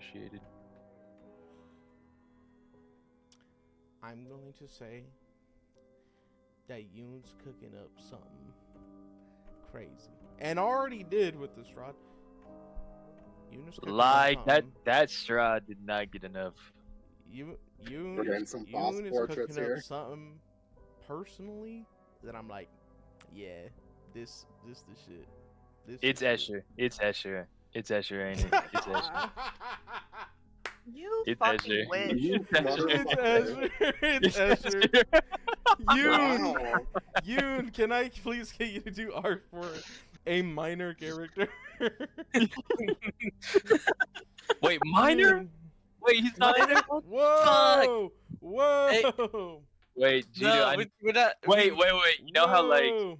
appreciated. I'm going to say that Yoon's cooking up something crazy, and already did with the Strahd. Yoon is cooking up Like something. that Strahd did not get enough. We're getting some false Yoon is portraits cooking up here. something personally that I'm like, yeah, this the shit. It's Escher. It's Escher. It's Escher, ain't it? It's Escher. You It's fucking Escher. wish. You It's motherfucker. Escher. It's Escher. Escher. Yoon, Wow. Yoon, can I please get you to do art for a minor character? Wait, minor? Yoon. Wait, he's not in it? Whoa! Whoa! Hey. Wait, Gino, We're not. wait. You know how like Whoa.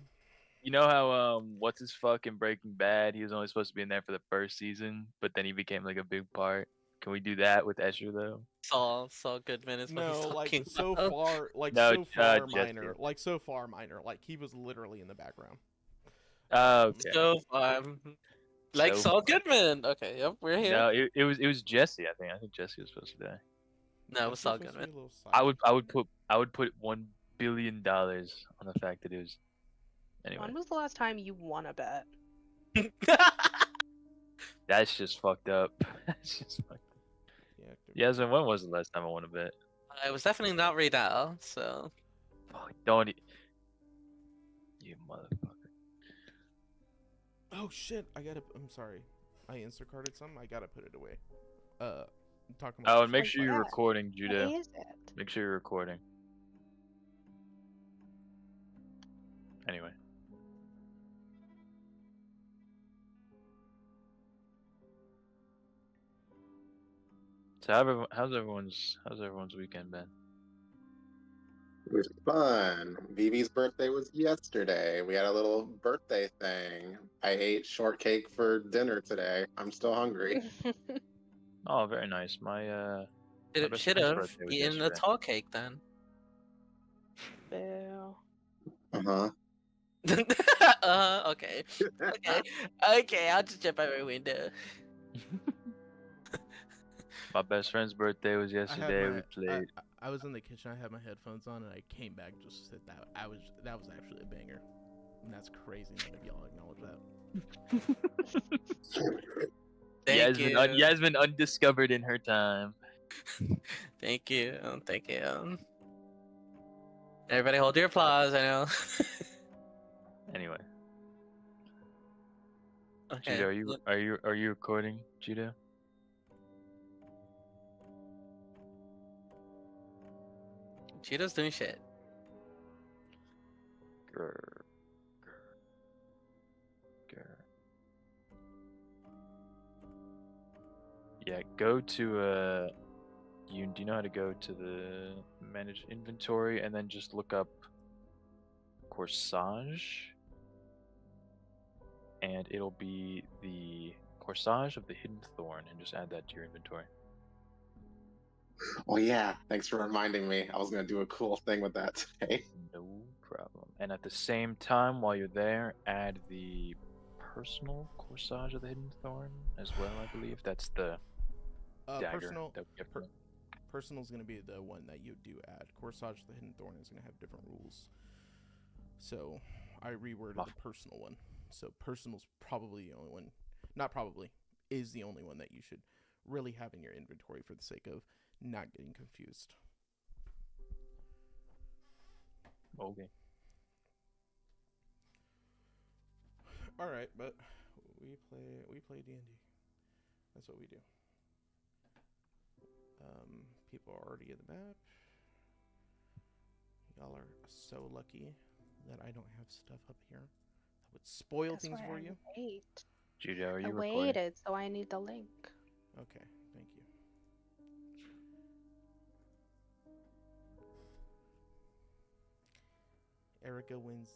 you know how what's his fucking Breaking Bad? He was only supposed to be in there for the first season, but then he became like a big part. Can we do that with Escher though? Saul Goodman is what he's No, like talking so about. far, like No, so far Jesse. minor, like so far minor, like he was literally in the background. Okay. So like So- Saul Goodman. Okay, yep, we're here. No, it was Jesse. I think Jesse was supposed to die. No, it was Saul This supposed to be Goodman. a little side- I would put $1 billion on the fact that it was. Anyway, When was the last time you won a bet? that's just fucked up. That's just fucked up. Yeah, active- Yasmin, when was the last time I won a bet? It was definitely not Riedel, so Fuck, don't you motherfucker. Oh shit! I'm sorry. I Instacarted something. I gotta put it away. I'm talking about. Oh, and make Like sure you're what? recording, What Judah. is it? Make sure you're recording. Anyway. So how's everyone's weekend been? It was fun. Vivi's birthday was yesterday. We had a little birthday thing. I ate shortcake for dinner today. I'm still hungry. Oh, very nice. My My best should friend's have birthday was eaten the yesterday. tall cake then. Boo. Uh-huh. Okay. Okay, I'll just jump out my window. My best friend's birthday was I had yesterday. my- We played. I was in the kitchen. I had my headphones on, and I came back just to sit that. That was actually a banger. And that's crazy. None of y'all acknowledge that. Thank you. Yasmin undiscovered in her time. Thank you. Thank you. Everybody hold your applause, I know. Anyway, Okay. Judah, look- are you recording, Judah? Cheeto's doing shit. Grr, grr. Yeah, go to do you know how to go to the manage inventory and then just look up Corsage? And it'll be the Corsage of the Hidden Thorn, and just add that to your inventory. Oh yeah, thanks for reminding me. I was gonna do a cool thing with that today. No problem. And at the same time, while you're there, add the personal Corsage of the Hidden Thorn as well, I believe. That's the dagger. Personal. that we get from- Personal's gonna be the one that you do add. Corsage the Hidden Thorn is gonna have different rules. So I reworded Muff. the personal one. So personal's probably the only one. Not probably, is the only one that you should really have in your inventory for the sake of not getting confused. Okay. All right, but we play D&D. That's what we do. People are already in the map. Y'all are so lucky that I don't have stuff up here that would spoil That's things why for I you. wait. Judah, are I you recording? waited, so I need the link. Okay, thank you. Erica wins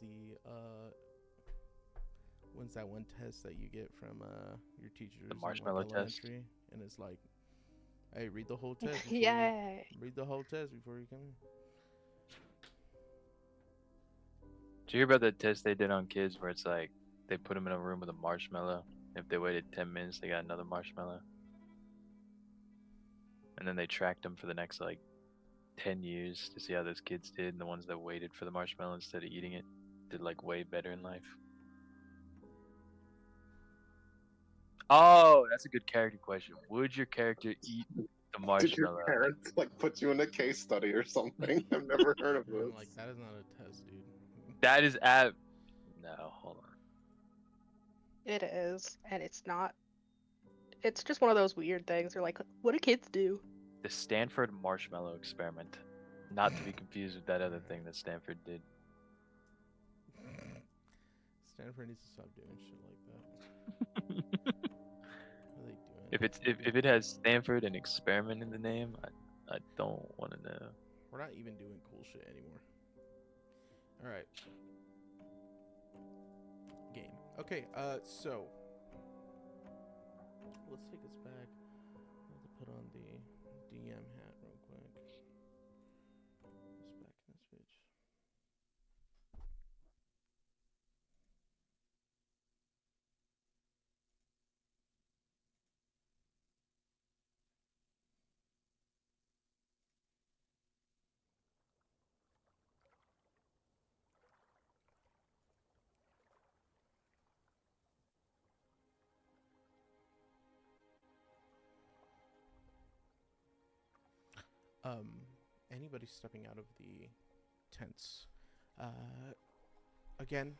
wins that one test that you get from your teachers. The in, marshmallow test? elementary, and it's like, hey, read the whole test. before Yay. read the whole test before you come in. Did you hear about that test they did on kids where it's like they put them in a room with a marshmallow? If they waited 10 minutes, they got another marshmallow. and then they tracked them for the next like 10 years to see how those kids did, and the ones that waited for the marshmallow instead of eating it did like way better in life. Oh, that's a good character question. Would your character eat the Did marshmallow? your parents like put you in a case study or something? I've never heard of I'm this. like, that is not a test, dude. That is at. No, hold on. It is, and it's not. It's just one of those weird things. They're like, what do kids do? The Stanford marshmallow experiment. Not to be confused with that other thing that Stanford did. Stanford needs to stop doing shit like that. What are they doing? If it has Stanford and experiment in the name, I don't want to know. We're not even doing cool shit anymore. All right. Game. Okay. So let's take us back. I have to put on the DM hat real quick. Just back in this bitch. Anybody stepping out of the tents. Again,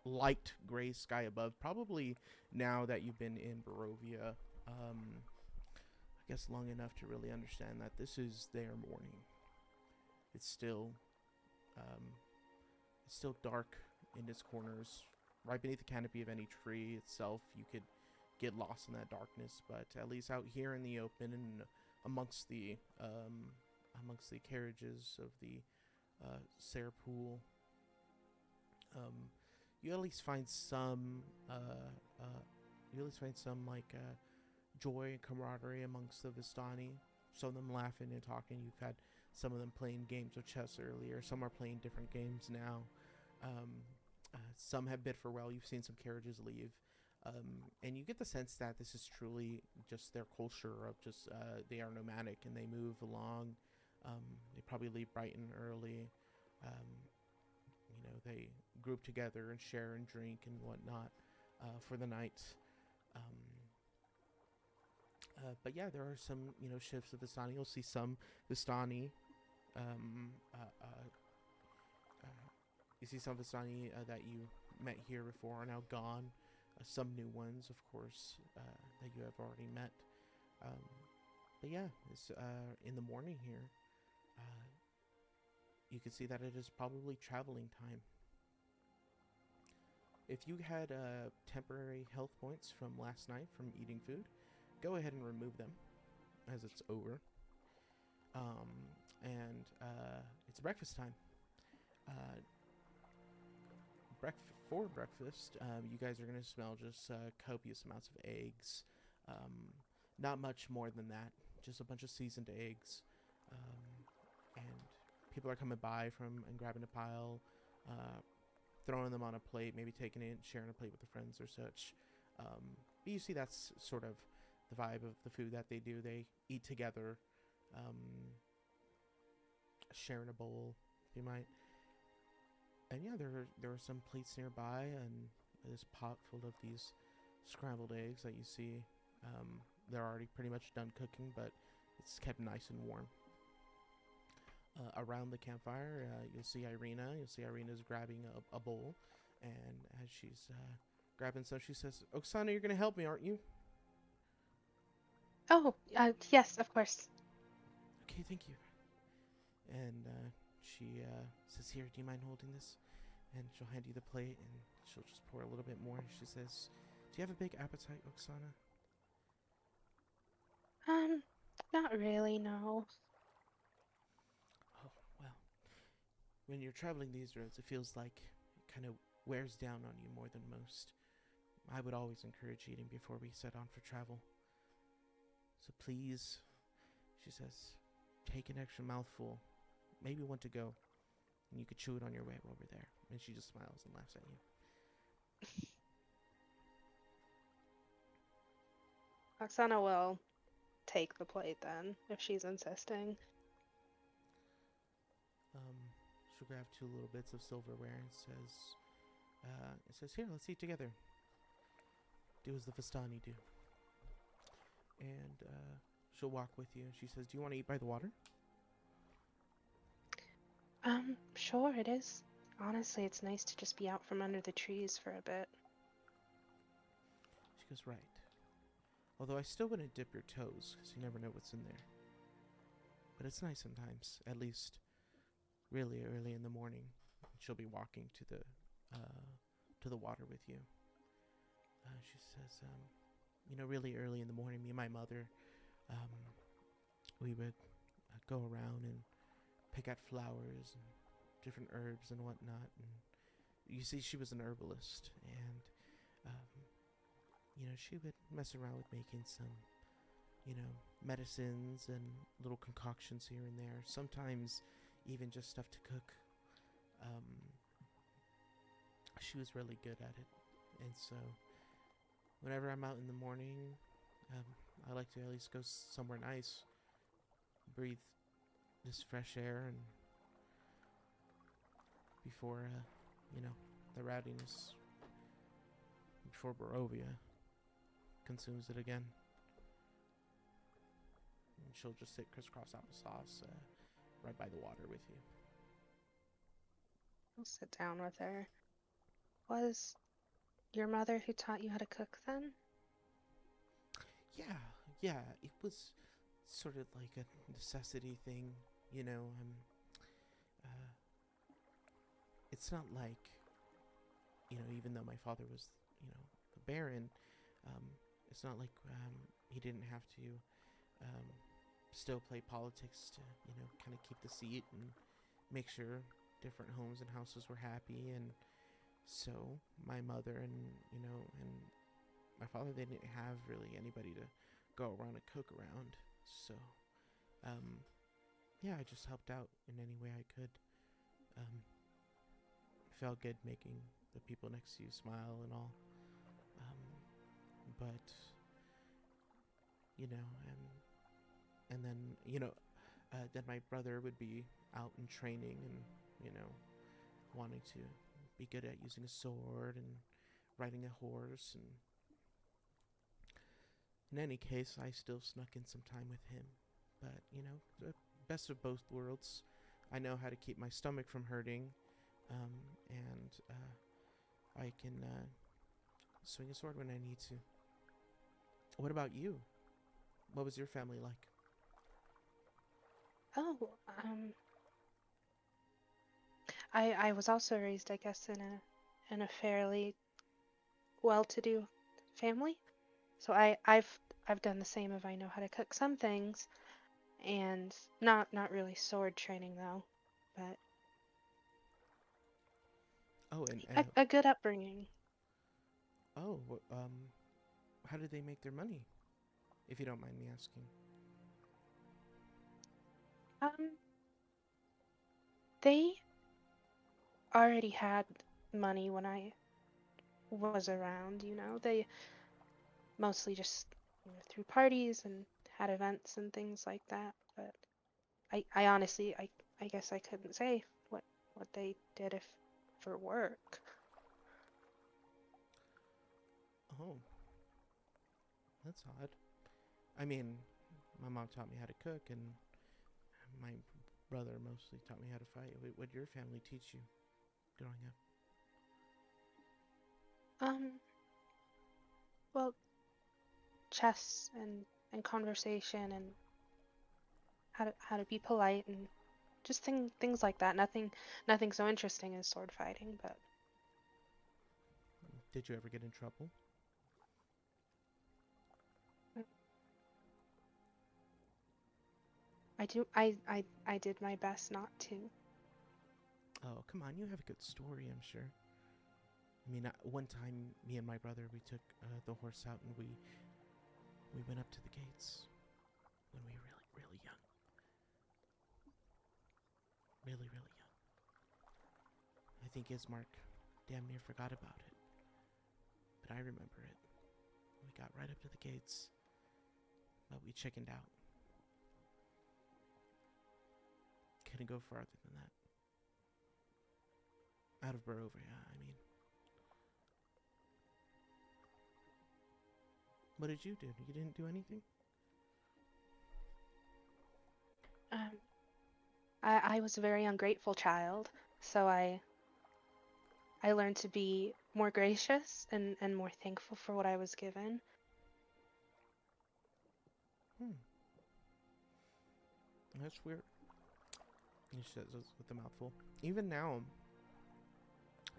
light gray sky above. Probably now that you've been in Barovia, I guess long enough to really understand that this is their morning. It's still dark in its corners. Right beneath the canopy of any tree itself, you could get lost in that darkness. But at least out here in the open and amongst the carriages of the Sayre Pool, you at least find some like joy and camaraderie amongst the Vistani. Some of them laughing and talking. You've had some of them playing games of chess earlier. Some are playing different games now. Some have bid farewell. You've seen some carriages leave. And you get the sense that this is truly just their culture of just they are nomadic and they move along. They probably leave Brighton early. They group together and share and drink and whatnot for the night. But yeah, there are some shifts of Vistani. You'll see some Vistani. You see some Vistani that you met here before are now gone. Some new ones, of course, that you have already met. But yeah, it's in the morning here. You can see that it is probably traveling time. If you had temporary health points from last night from eating food, go ahead and remove them as it's over. And it's breakfast time. For breakfast, you guys are going to smell just copious amounts of eggs. Not much more than that. Just a bunch of seasoned eggs. And people are coming by and grabbing a pile, throwing them on a plate, maybe taking it, sharing a plate with their friends or such. But you see that's sort of the vibe of the food that they do. They eat together, sharing a bowl, if you might. And yeah, there are some plates nearby, and this pot full of these scrambled eggs that you see. They're already pretty much done cooking, but it's kept nice and warm. Around the campfire, you'll see Irina. You'll see Irina's grabbing a bowl, and as she's grabbing some, she says, "Oksana, you're gonna help me, aren't you?" Oh, yes, of course. Okay, thank you. And she says, "Here, do you mind holding this?" And she'll hand you the plate, and she'll just pour a little bit more. She says, "Do you have a big appetite, Oksana?" Not really, no. Oh, well. When you're traveling these roads, it feels like it kind of wears down on you more than most. I would always encourage eating before we set on for travel. So please, she says, take an extra mouthful. Maybe one to go. And you could chew it on your way over there. And she just smiles and laughs at you. Oksana will take the plate then, if she's insisting. She'll grab 2 little bits of silverware and says, "Here, let's eat together. Do as the Vistani do." And she'll walk with you. She says, "Do you want to eat by the water?" Sure it is. Honestly, it's nice to just be out from under the trees for a bit. She goes, "Right. Although I still wouldn't dip your toes, because you never know what's in there. But it's nice sometimes, at least really early in the morning." She'll be walking to the water with you. She says, really early in the morning, me and my mother, we would go around and pick out flowers and different herbs and whatnot. And you see, she was an herbalist, and she would mess around with making some, medicines and little concoctions here and there. Sometimes even just stuff to cook. She was really good at it, and so whenever I'm out in the morning, I like to at least go somewhere nice, breathe this fresh air, and before, the rowdiness, before Barovia consumes it again. And she'll just sit crisscross applesauce right by the water with you. I'll sit down with her. Was your mother who taught you how to cook then? Yeah, it was sort of like a necessity thing, it's not like, even though my father was, a baron, it's not like he didn't have to still play politics to, kind of keep the seat and make sure different homes and houses were happy. And so my mother and my father, they didn't have really anybody to go around and cook around. So, I just helped out in any way I could. Felt good making the people next to you smile and all. But, and then, then my brother would be out in training and, wanting to be good at using a sword and riding a horse. And in any case, I still snuck in some time with him. But, the best of both worlds. I know how to keep my stomach from hurting, and I can swing a sword when I need to. What about you? What was your family like? Oh, I was also raised, I guess, in a fairly well-to-do family. So I've done the same. If I know how to cook some things, and not really sword training though, but a good upbringing. How did they make their money, if you don't mind me asking? They already had money when I was around, They mostly just threw parties and had events and things like that. But I honestly, I guess I couldn't say what they did if for work. Oh, that's odd. I mean, my mom taught me how to cook, and my brother mostly taught me how to fight. What did your family teach you growing up? Well, chess and conversation and how to be polite and just things like that. Nothing so interesting as sword fighting, but. Did you ever get in trouble? I did my best not to. Oh, come on, you have a good story, I'm sure. I mean, one time, me and my brother, we took the horse out and we went up to the gates when we were really, really young. Really, really young. I think Ismark damn near forgot about it. But I remember it. We got right up to the gates. but we chickened out. Couldn't go farther than that. Out of Barovia, I mean. What did you do? You didn't do anything? I was a very ungrateful child, so I learned to be more gracious and more thankful for what I was given. That's weird. He says this with a mouthful. Even now,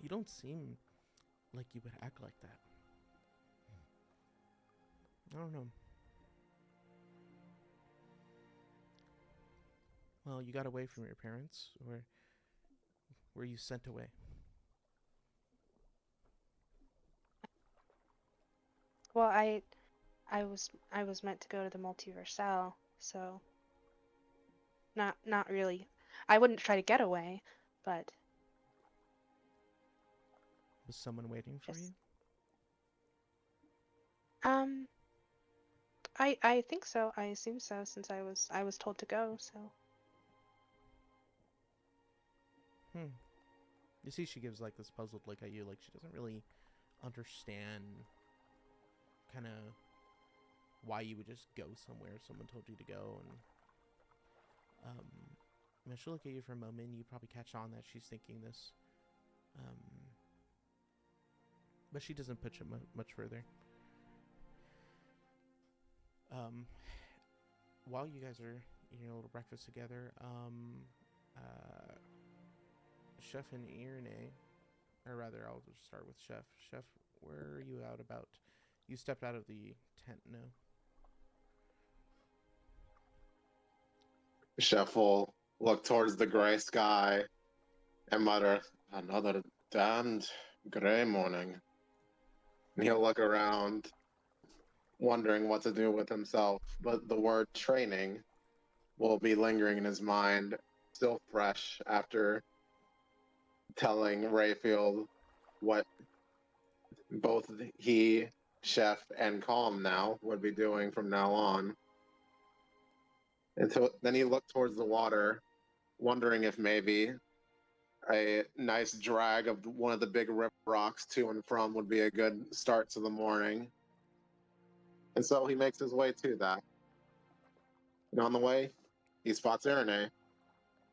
you don't seem like you would act like that. I don't know. Well, you got away from your parents, or were you sent away? Well, I was meant to go to the Multiversal, so not really. I wouldn't try to get away, but Was someone waiting for Yes. you? I think so. I assume so, since I was told to go. So You see, she gives like this puzzled look at you, like she doesn't really understand kind of why you would just go somewhere if someone told you to go. And she'll look at you for a moment, and you probably catch on that she's thinking this. But she doesn't push it much further. While you guys are eating a little breakfast together, Chef and Irene, or rather, I'll just start with Chef. Chef, where are you out about? You stepped out of the tent, no? Chef will look towards the gray sky and mutter, "Another damned gray morning." And he'll look around, wondering what to do with himself, but the word training will be lingering in his mind, still fresh after telling Rayfield what both he, Chef, and Calm now would be doing from now on. And so then he looked towards the water, wondering if maybe a nice drag of one of the big rip rocks to and from would be a good start to the morning. And so he makes his way to that. And on the way, he spots Irene.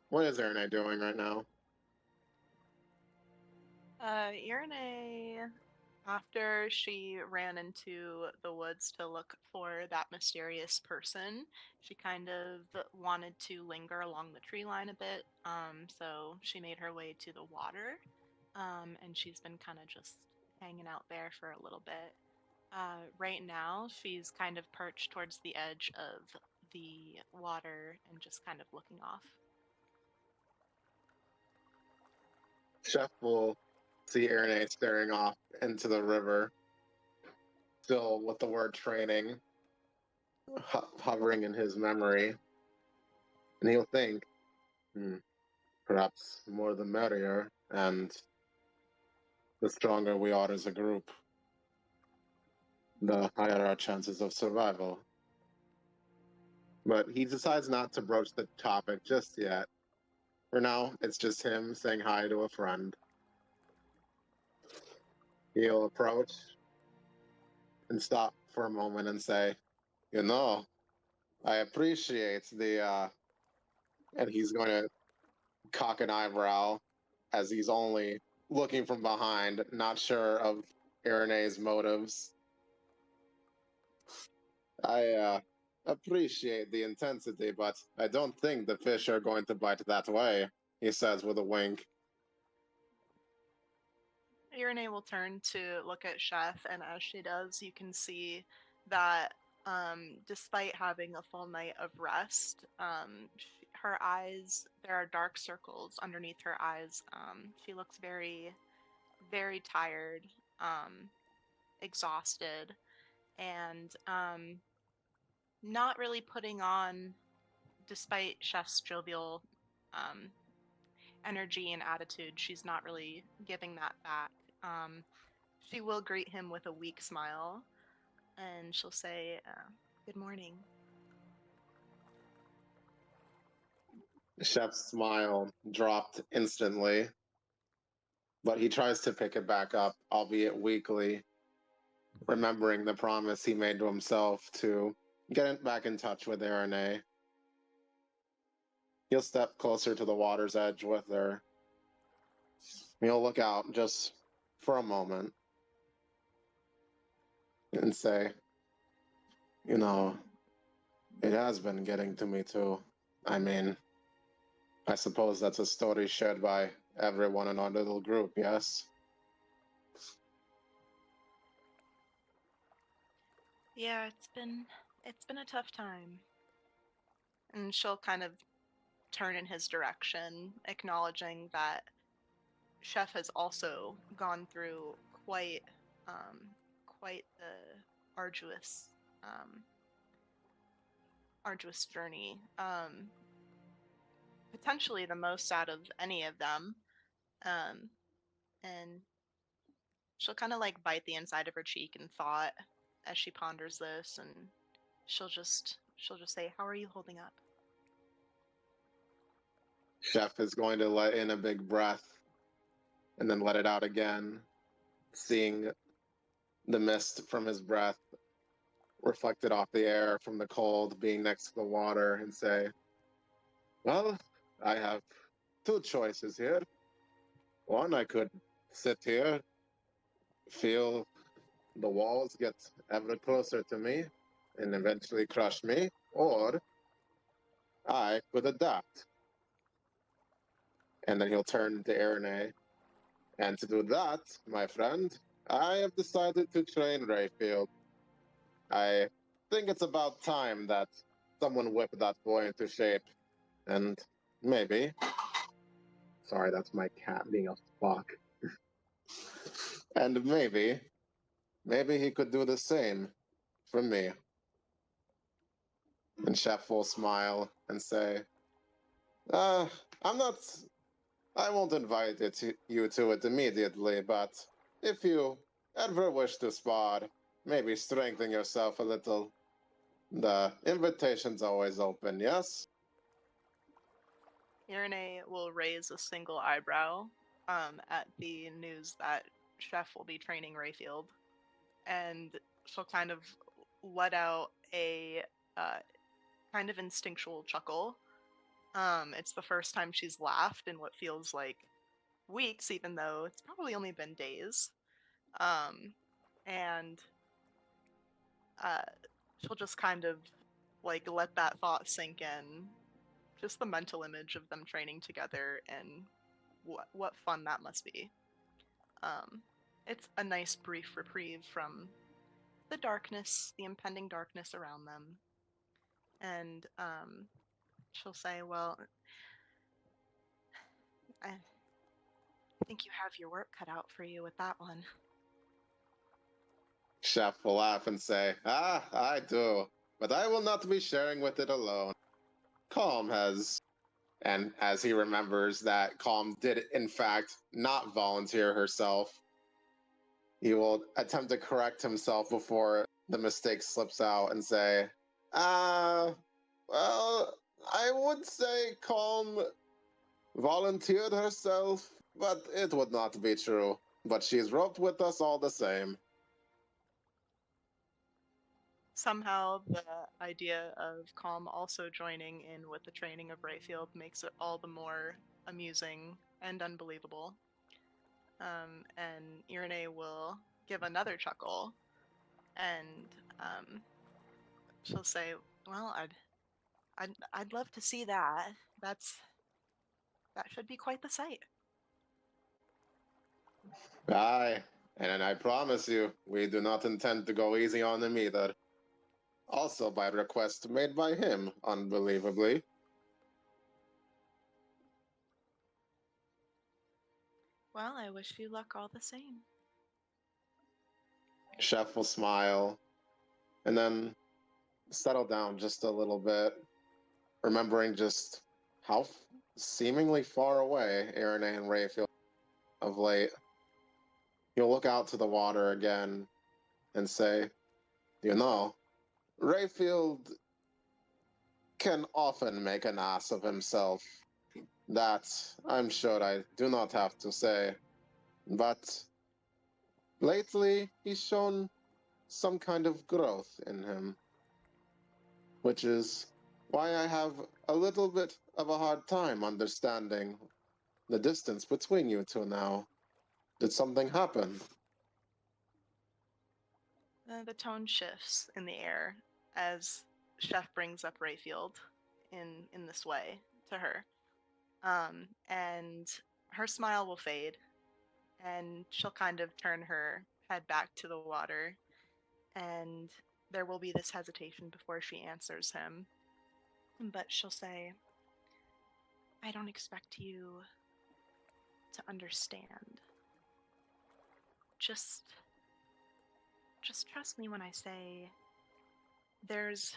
What is Irene doing right now? Irene, after she ran into the woods to look for that mysterious person, she kind of wanted to linger along the tree line a bit. So she made her way to the water. And she's been kind of just hanging out there for a little bit. Right now, she's kind of perched towards the edge of the water and just kind of looking off. Chef will see Irene staring off into the river, still with the word training hovering in his memory. And he'll think, perhaps more the merrier, and the stronger we are as a group, the higher our chances of survival. But he decides not to broach the topic just yet. For now, it's just him saying hi to a friend. He'll approach and stop for a moment and say, I appreciate the, and he's going to cock an eyebrow as he's only looking from behind, not sure of Irene's motives. I appreciate the intensity, but I don't think the fish are going to bite that way, he says with a wink. Irene will turn to look at Chef, and as she does, you can see that despite having a full night of rest, her eyes, there are dark circles underneath her eyes. She looks very, very tired, exhausted, and not really putting on, despite Chef's jovial energy and attitude, she's not really giving that back. She will greet him with a weak smile, and she'll say, "Good morning." Chef's smile dropped instantly, but he tries to pick it back up, albeit weakly, remembering the promise he made to himself to get back in touch with Arane. He'll step closer to the water's edge with her. He'll look out just for a moment and say, you know, it has been getting to me too. I mean, I suppose that's a story shared by everyone in our little group, yes? Yeah, it's been a tough time. And she'll kind of turn in his direction, acknowledging that Chef has also gone through um, quite the arduous, um, arduous journey. Potentially the most out of any of them. Um, and she'll kind of like bite the inside of her cheek in thought as she ponders this, and she'll just say, "How are you holding up?" Chef is going to let in a big breath and then let it out again, seeing the mist from his breath reflected off the air from the cold being next to the water, and say, well, I have two choices here. One, I could sit here, feel the walls get ever closer to me and eventually crush me, or I could adapt. And then he'll turn to Arane. And to do that, my friend, I have decided to train Rayfield. I think it's about time that someone whipped that boy into shape. And maybe. Sorry, that's my cat being a fuck. And maybe he could do the same for me. And Chef will smile and say, I'm not. I won't invite you to it immediately, but if you ever wish to spar, maybe strengthen yourself a little, the invitation's always open, yes? Irene will raise a single eyebrow at the news that Chef will be training Rayfield, and she'll kind of let out a uh, kind of instinctual chuckle. It's the first time she's laughed in what feels like weeks, even though it's probably only been days. And uh, she'll just kind of like let that thought sink in. Just the mental image of them training together and what fun that must be. Um, it's a nice brief reprieve from the darkness, the impending darkness around them. And she'll say, "Well, I think you have your work cut out for you with that one." Chef will laugh and say, I do, but I will not be sharing with it alone. Calm has. And as he remembers that Calm did, in fact, not volunteer herself, he will attempt to correct himself before the mistake slips out and say, well, I would say Calm volunteered herself, but it would not be true. But she's roped with us all the same. Somehow, the idea of Calm also joining in with the training of Rayfield makes it all the more amusing and unbelievable. And Irene will give another chuckle, and she'll say, "Well, I'd love to see that. That should be quite the sight." Aye, and I promise you, we do not intend to go easy on him either. Also by request made by him, unbelievably. Well, I wish you luck all the same. Chef will smile and then settle down just a little bit, remembering just how seemingly far away Aaron and Ray feel of late. He'll look out to the water again and say, you know, Rayfield can often make an ass of himself That I'm sure I do not have to say. But lately, he's shown some kind of growth in him, which is why I have a little bit of a hard time understanding the distance between you two now. Did something happen? The tone shifts in the air as Chef brings up Rayfield in this way to her. And her smile will fade, and she'll kind of turn her head back to the water, and there will be this hesitation before she answers him. But she'll say, I don't expect you to understand. Just trust me when I say there's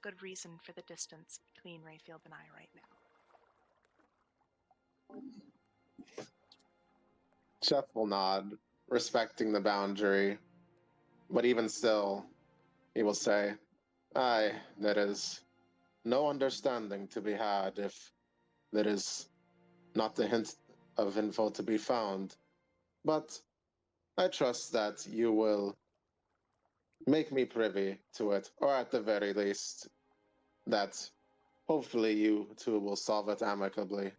good reason for the distance between Rayfield and I right now. Chef will nod, respecting the boundary, but even still, he will say, Aye, there is no understanding to be had if there is not the hint of info to be found. But I trust that you will make me privy to it, or at the very least, that hopefully you two will solve it amicably.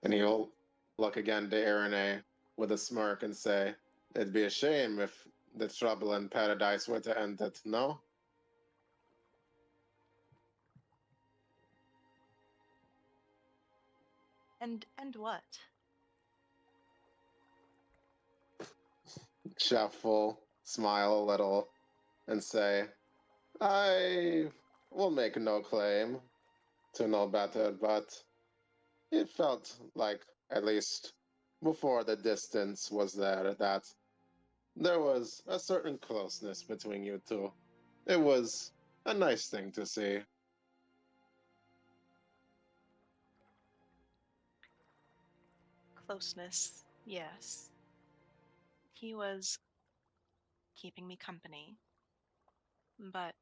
And he'll look again to Irene with a smirk and say, It'd be a shame if the trouble in paradise were to end it, no? And what? Chef will smile a little and say, I will make no claim to know better, but it felt like, at least before the distance was there, that there was a certain closeness between you two. It was a nice thing to see. Closeness, yes. He was keeping me company, but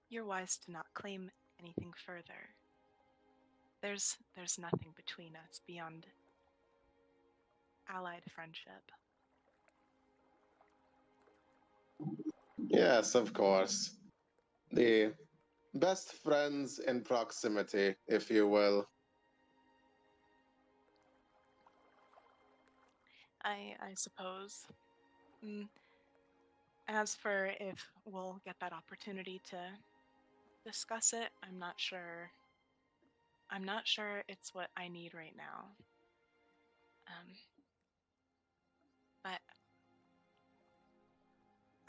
you're wise to not claim anything further. There's nothing between us beyond allied friendship. Yes, of course. The best friends in proximity, if you will. I suppose. Mm, As for if we'll get that opportunity to discuss it, I'm not sure. I'm not sure it's what I need right now. Um, but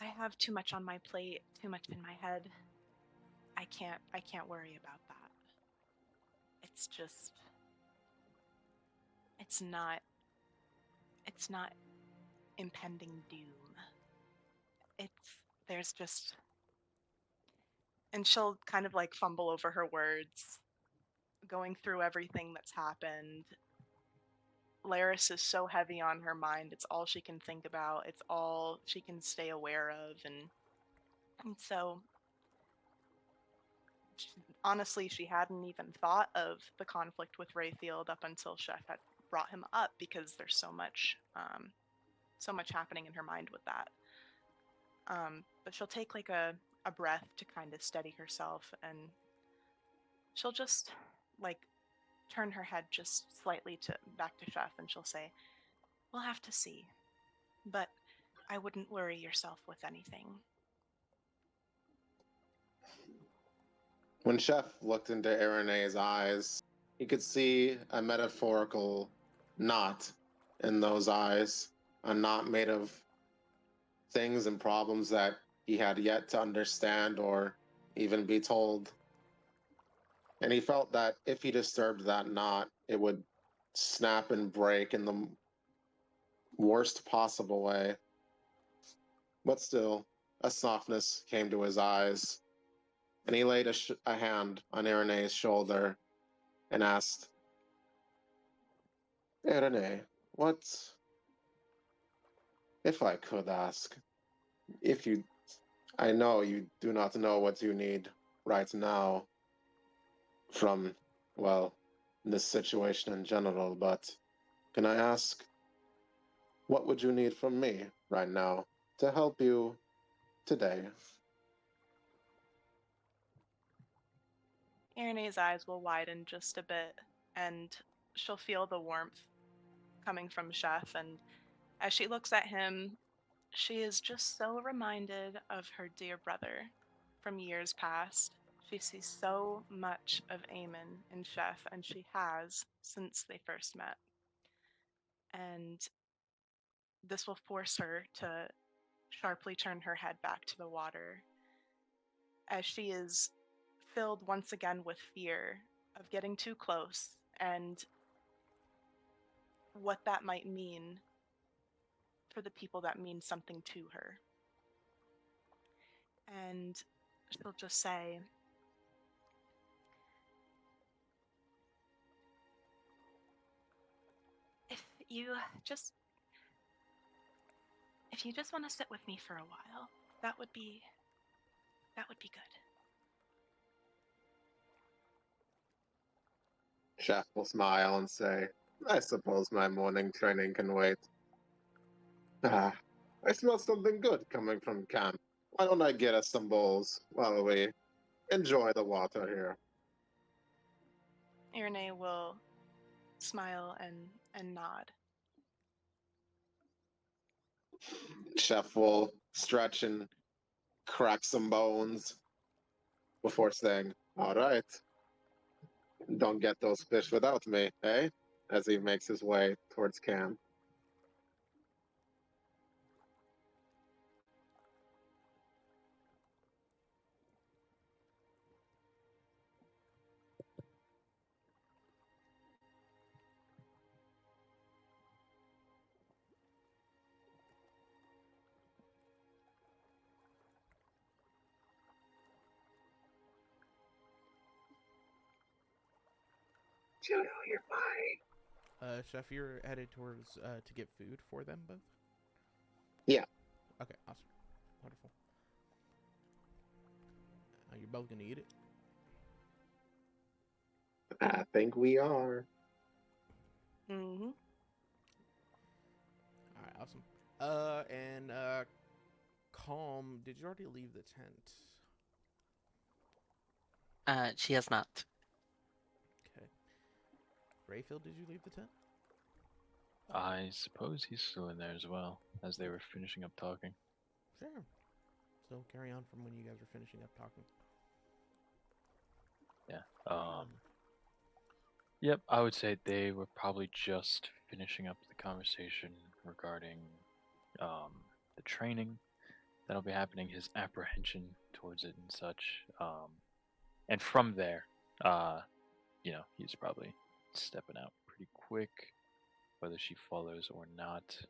I have too much on my plate, too much in my head. I can't worry about that. It's just it's not impending doom. It's there's just and she'll kind of like fumble over her words, going through everything that's happened. Laris is so heavy on her mind. It's all she can think about. It's all she can stay aware of, and so honestly, she hadn't even thought of the conflict with Rayfield up until Chef had brought him up because there's so much happening in her mind with that. But she'll take like a breath to kind of steady herself, and she'll just like turn her head just slightly to back to Chef, and she'll say, "We'll have to see, but I wouldn't worry yourself with anything." When Chef looked into Irene's eyes, he could see a metaphorical knot in those eyes, a knot made of things and problems that he had yet to understand or even be told. And he felt that if he disturbed that knot, it would snap and break in the worst possible way. But still, a softness came to his eyes, and he laid a hand on Irene's shoulder and asked, Irene, what, if I could ask, if you, I know you do not know what you need right now from well, this situation in general, but can I ask, what would you need from me right now to help you today? Irene's eyes will widen just a bit, and she'll feel the warmth coming from Chef. And as she looks at him, she is just so reminded of her dear brother from years past. She sees so much of Eamon in Chef, and she has since they first met. And this will force her to sharply turn her head back to the water as she is filled once again with fear of getting too close and what that might mean for the people that mean something to her. And she'll just say, if you just if you just want to sit with me for a while, that would be good. Chef will smile and say, I suppose my morning training can wait. Ah, I smell something good coming from camp. Why don't I get us some bowls while we enjoy the water here? Irene will smile and nod. Chef will stretch and crack some bones before saying, all right, don't get those fish without me, eh? As he makes his way towards camp. Juno, you're fine. Chef, you're headed towards to get food for them both? Yeah. Okay, awesome. Wonderful. You're both gonna eat it? I think we are. Mm-hmm. Alright, awesome. And Calm, did you already leave the tent? She has not. Okay. Rayfield, did you leave the tent? I suppose he's still in there as well, as they were finishing up talking. Sure. So carry on from when you guys were finishing up talking. Yeah. Yep, I would say they were probably just finishing up the conversation regarding the training that'll be happening, his apprehension towards it and such. And from there, he's probably stepping out pretty quick, whether she follows or not.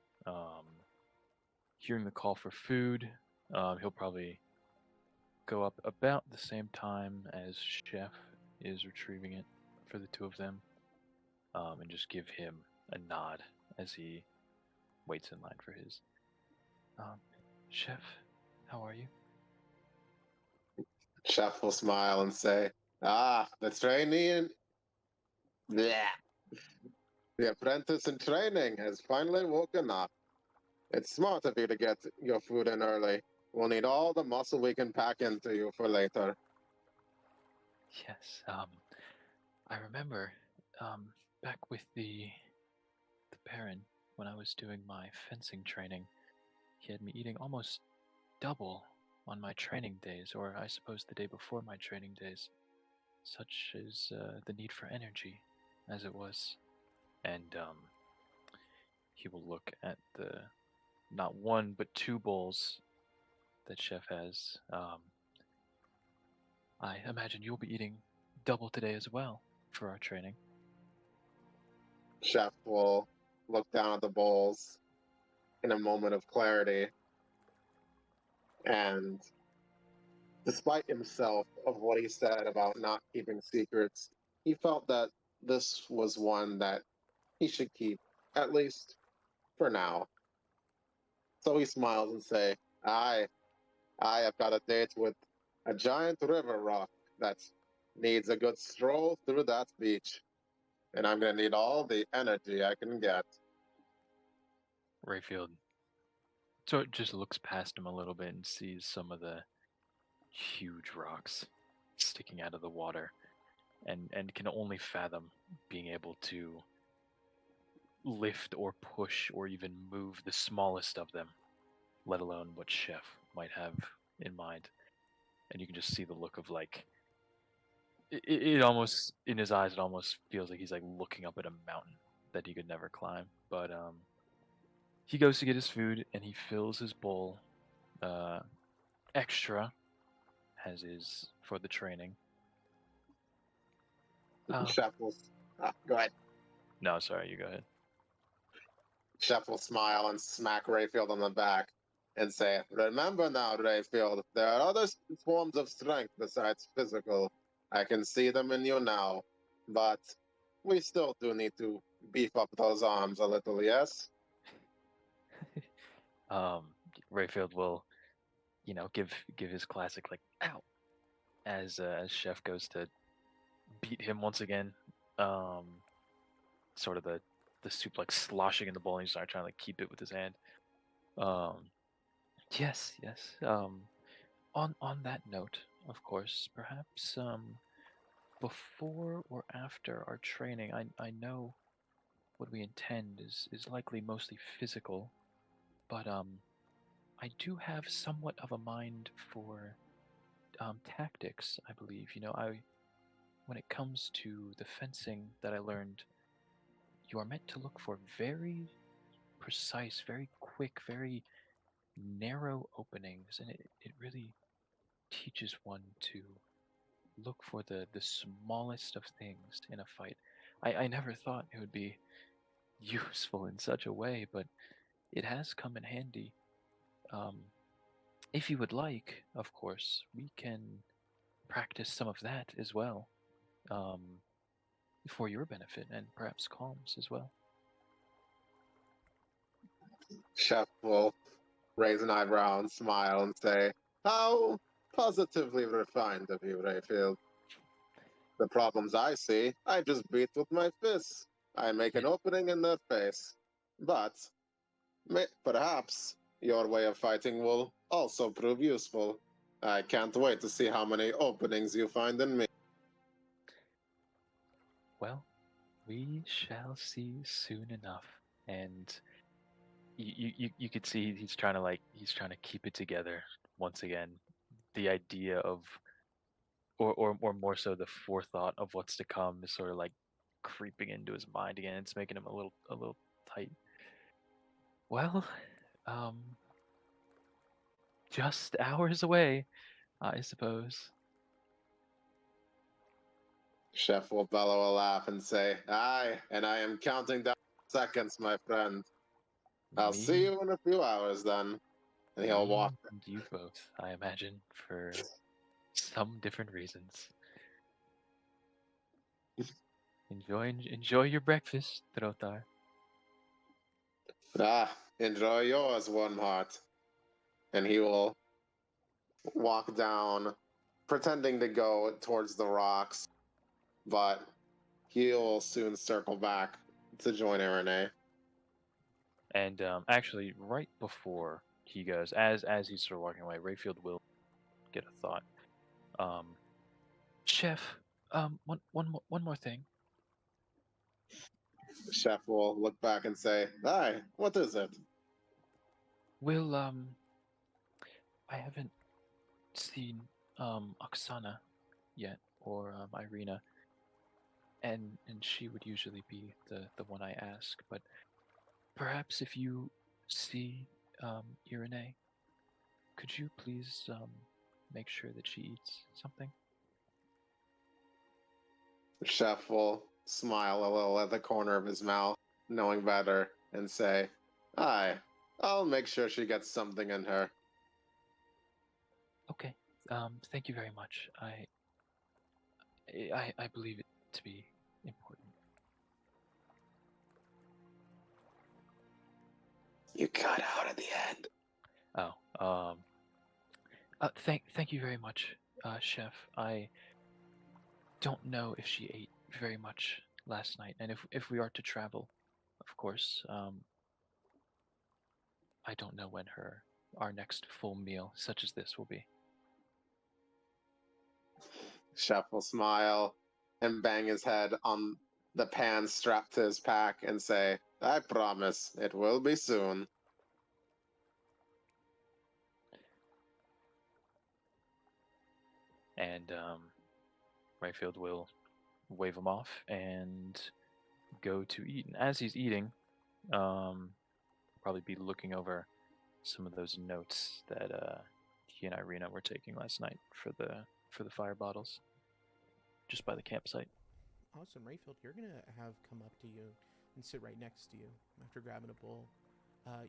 Hearing the call for food, he'll probably go up about the same time as Chef is retrieving it for the two of them, and just give him a nod as he waits in line for his. Chef, how are you? Chef will smile and say, the trainee. Bleh. The apprentice in training has finally woken up. It's smart of you to get your food in early. We'll need all the muscle we can pack into you for later. Yes, I remember, back with the Baron, when I was doing my fencing training, he had me eating almost double on my training days, or I suppose the day before my training days. Such is the need for energy, as it was. And he will look at the not one but two bowls that Chef has. I imagine you'll be eating double today as well for our training. Chef will look down at the bowls in a moment of clarity, and despite himself of what he said about not keeping secrets, he felt that this was one that he should keep, at least for now. So he smiles and say, I have got a date with a giant river rock that's needs a good stroll through that beach. And I'm gonna need all the energy I can get. Rayfield sort of just looks past him a little bit and sees some of the huge rocks sticking out of the water, and can only fathom being able to lift or push or even move the smallest of them, let alone what Chef might have in mind. And you can just see the look of like it almost in his eyes. It almost feels like he's like looking up at a mountain that he could never climb. But he goes to get his food and he fills his bowl extra, as is for the training. Chef will. Go ahead. No, sorry, you go ahead. Chef will smile and smack Rayfield on the back and say, "Remember now, Rayfield, there are other forms of strength besides physical. I can see them in you now, but we still do need to beef up those arms a little, yes?" um, Rayfield will, give his classic like "ow" as Chef goes to beat him once again. Sort of the soup like sloshing in the bowl, and he's trying to like keep it with his hand. Yes, yes. On that note, of course, perhaps before or after our training, I know what we intend is likely mostly physical, but I do have somewhat of a mind for tactics. I believe when it comes to the fencing that I learned, you are meant to look for very precise, very quick, very narrow openings, and it really teaches one to look for the smallest of things in a fight. I never thought it would be useful in such a way, but it has come in handy. Um, if you would like, of course, we can practice some of that as well, um, for your benefit and perhaps Calm's as well. Chef will raise an eyebrow and smile and say, "How positively refined of you, Rayfield. The problems I see, I just beat with my fists. I make an opening in their face. But perhaps your way of fighting will also prove useful. I can't wait to see how many openings you find in me." Well, we shall see soon enough. And you could see he's trying to keep it together once again. The idea of or more so the forethought of what's to come is sort of like creeping into his mind again. It's making him a little tight. Well, um, just hours away, I suppose. Chef will bellow a laugh and say, "Aye, and I am counting down seconds, my friend. I'll see you in a few hours then." And he'll Me walk. and you both, I imagine, for some different reasons. Enjoy your breakfast, Trotar. Enjoy yours, One Heart. And he will walk down, pretending to go towards the rocks, but he'll soon circle back to join Irene. And actually, right before he goes, as he's sort of walking away, Rayfield will get a thought. Chef, one more thing. Chef will look back and say, "Aye, what is it?" Will I haven't seen Oksana yet, or Irina, and she would usually be the one I ask, but perhaps if you see Irene, could you please make sure that she eats something? Chef will smile a little at the corner of his mouth, knowing better, and say, "Aye, I'll make sure she gets something in her." Okay. Thank you very much. I believe it to be important. You cut out at the end. Oh, thank you very much, Chef. don't know if she ate very much last night, and if we are to travel, of course, I don't know when our next full meal, such as this, will be. Chef will smile and bang his head on the pan strapped to his pack and say, I promise it will be soon. And Rayfield will wave him off and go to eat. And as he's eating, probably be looking over some of those notes that he and Irina were taking last night for the fire bottles, just by the campsite. Awesome, Rayfield, you're gonna have come up to you and sit right next to you after grabbing a bowl.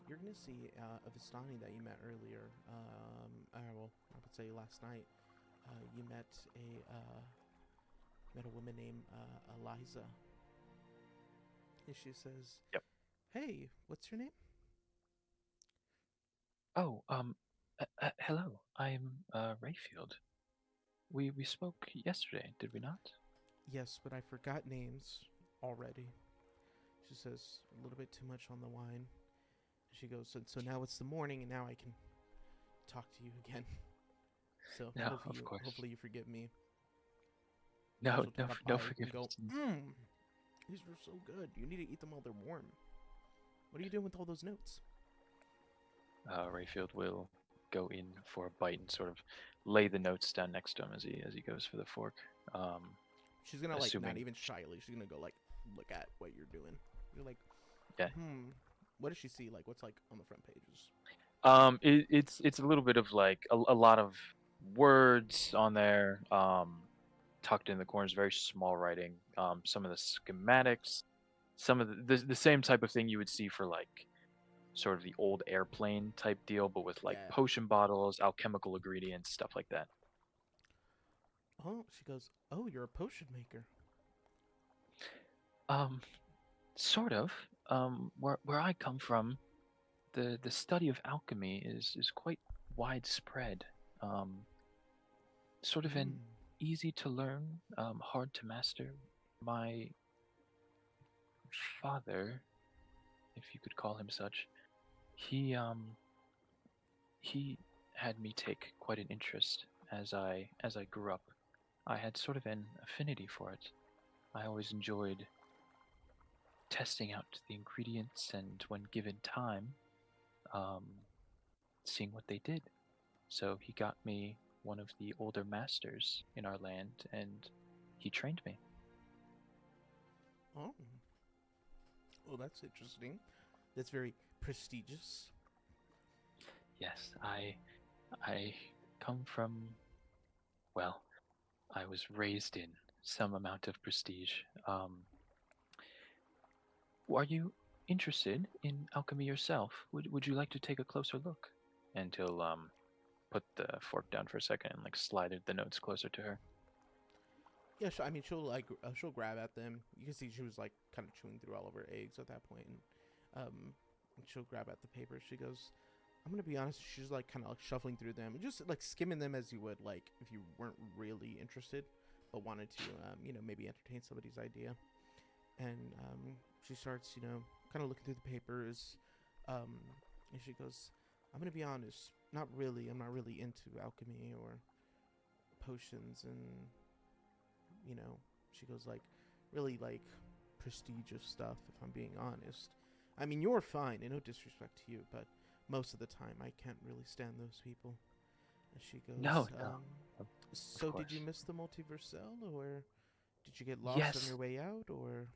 You're gonna see a Vistani that you met earlier. Well, I would say last night. You met a woman named Eliza. And she says, Yep. Hey, what's your name? Oh, hello. I'm Rayfield. We spoke yesterday, did we not? Yes, but I forgot names already. She says, a little bit too much on the wine. She goes, so now it's the morning, and now I can talk to you again. So No, of course. hopefully you forgive me. No, She'll take a no bite and go, forgiveness. these were so good. You need to eat them while they're warm. What are you doing with all those notes? Rayfield will go in for a bite and sort of lay the notes down next to him as he goes for the fork. She's gonna assuming- not even shyly. She's gonna go look at what you're doing. You're like, Yeah. What does she see? Like, what's like on the front pages? It's a little bit of like a lot of words on there, tucked in the corners, very small writing. Some of the schematics, some of the same type of thing you would see for like sort of the old airplane type deal, but with like Yeah. potion bottles, alchemical ingredients, stuff like that. Oh, she goes, oh, you're a potion maker. Sort of. Where I come from, the study of alchemy is quite widespread. Sort of an easy to learn, hard to master. My father, if you could call him such, he had me take quite an interest as I grew up. I had sort of an affinity for it. I always enjoyed testing out the ingredients and, when given time, seeing what they did. So he got me one of the older masters in our land, and he trained me. Oh. Well, that's interesting. That's very prestigious. Yes, I come from, well, I was raised in some amount of prestige. Are you interested in alchemy yourself? Would you like to take a closer look? And he'll put the fork down for a second and like slide the notes closer to her. Yeah, she'll grab at them. You can see she was like kind of chewing through all of her eggs at that point, and she'll grab at the paper. She goes, "I'm gonna be honest." She's like kind of like shuffling through them, just like skimming them as you would like if you weren't really interested, but wanted to, maybe entertain somebody's idea. And she starts, kind of looking through the papers, and she goes, "I'm gonna be honest. Not really. I'm not really into alchemy or potions and." She goes like really like prestigious stuff, if I'm being honest. I mean, you're fine, and no disrespect to you, but most of the time I can't really stand those people. And she goes, No. So did you course. miss the multiversal, or did you get lost Yes. on your way out, or?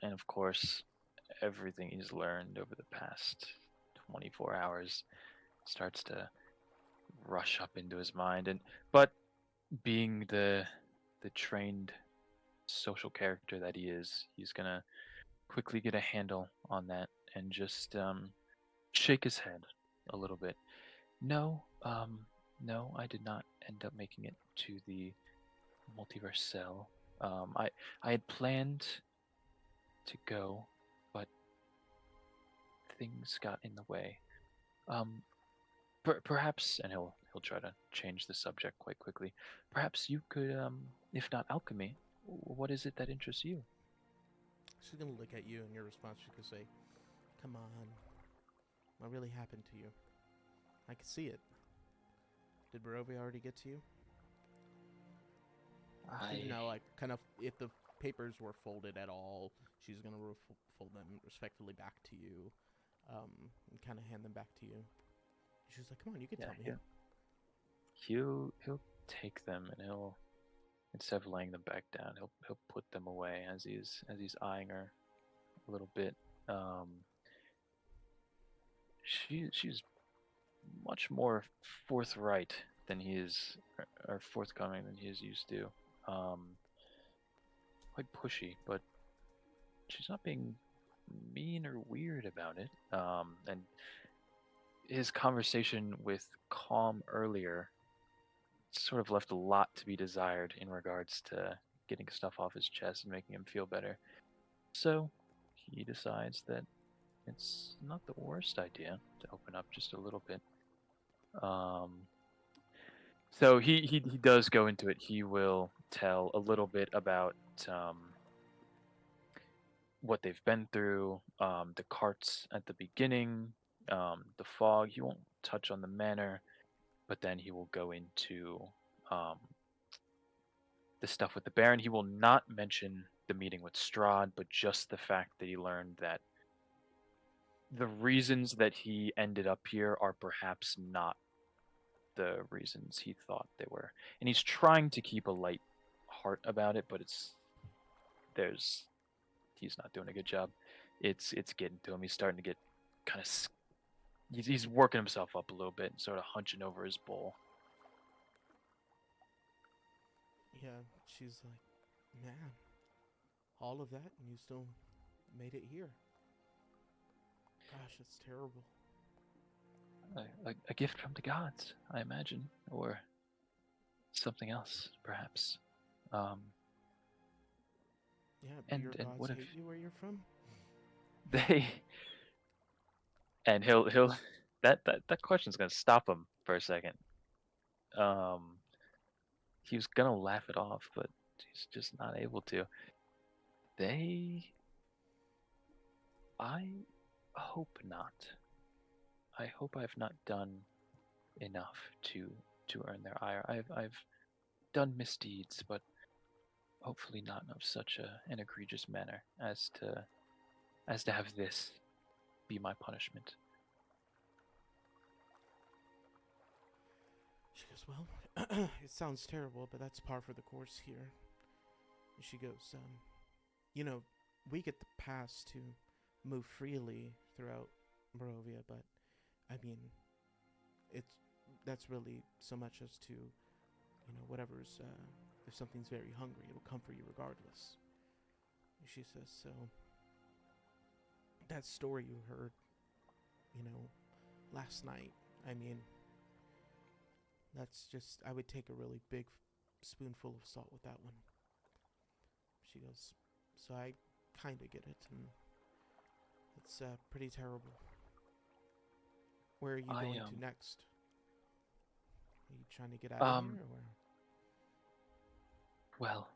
And of course, everything he's learned over the past 24 hours starts to rush up into his mind, but being the trained social character that he is, he's gonna quickly get a handle on that and just shake his head a little bit. No, no, I did not end up making it to the multiverse cell. I had planned to go, but things got in the way. Perhaps, and he'll he'll try to change the subject quite quickly. Perhaps you could, if not alchemy, what is it that interests you? She's gonna look at you, and your response, she could say, "Come on, what really happened to you? I can see it. Did Barovia already get to you?" Even though, like, kind of, if the papers were folded at all, she's gonna fold them respectfully back to you, and kind of hand them back to you. She's like, "Come on, you can tell me." He'll take them, and he'll, instead of laying them back down, he'll put them away as he's eyeing her a little bit. She's much more forthright than he is, or forthcoming than he is used to. Quite pushy, but she's not being mean or weird about it. And his conversation with Calm earlier sort of left a lot to be desired in regards to getting stuff off his chest and making him feel better. So he decides that it's not the worst idea to open up just a little bit. So he does go into it. He will tell a little bit about what they've been through, the carts at the beginning, the fog. He won't touch on the manor, but then he will go into the stuff with the Baron. He will not mention the meeting with Strahd, but just the fact that he learned that the reasons that he ended up here are perhaps not the reasons he thought they were. And he's trying to keep a light heart about it, but he's not doing a good job. It's getting to him. He's starting to get kind of, he's working himself up a little bit and sort of hunching over his bowl. Yeah, she's like, "Man, all of that, and you still made it here. Gosh, it's terrible." A gift from the gods, I imagine, or something else, perhaps. Yeah, but And your and gods what if hate you where you're from? they? And he'll that question's gonna stop him for a second. He was gonna laugh it off, but he's just not able to. I hope not. I hope I've not done enough to earn their ire. I've done misdeeds, but hopefully not of such an egregious manner as to have this be my punishment. She goes, "Well, it sounds terrible, but that's par for the course here." And she goes, we get the pass to move freely throughout Barovia, but I mean, that's really so much as to, whatever's, if something's very hungry, it'll come for you regardless." And she says, "So, that story you heard, last night, I mean, that's just, I would take a really big spoonful of salt with that one." She goes, "So I kind of get it, and it's pretty terrible. Where are you going to next? Are you trying to get out of here, or where?" Well,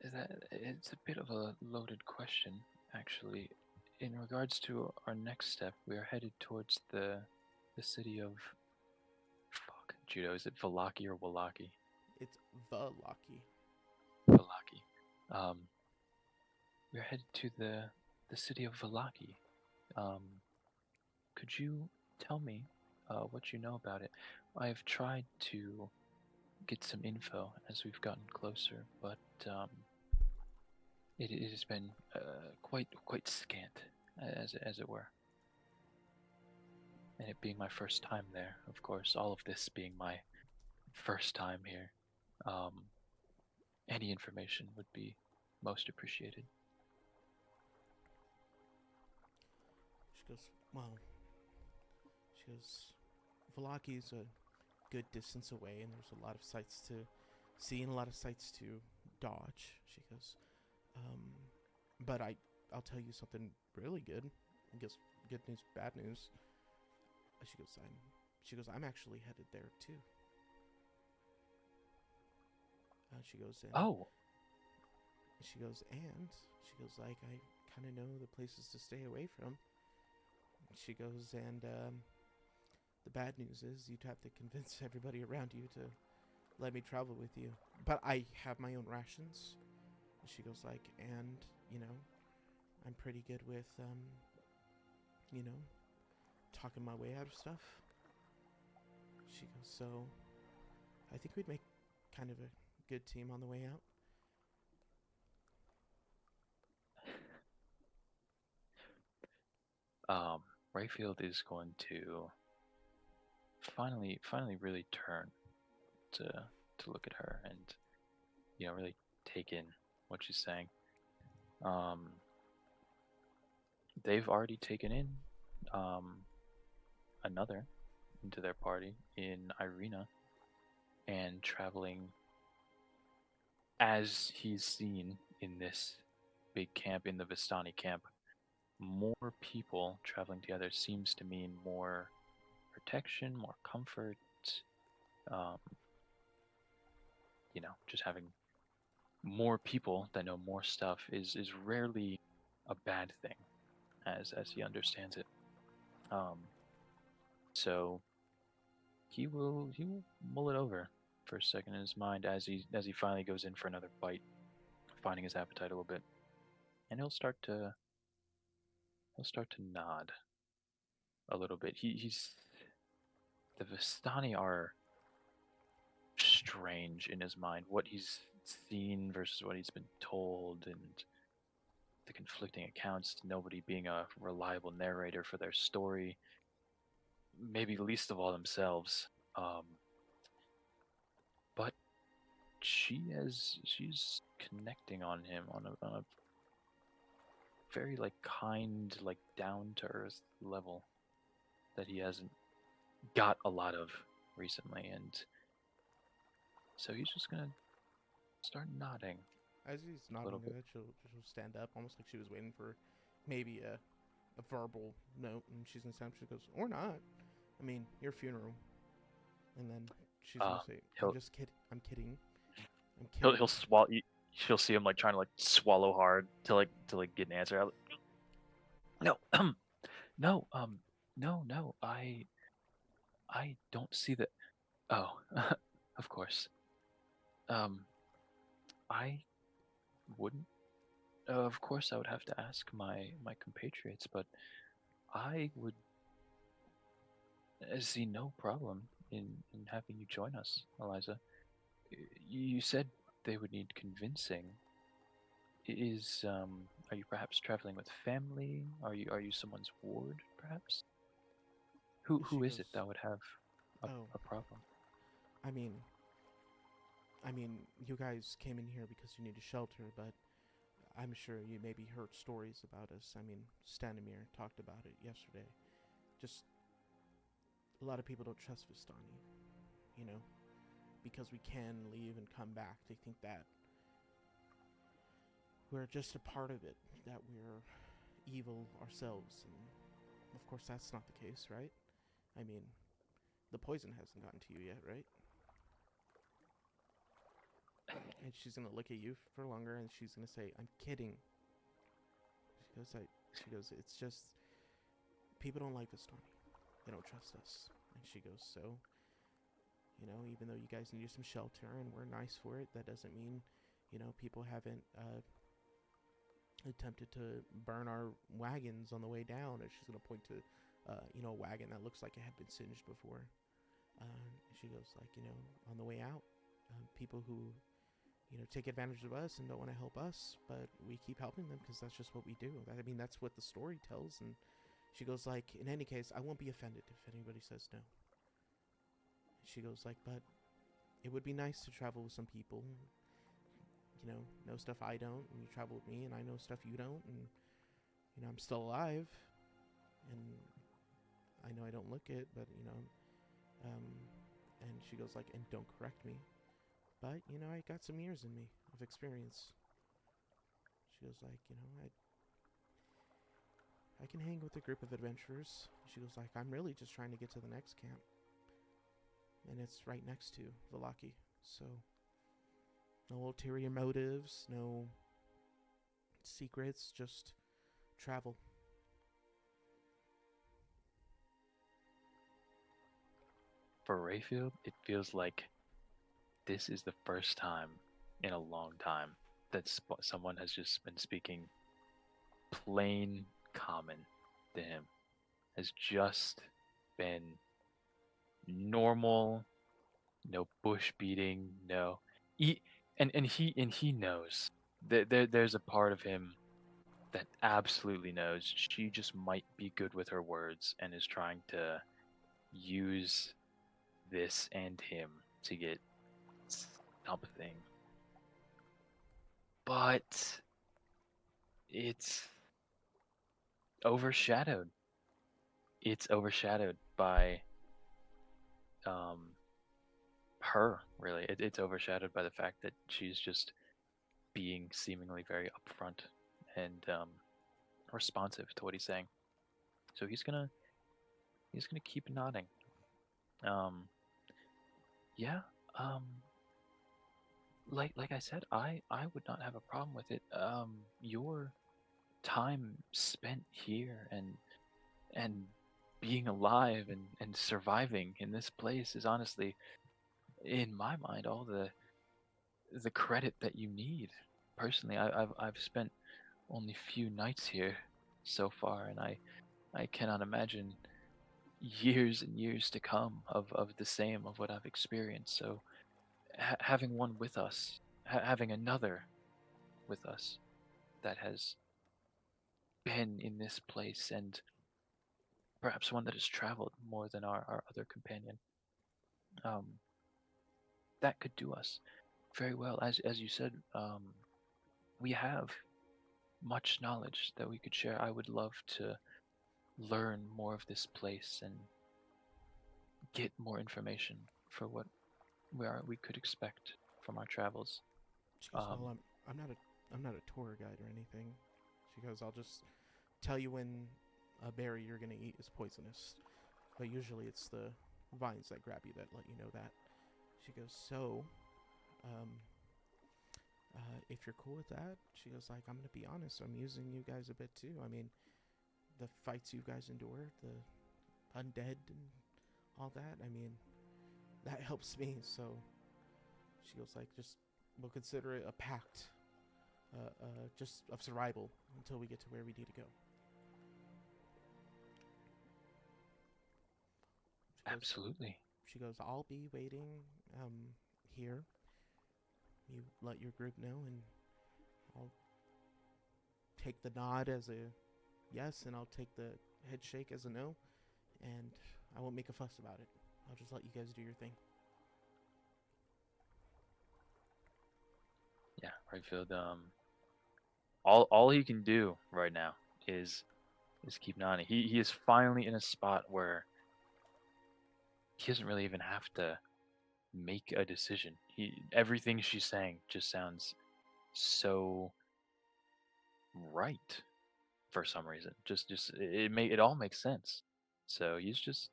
it's a bit of a loaded question, actually. In regards to our next step, we are headed towards the city of, Judo. Is it Vallaki or Wallaki? It's Vallaki. Vallaki. We're headed to the city of Vallaki. Could you tell me what you know about it? I've tried to get some info as we've gotten closer, but it has been quite scant, as it were. And it being my first time there, of course, all of this being my first time here, any information would be most appreciated. She goes, "Well," she goes, "Valaki's a good distance away, and there's a lot of sights to see and a lot of sights to dodge." She goes, "But I'll tell you something really good. I guess good news, bad news. She goes, I'm actually headed there too. She goes, and Oh, she goes, like, I kind of know the places to stay away from. She goes, and the bad news is you'd have to convince everybody around you to let me travel with you. But I have my own rations. She goes, like, and, you know, I'm pretty good with, you know, talking my way out of stuff. She goes, so I think we'd make kind of a good team on the way out. Rayfield is going to finally really turn to look at her and, you know, really take in what she's saying. They've already taken in another into their party in Irina, and traveling as he's seen in this big camp, in the Vistani camp, more people traveling together seems to mean more protection, more comfort. Um, you know, just having more people that know more stuff is rarely a bad thing, as he understands it. So he will mull it over for a second in his mind as he finally goes in for another bite, finding his appetite a little bit, and he'll start to nod a little bit. He's the Vistani are strange in his mind. What he's seen versus what he's been told, and the conflicting accounts, nobody being a reliable narrator for their story, maybe least of all themselves. But she's connecting on him on a very like kind, like down to earth level that he hasn't got a lot of recently, and so he's just gonna start nodding. As he's nodding to it, she'll stand up, almost like she was waiting for maybe a verbal note, and she's gonna stand up. She goes, or not. I mean, your funeral. And then she's gonna say, I'm just kidding. I'm kidding. I'm kidding. He'll swallow. She'll see him like trying to like swallow hard to get an answer out. No, no, no. I don't see that. Oh, of course. I wouldn't. Of course, I would have to ask my compatriots, but I would see no problem in having you join us, Eliza. You said they would need convincing. Are you perhaps traveling with family? Are you someone's ward, perhaps? Who is it that would have a problem? I mean, you guys came in here because you need a shelter, but I'm sure you maybe heard stories about us. I mean, Stanimir talked about it yesterday. Just a lot of people don't trust Vistani, you know, because we can leave and come back. They think that we're just a part of it, that we're evil ourselves, and of course that's not the case, right? I mean, the poison hasn't gotten to you yet, right? And she's gonna look at you for longer, and she's gonna say, I'm kidding. She goes, it's just, people don't like Vistani. They don't trust us. And she goes, so, you know, even though you guys need some shelter and we're nice for it, that doesn't mean, you know, people haven't attempted to burn our wagons on the way down. And she's going to point to, you know, a wagon that looks like it had been singed before. She goes, like, you know, on the way out, people who, you know, take advantage of us and don't want to help us, but we keep helping them because that's just what we do. I mean, that's what the story tells. And she goes, like, in any case, I won't be offended if anybody says no. She goes, like, but it would be nice to travel with some people, you know stuff I don't, and you travel with me, and I know stuff you don't, and, you know, I'm still alive, and I know I don't look it, but, you know, and she goes, like, and don't correct me, but, you know, I got some years in me of experience. She goes, like, you know, I can hang with a group of adventurers. She goes like, I'm really just trying to get to the next camp. And it's right next to Velaki. So, no ulterior motives, no secrets, just travel. For Rayfield, it feels like this is the first time in a long time that someone has just been speaking plain common to him. Has just been normal, no bush beating, no. He knows that there's a part of him that absolutely knows she just might be good with her words and is trying to use this and him to get something. But it's overshadowed. It's overshadowed by her, really. It's overshadowed by the fact that she's just being seemingly very upfront and responsive to what he's saying. So he's gonna keep nodding. Yeah. Um, like I said, I would not have a problem with it. Your time spent here and being alive and surviving in this place is honestly, in my mind, all the credit that you need. Personally, I've spent only few nights here so far, and I cannot imagine years and years to come of the same of what I've experienced. So having one with us, having another with us that has been in this place and perhaps one that has traveled more than our other companion, um, that could do us very well. As you said, we have much knowledge that we could share. I would love to learn more of this place and get more information for what we could expect from our travels. She goes, well, I'm not a tour guide or anything. She goes, I'll just tell you when a berry you're gonna eat is poisonous. But usually it's the vines that grab you that let you know that. She goes, so, if you're cool with that, she goes like, I'm gonna be honest, I'm using you guys a bit too. I mean, the fights you guys endure, the undead and all that, I mean, that helps me. So she goes like, just, we'll consider it a pact, just of survival until we get to where we need to go. Absolutely. She goes, I'll be waiting here. You let your group know, and I'll take the nod as a yes, and I'll take the head shake as a no, and I won't make a fuss about it. I'll just let you guys do your thing. Yeah, Rayfield. All he can do right now is keep nodding. He is finally in a spot where he doesn't really even have to make a decision. Everything she's saying just sounds so right for some reason. Just it all makes sense. So he's just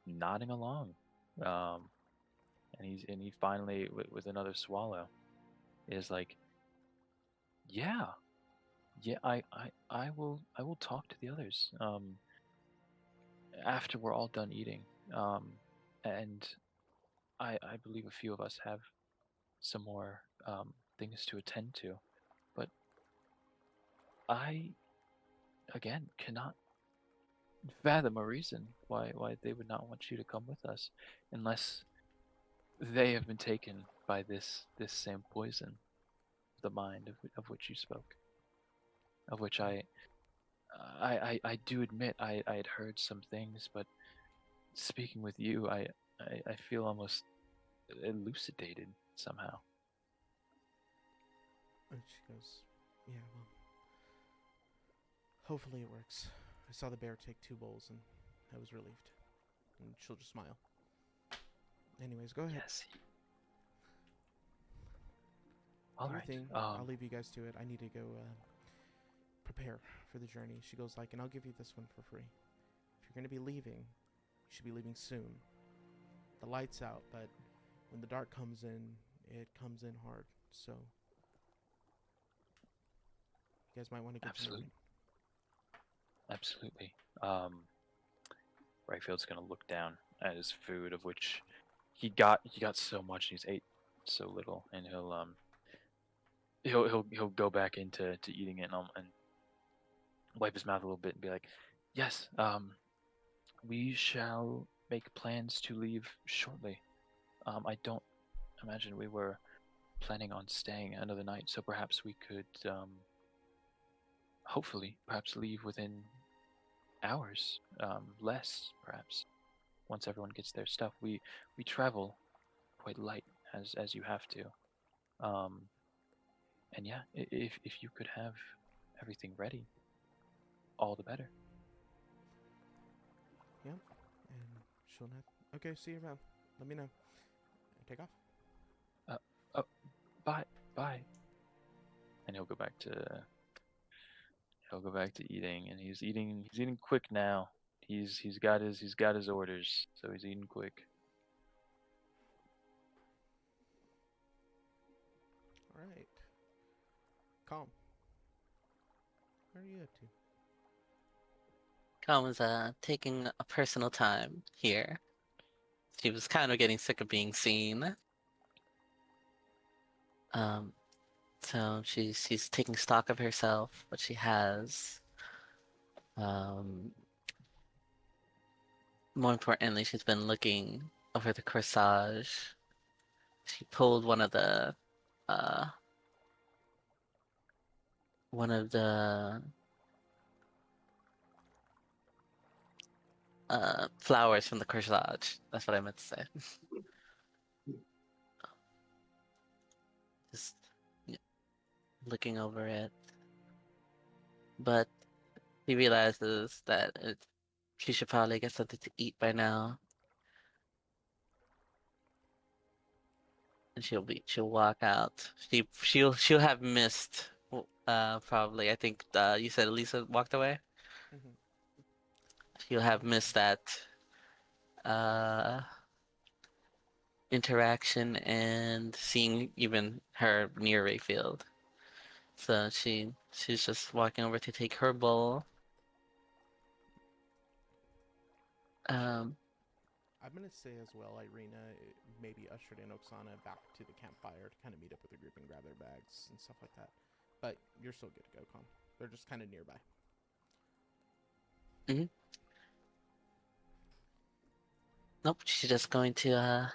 nodding along, and he finally with another swallow is like, yeah, I will talk to the others after we're all done eating, and I believe a few of us have some more things to attend to, but I again cannot fathom a reason why they would not want you to come with us, unless they have been taken by this same poison, the mind of which you spoke, of which I do admit I had heard some things, but speaking with you, I feel almost elucidated somehow. And she goes, yeah, well, hopefully it works. I saw the bear take 2 bowls, and I was relieved. And she'll just smile. Anyways, go ahead. Yes. Do All your right. thing. I'll leave you guys to it. I need to go prepare for the journey. She goes like, and I'll give you this one for free. If you're going to be leaving, you should be leaving soon. The light's out, but when the dark comes in, it comes in hard. So you guys might want to get Absolutely. moving. Absolutely. Rayfield's gonna look down at his food, of which he got so much, and he's ate so little, and he'll go back into eating it, and wipe his mouth a little bit and be like, "Yes, we shall make plans to leave shortly. I don't imagine we were planning on staying another night, so perhaps we could, hopefully, perhaps leave within hours, less perhaps. Once everyone gets their stuff, we travel quite light, as you have to. And yeah, if you could have everything ready, all the better." Yeah. And she'll not. Okay, see you around. Let me know. And take off. Bye. And he'll go back to eating, and he's eating quick now. He's got his orders, so he's eating quick. All right. Calm. Where are you up to? Calm was taking a personal time here. She was kind of getting sick of being seen. So she's taking stock of herself, what she has. More importantly, she's been looking over the corsage. She pulled one of the flowers from the corsage. That's what I meant to say. Just looking over it. But he realizes that she should probably get something to eat by now. And she'll walk out. She'll have missed probably. I think you said Lisa walked away. Mhm. She'll have missed that interaction and seeing even her near Rayfield. So she's just walking over to take her bowl. I'm gonna say as well, Irina maybe ushered in Oksana back to the campfire to kind of meet up with the group and grab their bags and stuff like that. But you're still good to go, Calm. They're just kind of nearby. Nope, she's just going to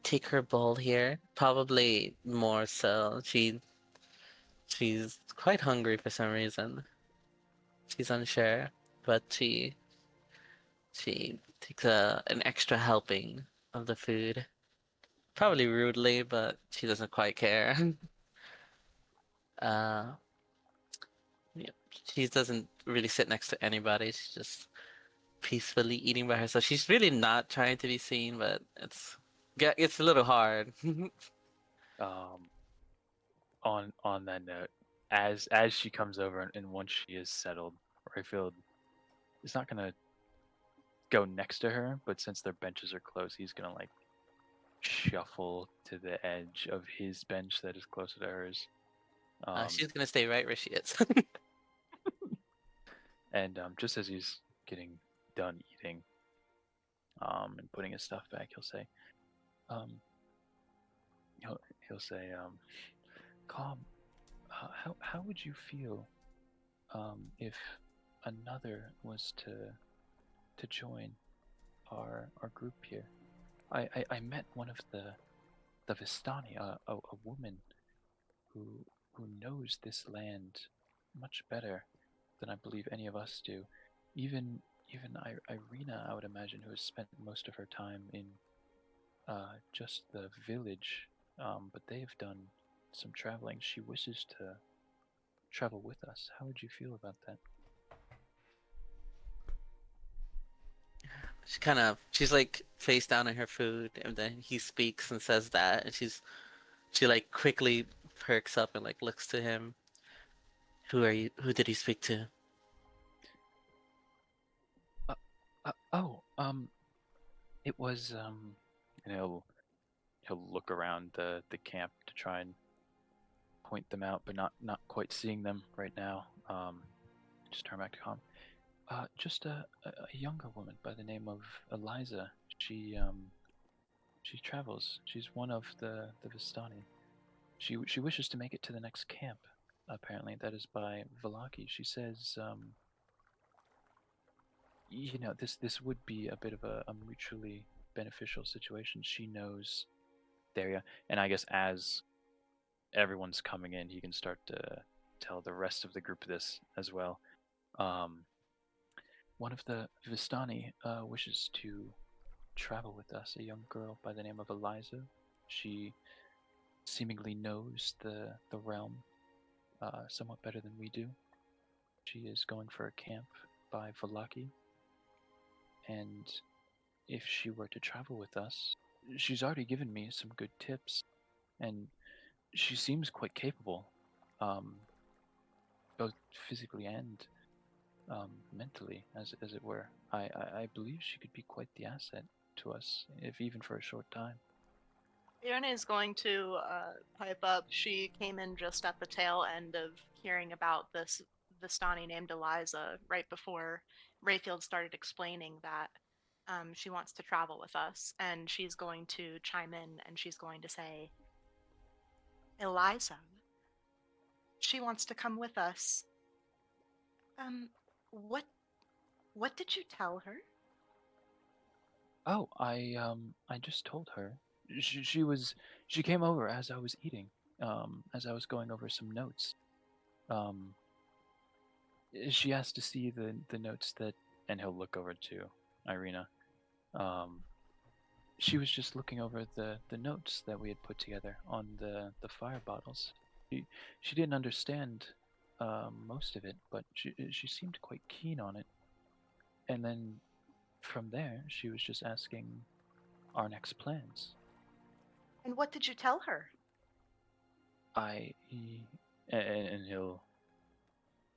take her bowl here. Probably more so. She's quite hungry for some reason. She's unsure, but she takes an extra helping of the food. Probably rudely, but she doesn't quite care. Yeah, she doesn't really sit next to anybody. She's just peacefully eating by herself. She's really not trying to be seen, but it's a little hard. On that note, as she comes over and once she is settled, Rayfield is not gonna go next to her, but since their benches are close, he's gonna like shuffle to the edge of his bench that is closer to hers. She's gonna stay right where she is. And just as he's getting done eating, and putting his stuff back, he'll say, he'll say, "Calm, how would you feel, if another was to join our group here? I met one of the Vistani, a woman who knows this land much better than I believe any of us do. Even Irina, I would imagine, who has spent most of her time in just the village, but they've done some traveling. She wishes to travel with us. How would you feel about that?" She's like face down in her food, and then he speaks and says that, and she like quickly perks up and like looks to him. Who did you speak to? Oh, it was and he'll look around the camp to try and point them out, but not quite seeing them right now. Just turn back to calm. Just a younger woman by the name of Eliza. She travels. She's one of the Vistani. She wishes to make it to the next camp. Apparently, that is by Valaki. She says, this would be a bit of a mutually beneficial situation. She knows Daria, and I guess as everyone's coming in, he can start to tell the rest of the group this as well. One of the Vistani wishes to travel with us, a young girl by the name of Eliza. She seemingly knows the realm somewhat better than we do. She is going for a camp by Valaki, and if she were to travel with us, she's already given me some good tips, and she seems quite capable, both physically and mentally, as it were. I believe she could be quite the asset to us, if even for a short time. Irene is going to pipe up. She came in just at the tail end of hearing about this Vistani named Eliza right before Rayfield started explaining that she wants to travel with us, and she's going to chime in and she's going to say, Eliza, she wants to come with us. What did you tell her? Oh, I just told her. She came over as I was eating, as I was going over some notes. Um, she asked to see the notes that, and he'll look over to Irina. She was just looking over the notes that we had put together on the fire bottles. She didn't understand most of it, but she seemed quite keen on it. And then from there, she was just asking our next plans. And what did you tell her? And he'll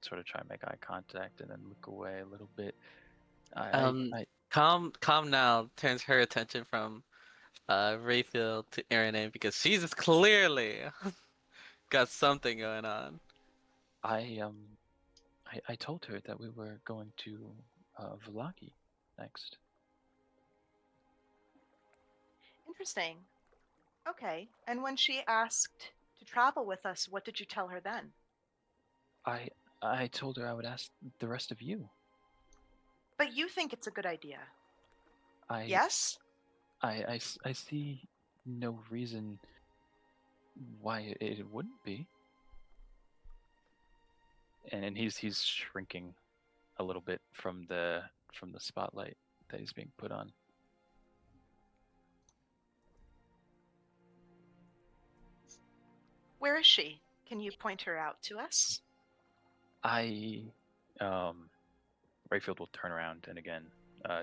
sort of try and make eye contact and then look away a little bit. Calm now turns her attention from Rayfield to Irene because she's clearly got something going on. I told her that we were going to Valaki next. Interesting. Okay. And when she asked to travel with us, what did you tell her then? I told her I would ask the rest of you. But you think it's a good idea. I Yes? I see no reason why it wouldn't be. And he's shrinking a little bit from the spotlight that he's being put on. Where is she? Can you point her out to us? Rayfield will turn around and again,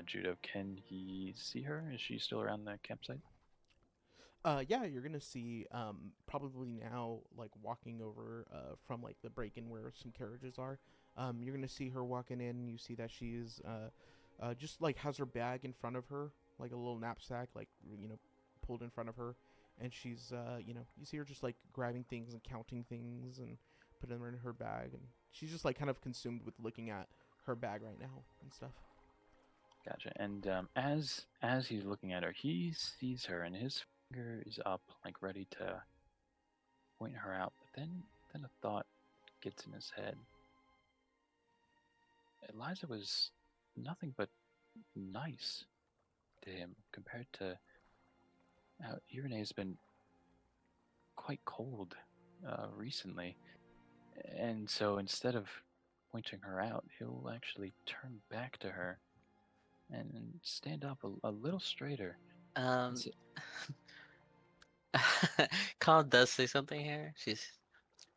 Judo, can he see her? Is she still around the campsite? Yeah, you're gonna see probably now like walking over from like the break-in where some carriages are. You're gonna see her walking in. You see that she's just like has her bag in front of her, like a little knapsack, like pulled in front of her, and she's you see her just like grabbing things and counting things and putting them in her bag, and she's just like kind of consumed with looking at her bag right now and stuff. Gotcha. And as he's looking at her, he sees her, and his finger is up, like ready to point her out. But then a thought gets in his head. Eliza was nothing but nice to him compared to how Irene has been quite cold recently. And so instead of pointing her out, he'll actually turn back to her and stand up a little straighter. Kyle does say something here.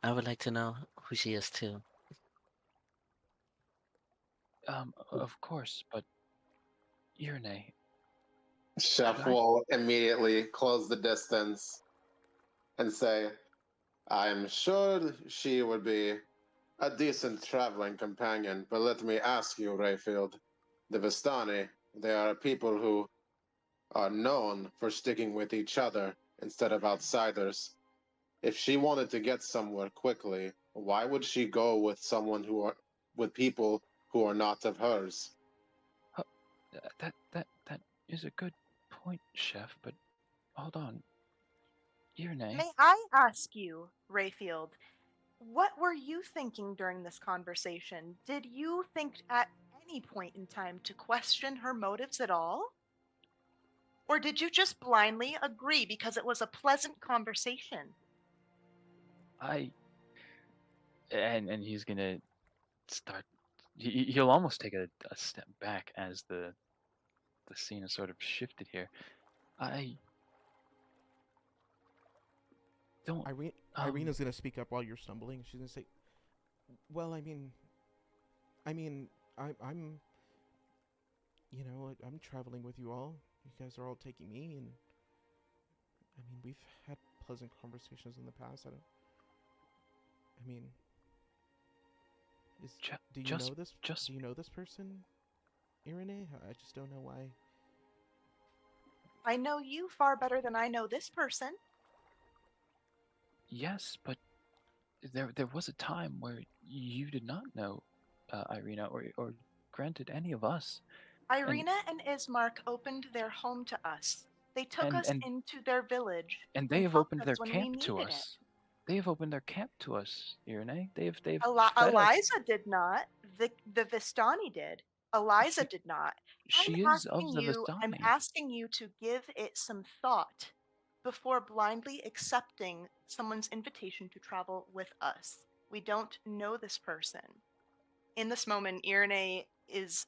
I would like to know who she is too. Of course, but Irene. Chef will immediately close the distance and say, I'm sure she would be a decent traveling companion. But let me ask you, Rayfield, the Vistani, they are people who are known for sticking with each other instead of outsiders. If she wanted to get somewhere quickly, why would she go with someone who are with people who are not of hers? That is a good point, Chef. But hold on, Irene. May I ask you, Rayfield, what were you thinking during this conversation? Did you think at any point in time to question her motives at all? Or did you just blindly agree because it was a pleasant conversation? And he's gonna start. He'll almost take a step back as the scene has sort of shifted here. I don't. Irina's gonna speak up while you're stumbling. She's gonna say, "Well, I'm, you know, I'm traveling with you all. You guys are all taking me, and I mean, we've had pleasant conversations in the past. I mean, do you know this? Do you know this person, Irene? I just don't know why. I know you far better than I know this person. Yes, but there was a time where you did not know Irina or granted any of us. Irina and Ismark opened their home to us. They took us into their village. And they have opened their when camp we to needed us. it. They have opened their camp to us, Irene. They've fed Eliza us. did not. The Vistani did. Eliza did not. She is of the Vistani. I'm asking you to give it some thought before blindly accepting someone's invitation to travel with us. We don't know this person. In this moment, Irene is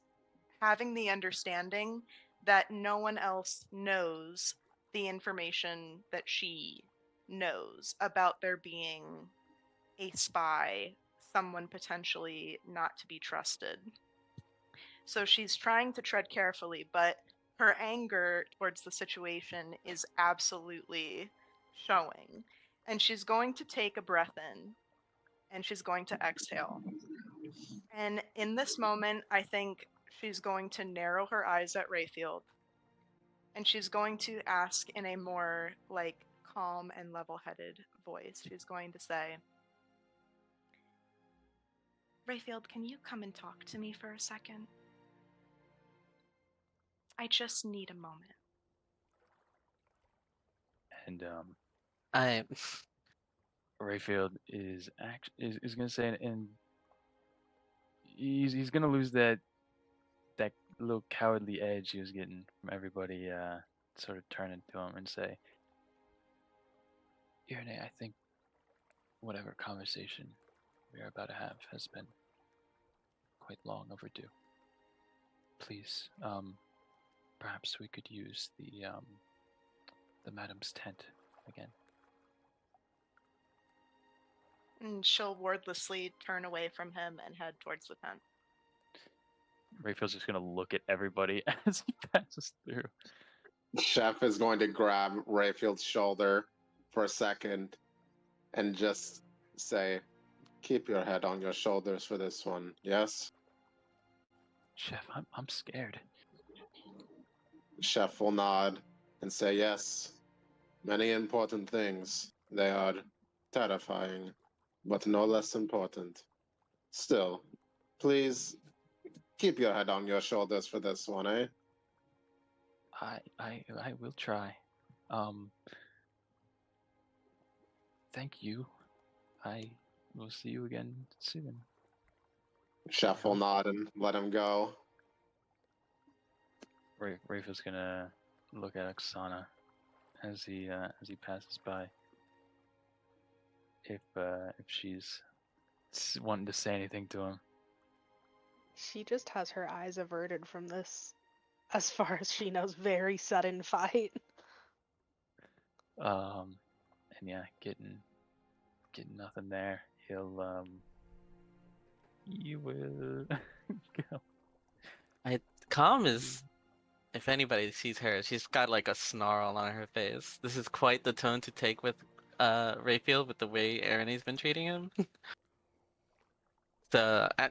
having the understanding that no one else knows the information that she knows about there being a spy, someone potentially not to be trusted. So she's trying to tread carefully, but her anger towards the situation is absolutely showing. And she's going to take a breath in and she's going to exhale. And in this moment, I think she's going to narrow her eyes at Rayfield. And she's going to ask in a more calm and level-headed voice. She's going to say, Rayfield, can you come and talk to me for a second? I just need a moment. And I Rayfield is going to say, and he's going to lose that little cowardly edge he was getting from everybody sort of turning to him and say, Irene, I think whatever conversation we are about to have has been quite long overdue. Please, perhaps we could use the madam's tent again. And she'll wordlessly turn away from him and head towards the tent. Rayfield's just going to look at everybody as he passes through. Chef is going to grab Rayfield's shoulder for a second and just say, keep your head on your shoulders for this one, yes? Chef, I'm scared. Chef will nod and say yes. Many important things. They are terrifying, but no less important. Still, please keep your head on your shoulders for this one, eh? I will try. Thank you. I will see you again soon. Chef will nod and let him go. Rafield's gonna look at Oksana as he passes by. If she's wanting to say anything to him. She just has her eyes averted from this, as far as she knows, very sudden fight. And yeah, getting nothing there. You will go. Calm is, if anybody sees her, she's got like a snarl on her face. This is quite the tone to take with Rayfield with the way Irene's been treating him.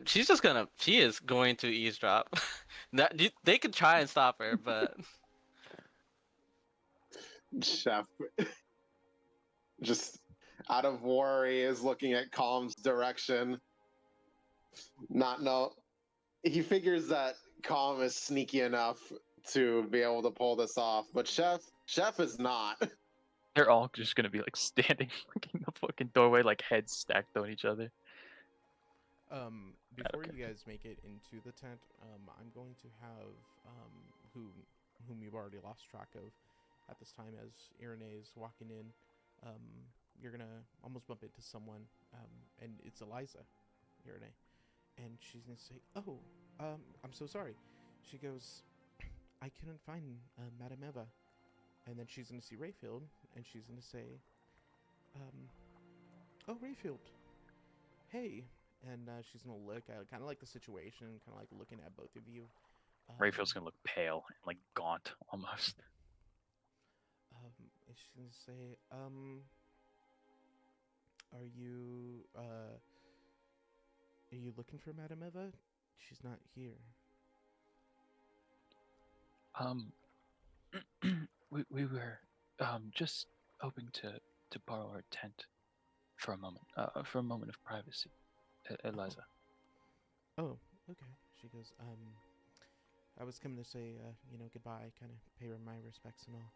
She's just gonna. She is going to eavesdrop. They could try and stop her, but Chef, just out of worry, is looking at Calm's direction. Not know. He figures that Calm is sneaky enough to be able to pull this off, but Chef is not. They're all just gonna be like standing in the fucking doorway, like heads stacked on each other. Before Okay. you guys make it into the tent, I'm going to have whom you've already lost track of at this time as Irene is walking in. You're gonna almost bump into someone, and it's Eliza, Irene, and she's gonna say, "Oh, I'm so sorry." She goes, "I couldn't find Madame Eva," and then she's gonna see Rayfield, and she's gonna say, "Oh, Rayfield, hey." And she's gonna look at kind of like the situation, kind of like looking at both of you. Rayfield's gonna look pale and like gaunt almost. And she's gonna say, are you looking for Madame Eva? She's not here." We were just hoping to borrow her tent for a moment of privacy. Eliza. Oh, okay. She goes, I was coming to say, goodbye, kind of pay her my respects and all.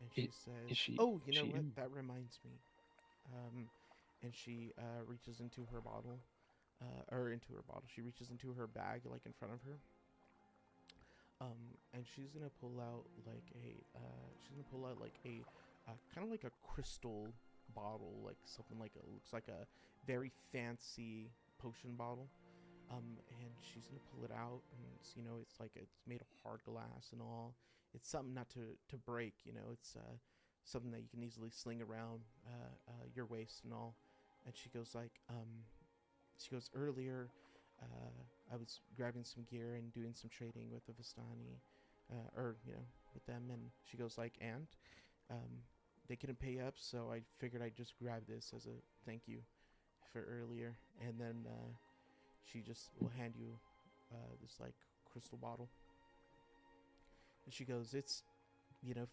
And she says, is she- "Oh, you know she what? in- That reminds me." And she reaches into her bottle, She reaches into her bag, like in front of her. And she's gonna pull out like a kind of like a crystal bottle, like something like looks like a very fancy potion bottle. And she's gonna pull it out, and it's made of hard glass and all. It's something not to break, It's something that you can easily sling around your waist and all. And she goes earlier, I was grabbing some gear and doing some trading with the Vistani, with them. And she goes they couldn't pay up, so I figured I'd just grab this as a thank you for earlier. And then she just will hand you this like crystal bottle. And she goes, "It's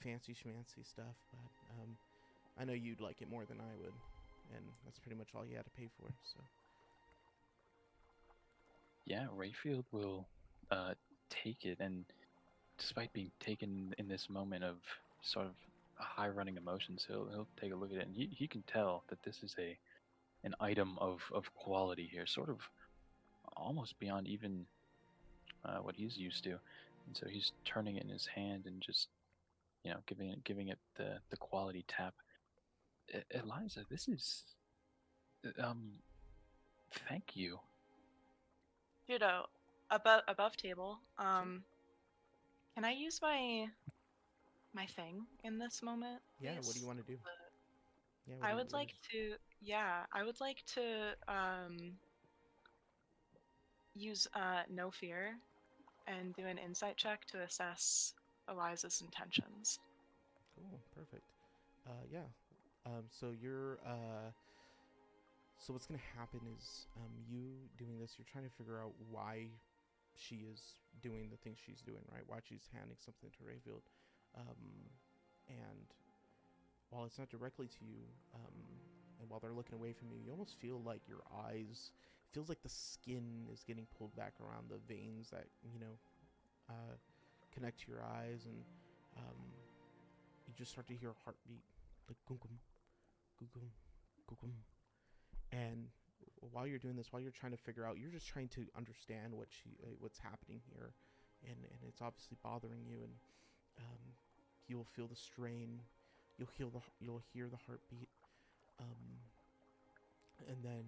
fancy schmancy stuff, but I know you'd like it more than I would." And that's pretty much all you had to pay for. So Yeah, Rayfield will take it, and despite being taken in this moment of sort of high running emotions, he'll take a look at it, and he can tell that this is an item of quality here, sort of almost beyond even what he's used to. And so he's turning it in his hand and just giving it the quality tap. Eliza, this is um thank you. Judo, above table. Can I use my thing in this moment? yeah, what do Please? you want to do? Yeah, I would like to. Yeah, I would like to use no fear and do an insight check to assess Eliza's intentions. Cool, perfect. Yeah. So you're so what's gonna happen is you doing this, you're trying to figure out why she is doing the things she's doing, right? Why she's handing something to Rayfield. And while it's not directly to you, and while they're looking away from you, you almost feel like your eyes, feels like the skin is getting pulled back around the veins that connect to your eyes, and you just start to hear a heartbeat, like gum gum gum gum. And while you're doing this, while you're trying to figure out, you're just trying to understand what's happening here, and it's obviously bothering you, and you'll feel the strain, you'll hear the heartbeat, and then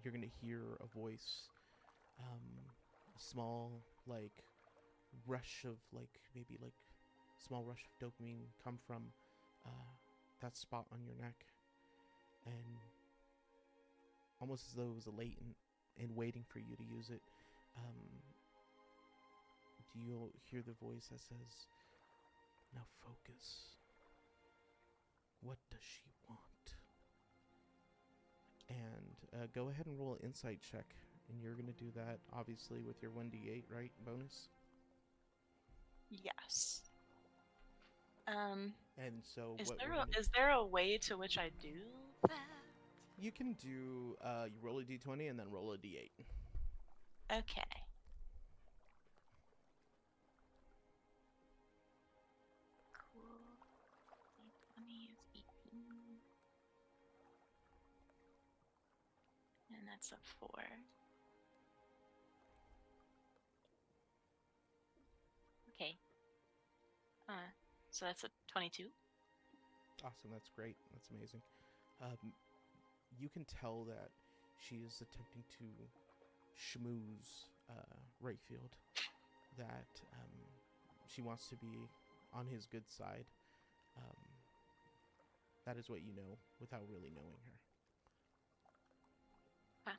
you're gonna hear a voice, a small like rush of maybe small rush of dopamine come from that spot on your neck, and almost as though it was a latent and waiting for you to use it. You'll hear the voice that says, "Now focus. What does she want?" and go ahead and roll an insight check. And you're going to do that, obviously, with your 1d8, right? Bonus? Yes. And so Is what there we're gonna, is there a way to which I do that? you can do, you roll a d20 and then roll a d8. Okay. Cool. 20 is 18. And that's a 4. Okay. So that's a 22. Awesome, that's great. That's amazing. You can tell that she is attempting to schmooze Rayfield, that she wants to be on his good side. That is what you know without really knowing her. Huh.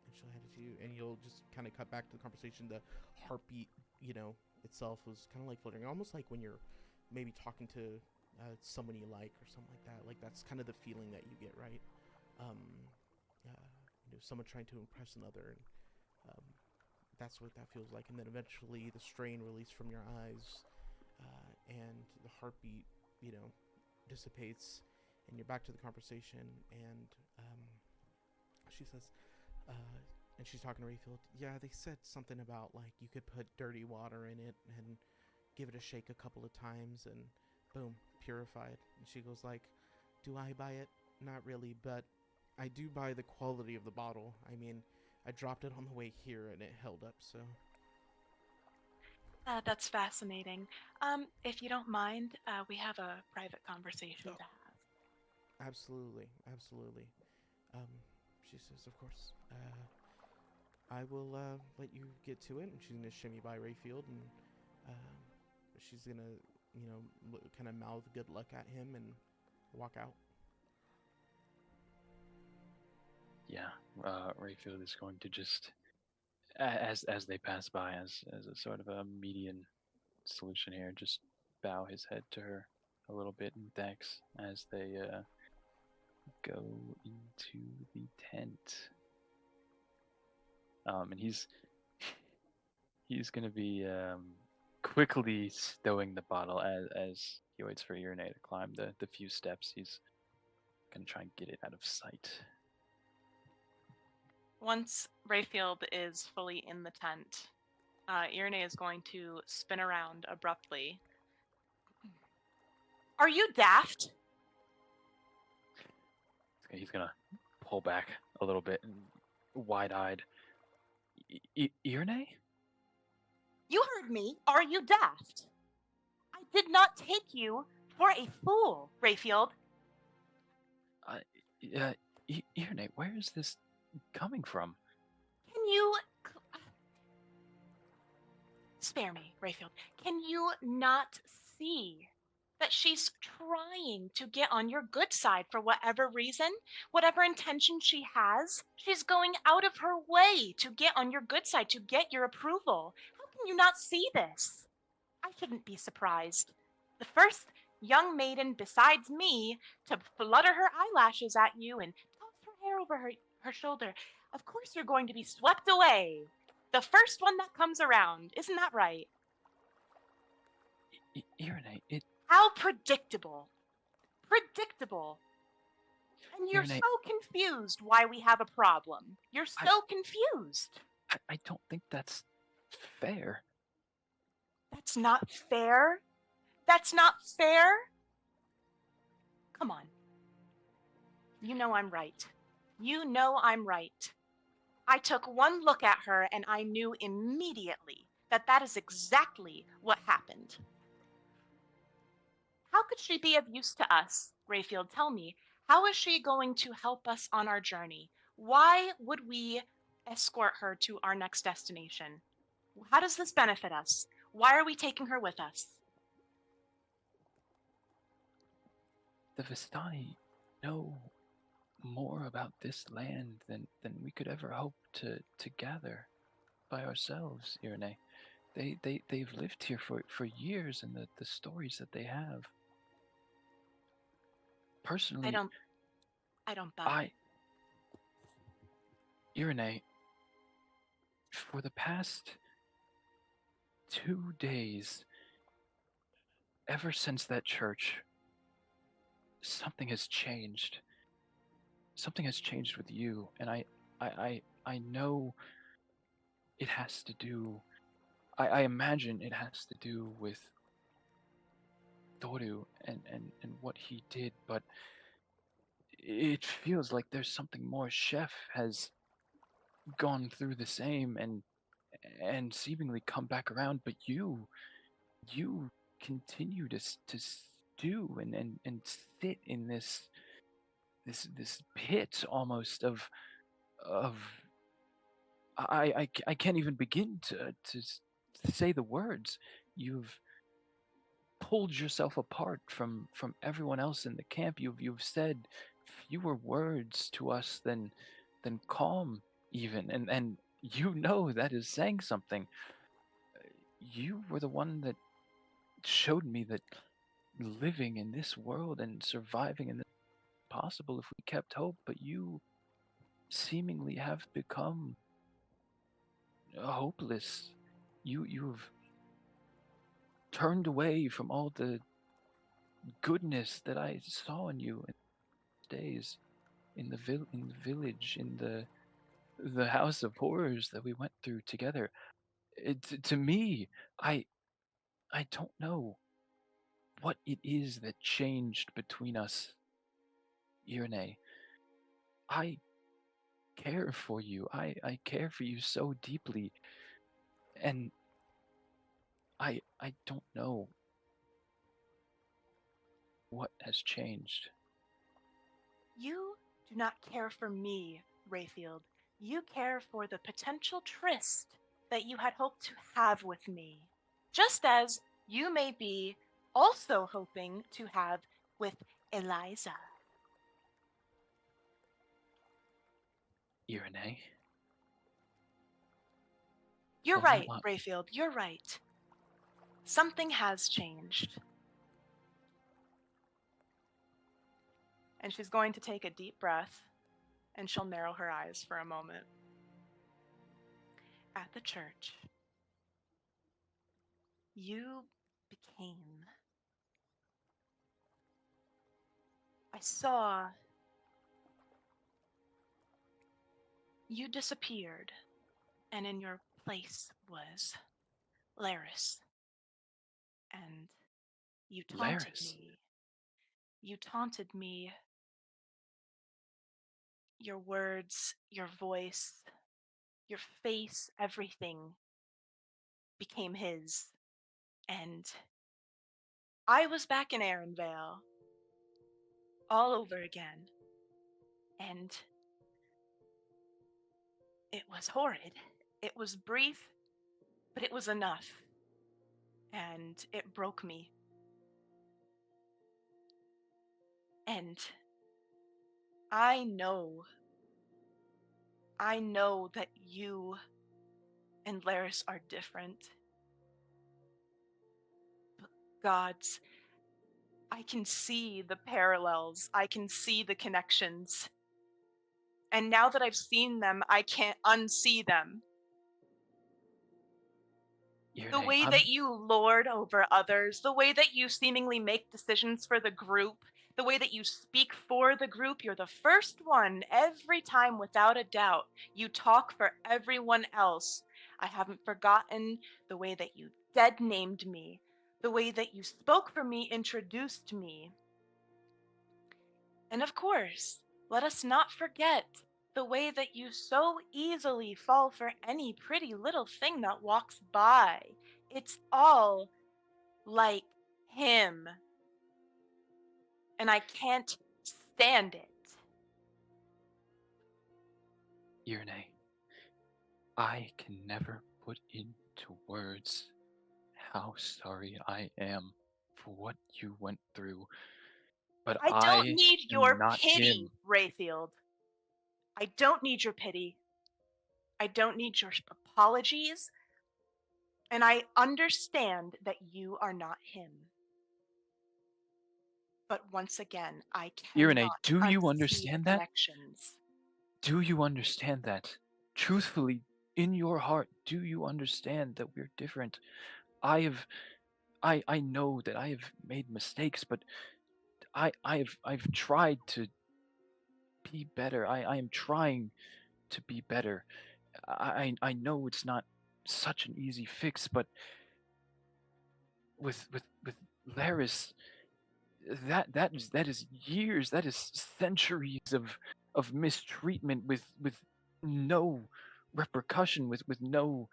And she'll hand it to you, and you'll just kind of cut back to the conversation. The heartbeat, itself was kind of like fluttering, almost like when you're maybe talking to someone you like or something like that. Like that's kind of the feeling that you get, right? Someone trying to impress another, and that's what that feels like. And then eventually the strain released from your eyes, and the heartbeat, dissipates, and you're back to the conversation. And she says, and she's talking to Rayfield. Yeah, they said something about like you could put dirty water in it and give it a shake a couple of times, and boom, purified. And she goes like, do I buy it? Not really, but I do buy the quality of the bottle. I mean, I dropped it on the way here and it held up, so. That's fascinating. If you don't mind, we have a private conversation to have. Absolutely, absolutely. She says, of course. I will let you get to it. And she's gonna shimmy by Rayfield, and she's gonna, kind of mouth good luck at him and walk out. Yeah, Rayfield is going to just, as they pass by, as a sort of a median solution here, just bow his head to her a little bit in thanks as they go into the tent. And he's gonna be quickly stowing the bottle as he waits for Irene to climb the few steps. He's gonna try and get it out of sight. Once Rayfield is fully in the tent, Irene is going to spin around abruptly. Are you daft? He's gonna pull back a little bit, and wide-eyed. Irene? You heard me. Are you daft? I did not take you for a fool, Rayfield. Irene, where is this coming from? Can you spare me, Rayfield? Can you not see that she's trying to get on your good side for whatever reason, whatever intention she has? She's going out of her way to get on your good side, to get your approval. How can you not see this? I shouldn't be surprised. The first young maiden besides me to flutter her eyelashes at you and toss her hair over her shoulder. Of course you're going to be swept away. The first one that comes around. Isn't that right? Irene, How predictable. Predictable. And you're Irene, so confused why we have a problem. You're so confused. I don't think that's fair. That's not fair? That's not fair? Come on. You know I'm right. You know I'm right. I took one look at her and I knew immediately that that is exactly what happened. How could she be of use to us? Rayfield, tell me, how is she going to help us on our journey? Why would we escort her to our next destination? How does this benefit us? Why are we taking her with us? The Vistani know more about this land than we could ever hope to gather by ourselves, Irene. They've lived here for years, and the stories that they have. personally, I don't buy I, it. Irene, for the past 2 days, ever since that church, something has changed. Something has changed with you, and I know it has to do. I imagine it has to do with Toru and what he did, but it feels like there's something more. Chef has gone through the same and seemingly come back around, but you continue to stew and sit in this pit almost of I can't even begin to say the words. You've pulled yourself apart from everyone else in the camp. You've said fewer words to us than calm even, and you know that is saying something. You were the one that showed me that living in this world and surviving in this is possible if we kept hope, but you seemingly have become hopeless. You've turned away from all the goodness that I saw in you in those days in in the village, in the house of horrors that we went through together. To me, I I don't know what it is that changed between us, Irene. I care for you. I care for you so deeply, and I don't know what has changed. You do not care for me, Rayfield. You care for the potential tryst that you had hoped to have with me. Just as you may be also hoping to have with Eliza. Irene, You're all I right, want. Rayfield, you're right. Something has changed. And she's going to take a deep breath and she'll narrow her eyes for a moment. At the church, you became. I saw. You disappeared, and in your place was Laris. And you taunted Laris, me. You taunted me. Your words, your voice, your face, everything became his. And I was back in Aaronvale all over again. And it was horrid. It was brief, but it was enough. And it broke me. And I know that you and Laris are different. But gods, I can see the parallels. I can see the connections. And now that I've seen them, I can't unsee them. The Irene, way that you lord over others, the way that you seemingly make decisions for the group, the way that you speak for the group, you're the first one every time without a doubt. You talk for everyone else. I haven't forgotten the way that you dead named me, the way that you spoke for me, introduced me. And of course, let us not forget the way that you so easily fall for any pretty little thing that walks by. It's all like him. And I can't stand it. Irene, I can never put into words how sorry I am for what you went through, but I don't I need am your not pity, him. Rayfield. I don't need your pity. I don't need your apologies. And I understand that you are not him. But once again, I Irene, cannot do you unsee the understand that? connections. Do you understand that? Truthfully, in your heart, do you understand that we're different? I have I know that I have made mistakes, but I've tried to be better. I am trying to be better. I know it's not such an easy fix, but with Laris, that is years, that is centuries of mistreatment with no repercussion, with no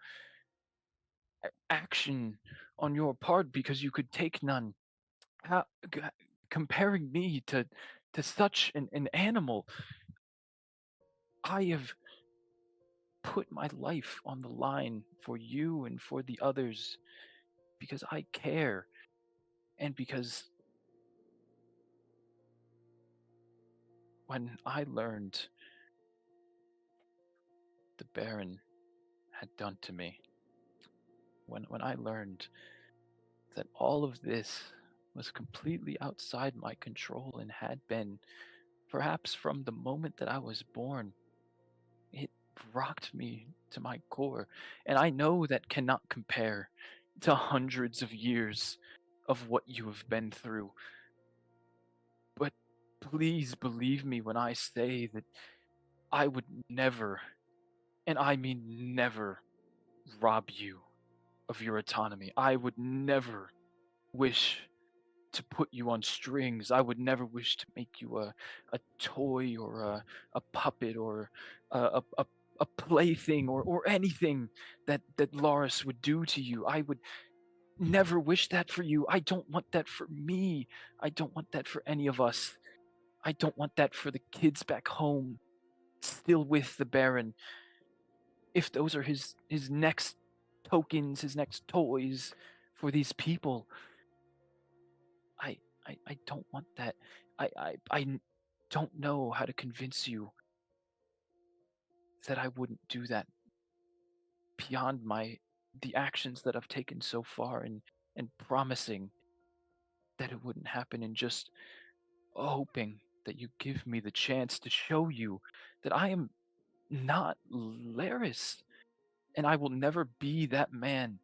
action on your part because you could take none. How, g- Comparing me to such an animal, I have put my life on the line for you and for the others because I care and because when I learned the Baron had done to me, when I learned that all of this was completely outside my control and had been perhaps from the moment that I was born, it rocked me to my core. And I know that cannot compare to hundreds of years of what you have been through. But please believe me when I say that I would never, and I mean never, rob you of your autonomy. I would never wish to put you on strings. I would never wish to make you a toy or a puppet or a plaything or anything that Loris would do to you. I would never wish that for you. I don't want that for me. I don't want that for any of us. I don't want that for the kids back home, still with the Baron. If those are his next tokens, his next toys for these people, I I don't want that. I don't know how to convince you that I wouldn't do that beyond the actions that I've taken so far and promising that it wouldn't happen and just hoping that you give me the chance to show you that I am not Laris and I will never be that man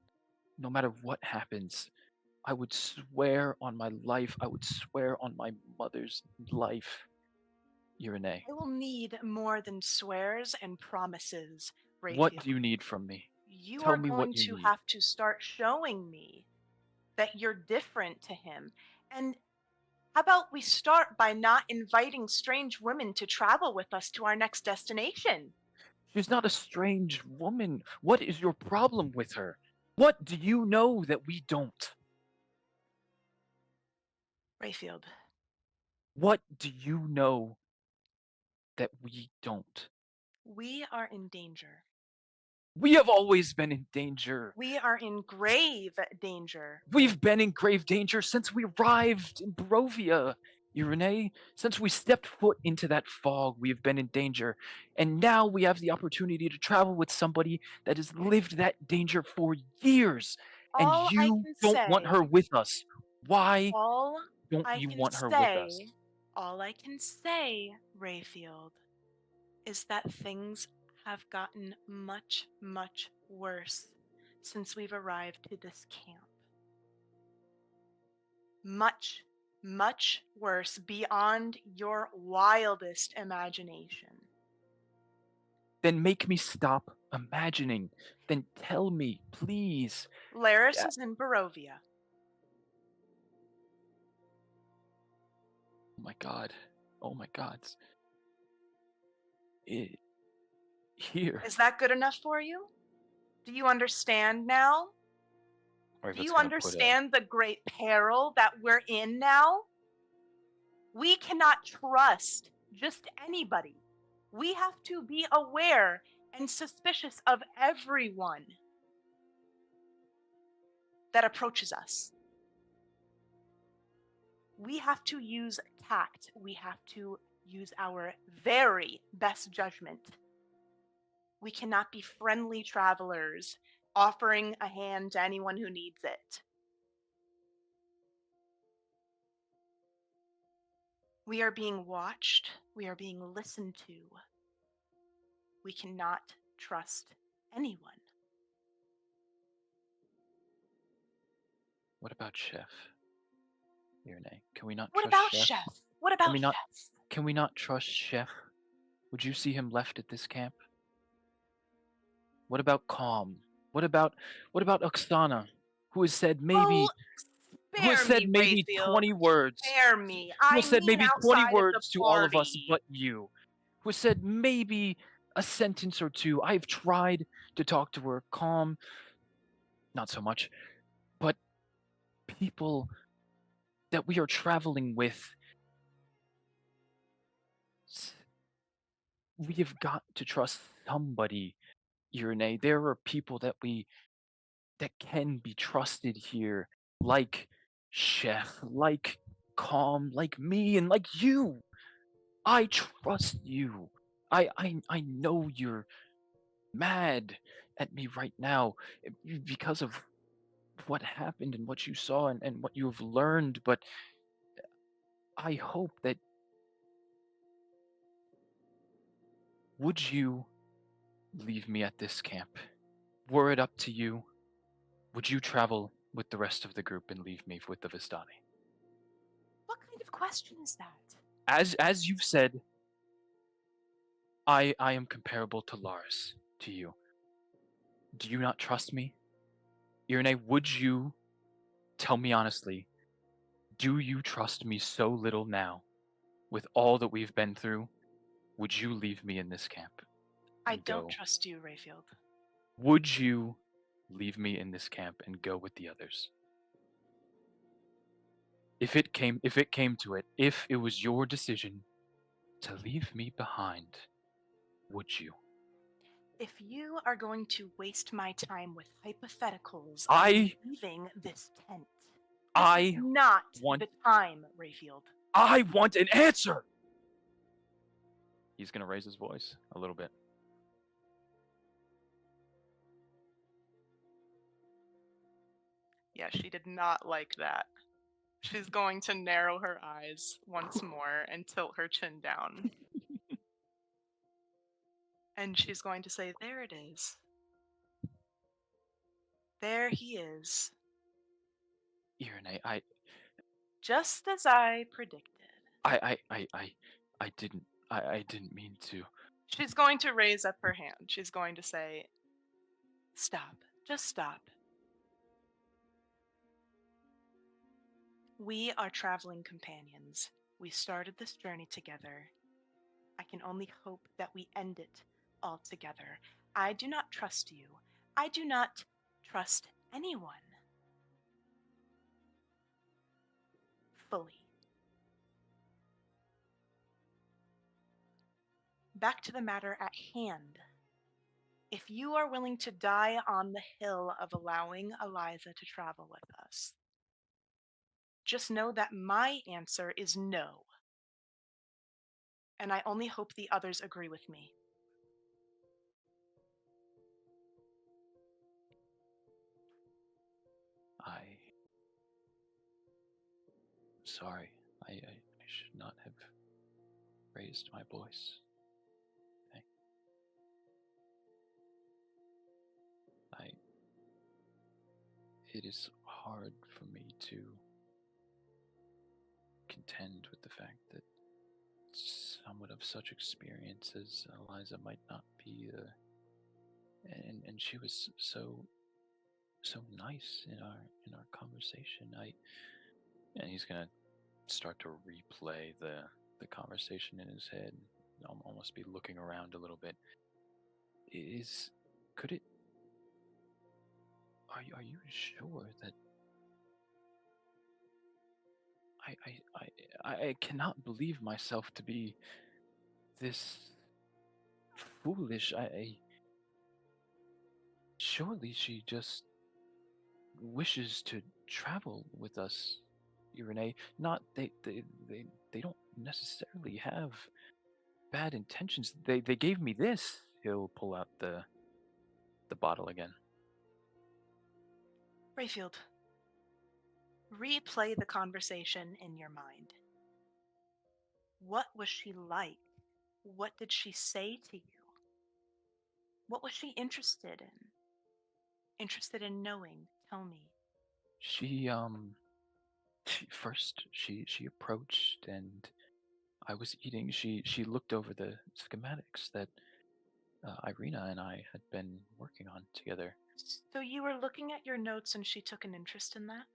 no matter what happens. I would swear on my life, I would swear on my mother's life, Irene. I will need more than swears and promises, What Rayfield. do you need from me? You Tell are me what going you to need. have to start showing me that you're different to him. And how about we start by not inviting strange women to travel with us to our next destination? She's not a strange woman. What is your problem with her? What do you know that we don't? Rayfield, What do you know that we don't? we are in danger. We have always been in danger. We are in grave danger. We've been in grave danger since we arrived in Barovia, Irene. Since we stepped foot into that fog, we have been in danger. And now we have the opportunity to travel with somebody that has lived that danger for years. And All I you can don't want her say, with us. Why all don't I you can want her with us? say, all I can say, Rayfield, is that things have gotten much, much worse since we've arrived to this camp. Much, much worse beyond your wildest imagination. Then make me stop imagining. Then tell me, please. Laris Yeah. is in Barovia. Oh my god. Oh my god. It, here. Is that good enough for you? Do you understand now? Do you understand the great peril that we're in now? We cannot trust just anybody. We have to be aware and suspicious of everyone that approaches us. We have to use tact. We have to use our very best judgment. We cannot be friendly travelers offering a hand to anyone who needs it. We are being watched. We are being listened to. We cannot trust anyone. What about Chef? Irene, can we not What trust about Chef? Chef? What Can about we not? Chef? Can we not trust Chef? Would you see him left at this camp? What about Calm? What about Oksana, who has said Oh, maybe who has spare said me, maybe Rayfield. 20 words, Spare me. who I has said mean maybe 20 outside of the words to all of us party. but you, who has said maybe a sentence or two. I've tried to talk to her, Calm, not so much, but people that we are traveling with, we have got to trust somebody, Irene. There are people that can be trusted here, like Chef, like Calm, like me, and like you. I trust you. I know you're mad at me right now because of what happened and what you saw and what you have learned, but I hope that would you leave me at this camp? Were it up to you, would you travel with the rest of the group and leave me with the Vistani? What kind of question is that? As you've said, I am comparable to Lars, to you. Do you not trust me? Irene, would you tell me honestly, do you trust me so little now, with all that we've been through? Would you leave me in this camp I and don't go? trust you, Rayfield. Would you leave me in this camp and go with the others? If it came to it, if it was your decision to leave me behind, would you? If you are going to waste my time with hypotheticals, I am I leaving this tent. This I is not want the time, Rayfield. I want an answer. He's gonna raise his voice a little bit. Yeah, she did not like that. She's going to narrow her eyes once more and tilt her chin down. And she's going to say, "There it is. There he is. Irene, Just as I predicted." I didn't mean to. She's going to raise up her hand. She's going to say, "Stop. Just stop. We are traveling companions. We started this journey together. I can only hope that we end it all together. I do not trust you. I do not trust anyone fully. Back to the matter at hand. If you are willing to die on the hill of allowing Eliza to travel with us, just know that my answer is no. And I only hope the others agree with me." I'm sorry. I should not have raised my voice. I it is hard for me to contend with the fact that someone of such experience as Eliza might not be and she was so nice in our conversation. And he's gonna start to replay the conversation in his head, almost be looking around a little bit. Is could it are you sure that I cannot believe myself to be this foolish. Surely she just wishes to travel with us, Irene. Not they don't necessarily have bad intentions. They gave me this. He'll pull out the bottle again. Rayfield, replay the conversation in your mind. What was she like? What did she say to you? What was she interested in? Interested in knowing? Tell me. She she approached, and I was eating. She looked over the schematics that Irina and I had been working on together. So you were looking at your notes and she took an interest in that?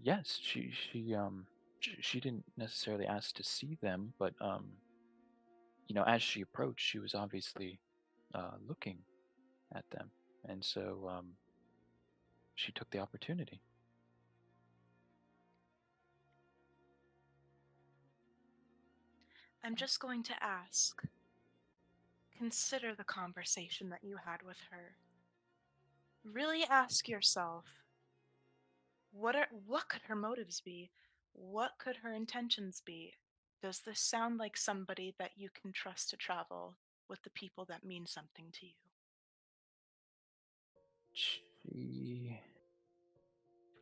Yes, she didn't necessarily ask to see them, but as she approached, she was obviously looking at them, and so she took the opportunity. I'm just going to ask. Consider the conversation that you had with her. Really ask yourself, what could her motives be? What could her intentions be? Does this sound like somebody that you can trust to travel with the people that mean something to you? She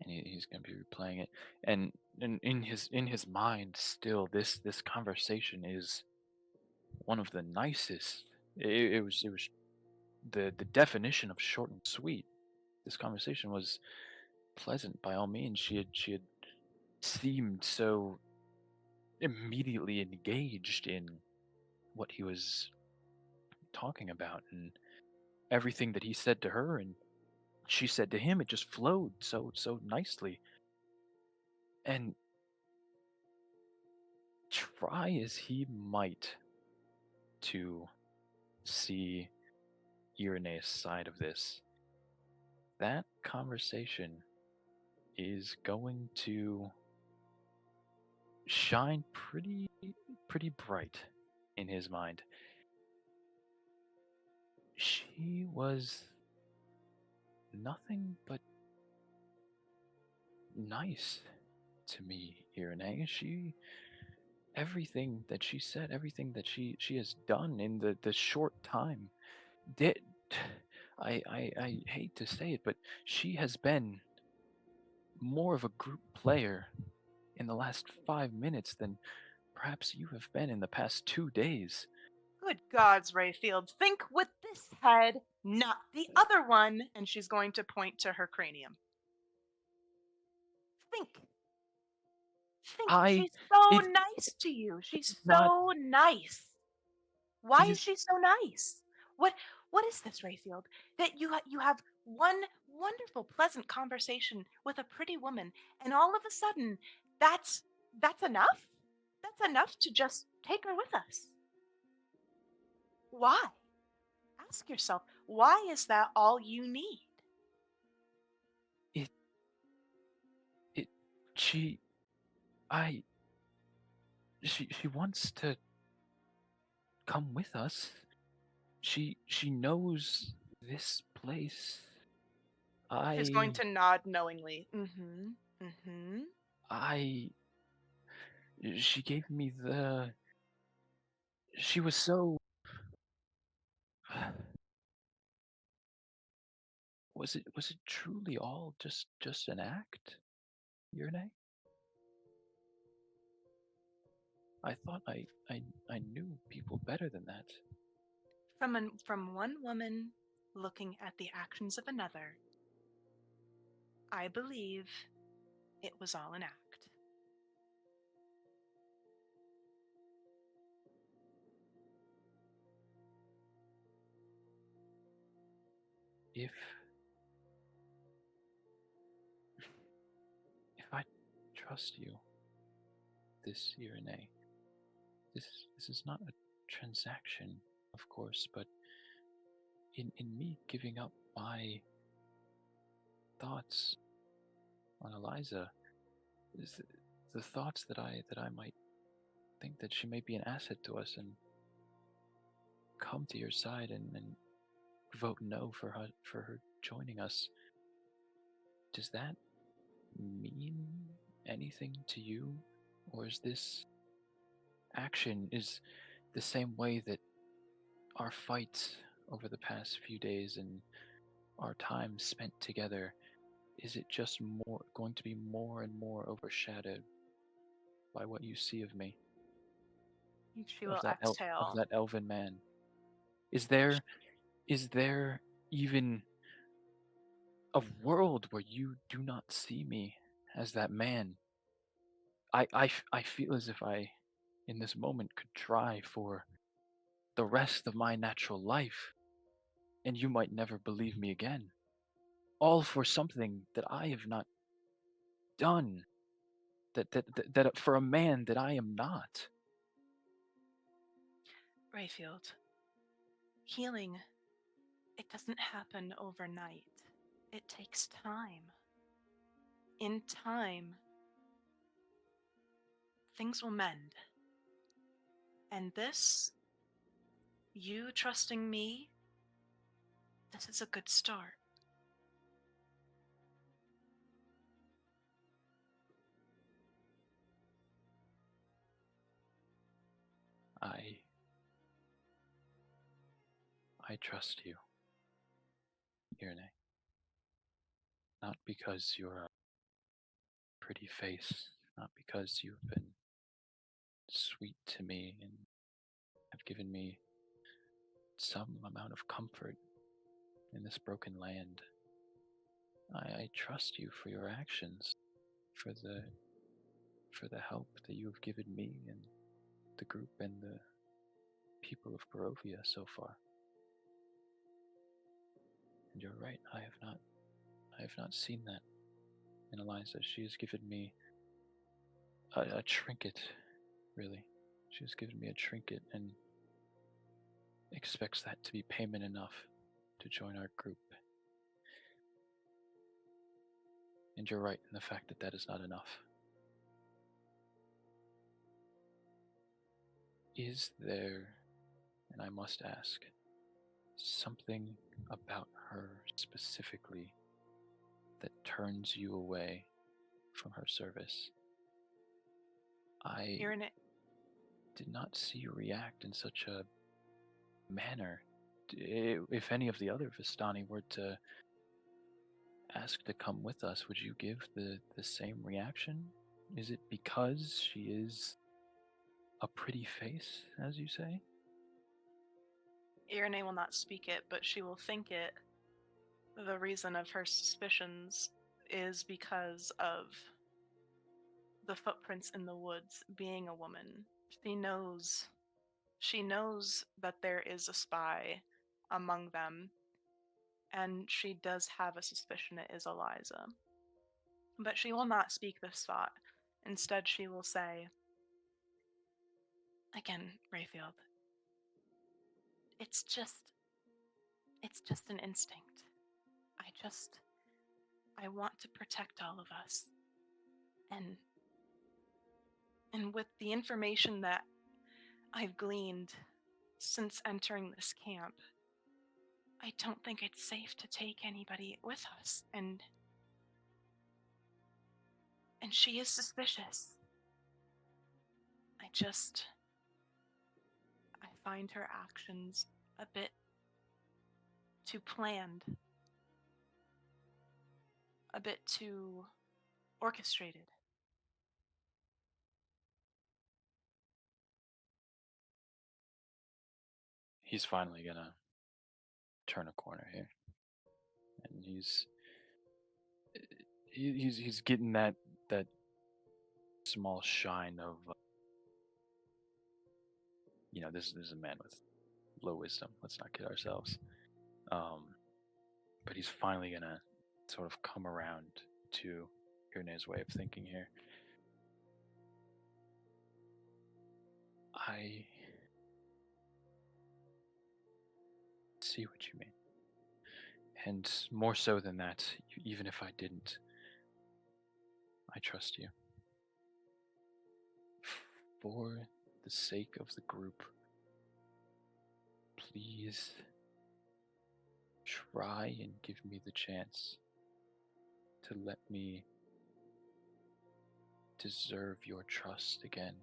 and he's going to be replaying it, and in his mind, still this conversation is one of the nicest. It was the definition of short and sweet. This conversation was pleasant by all means. She had seemed so immediately engaged in what he was talking about, and everything that he said to her and she said to him, it just flowed so nicely. And try as he might to see Irenaeus' side of this, that conversation is going to shine pretty bright in his mind. She was nothing but nice to me, Irenaeus. Everything that she said, everything that she has done in the short time did. I hate to say it, but she has been more of a group player in the last 5 minutes than perhaps you have been in the past 2 days. Good gods, Rayfield, think with this head, not the other one. And she's going to point to her cranium. Think. Think. I She's so it nice to you. She's not so nice. Why it is is she so nice? What is this, Rayfield? That you have one wonderful, pleasant conversation with a pretty woman, and all of a sudden, that's enough. That's enough to just take her with us. Why? Ask yourself, why is that all you need? it it she I she wants to come with us. She knows this place. He's going I to nod knowingly. Mm-hmm. Mm-hmm. I she gave me the she was so was it truly all just an act, Yurne? I thought I knew people better than that. From one woman looking at the actions of another, I believe it was all an act. If I trust you, this Irene, this is not a transaction, of course, but in me giving up my thoughts on Eliza, is the thoughts that I might think that she may be an asset to us and come to your side and vote no for her joining us. Does that mean anything to you, or is this action is the same way that our fights over the past few days and our time spent together, is it just more going to be more and more overshadowed by what you see of me? She of will that exhale. elven man? Is there even a world where you do not see me as that man? I feel as if I, in this moment, could try for the rest of my natural life, and you might never believe me again. All for something that I have not done. That for a man that I am not. Rayfield, healing, it doesn't happen overnight. It takes time. In time, things will mend. And this, you trusting me, this is a good start. I trust you, Irene. Not because you're a pretty face, not because you've been sweet to me and have given me some amount of comfort in this broken land. I trust you for your actions, for the help that you have given me and the group and the people of Barovia so far. And you're right, I have not seen that in Eliza. She has given me a trinket, really. She has given me a trinket and expects that to be payment enough to join our group. And you're right in the fact that that is not enough. Is there, and I must ask, something about her specifically that turns you away from her service? I Irene, did not see you react in such a manner. If any of the other Vistani were to ask to come with us, would you give the same reaction? Is it because she is a pretty face, as you say? Irene will not speak it, but she will think it. The reason of her suspicions is because of the footprints in the woods being a woman. She knows that there is a spy among them, and she does have a suspicion it is Eliza. But she will not speak this thought. Instead, she will say, again, Rayfield, it's just an instinct. I want to protect all of us. And with the information that I've gleaned since entering this camp, I don't think it's safe to take anybody with us. And she is suspicious. I find her actions a bit too planned, a bit too orchestrated. He's finally gonna turn a corner here, and he's getting that small shine of this is a man with low wisdom. Let's not kid ourselves. But he's finally gonna sort of come around to Irene's way of thinking here. I see what you mean. And more so than that, even if I didn't, I trust you. For the sake of the group, please try and give me the chance to let me deserve your trust again,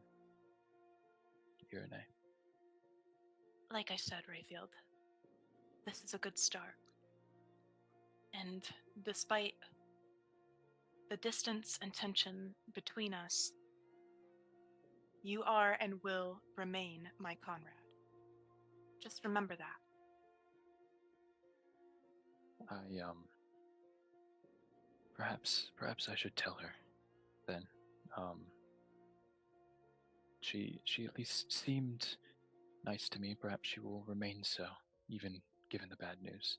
Irene. Like I said, Rayfield, this is a good start. And despite the distance and tension between us, You are and will remain my Conrad. Just remember that. I perhaps I should tell her then. Um, she at least seemed nice to me. Perhaps she will remain so, even given the bad news.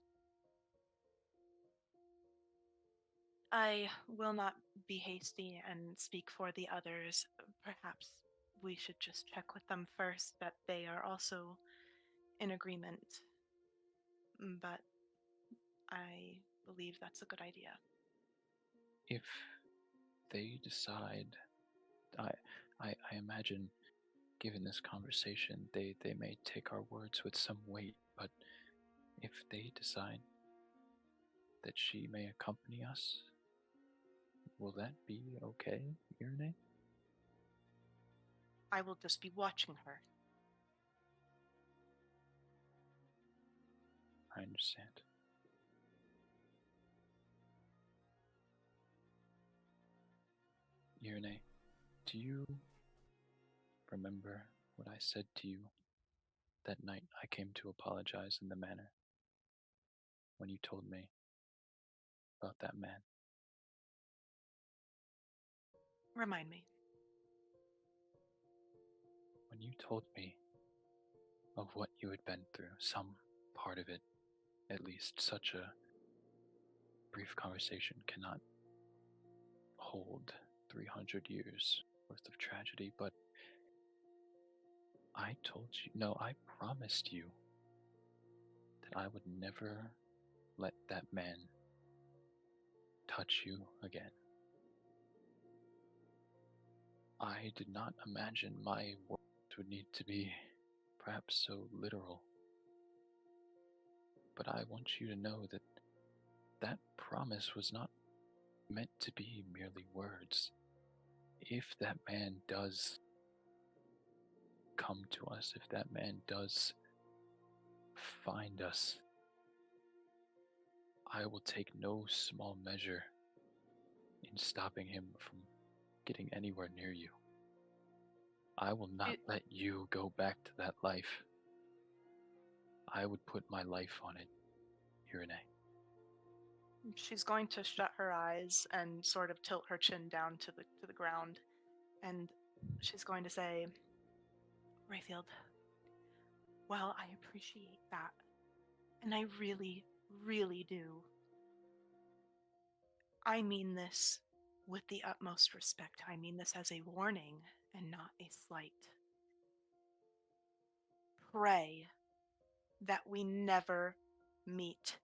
I will not be hasty and speak for the others. Perhaps we should just check with them first that they are also in agreement. But I believe that's a good idea. If they decide, I I imagine, given this conversation, they may take our words with some weight. But if they decide that she may accompany us, will that be okay, Irene? I will just be watching her. I understand. Irene, do you remember what I said to you that night I came to apologize in the manor when you told me about that man? Remind me. When you told me of what you had been through, some part of it at least, such a brief conversation cannot hold 300 years worth of tragedy, but I told you, no, I promised you that I would never let that man touch you again. I did not imagine my words would need to be perhaps so literal, but I want you to know that that promise was not meant to be merely words. If that man does come to us, if that man does find us, I will take no small measure in stopping him from getting anywhere near you. I will not let you go back to that life. I would put my life on it, Irene. She's going to shut her eyes and sort of tilt her chin down to the ground, and she's going to say, Rayfield, well, I appreciate that, and I really, really do. I mean this with the utmost respect. I mean this as a warning and not a slight. Pray that we never meet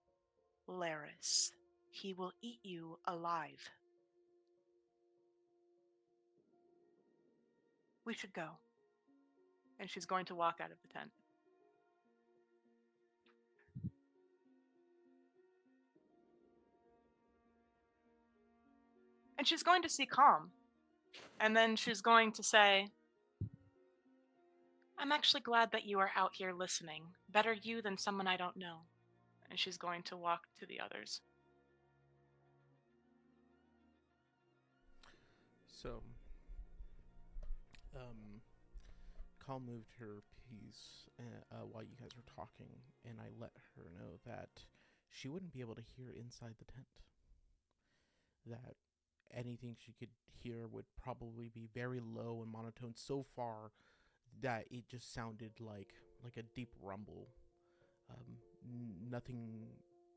Laris. He will eat you alive. We should go. And she's going to walk out of the tent. And she's going to see Calm. And then she's going to say, I'm actually glad that you are out here listening. Better you than someone I don't know. And she's going to walk to the others. So, Call moved her piece while you guys were talking, and I let her know that she wouldn't be able to hear inside the tent. That anything she could hear would probably be very low and monotone so far that it just sounded like a deep rumble. Nothing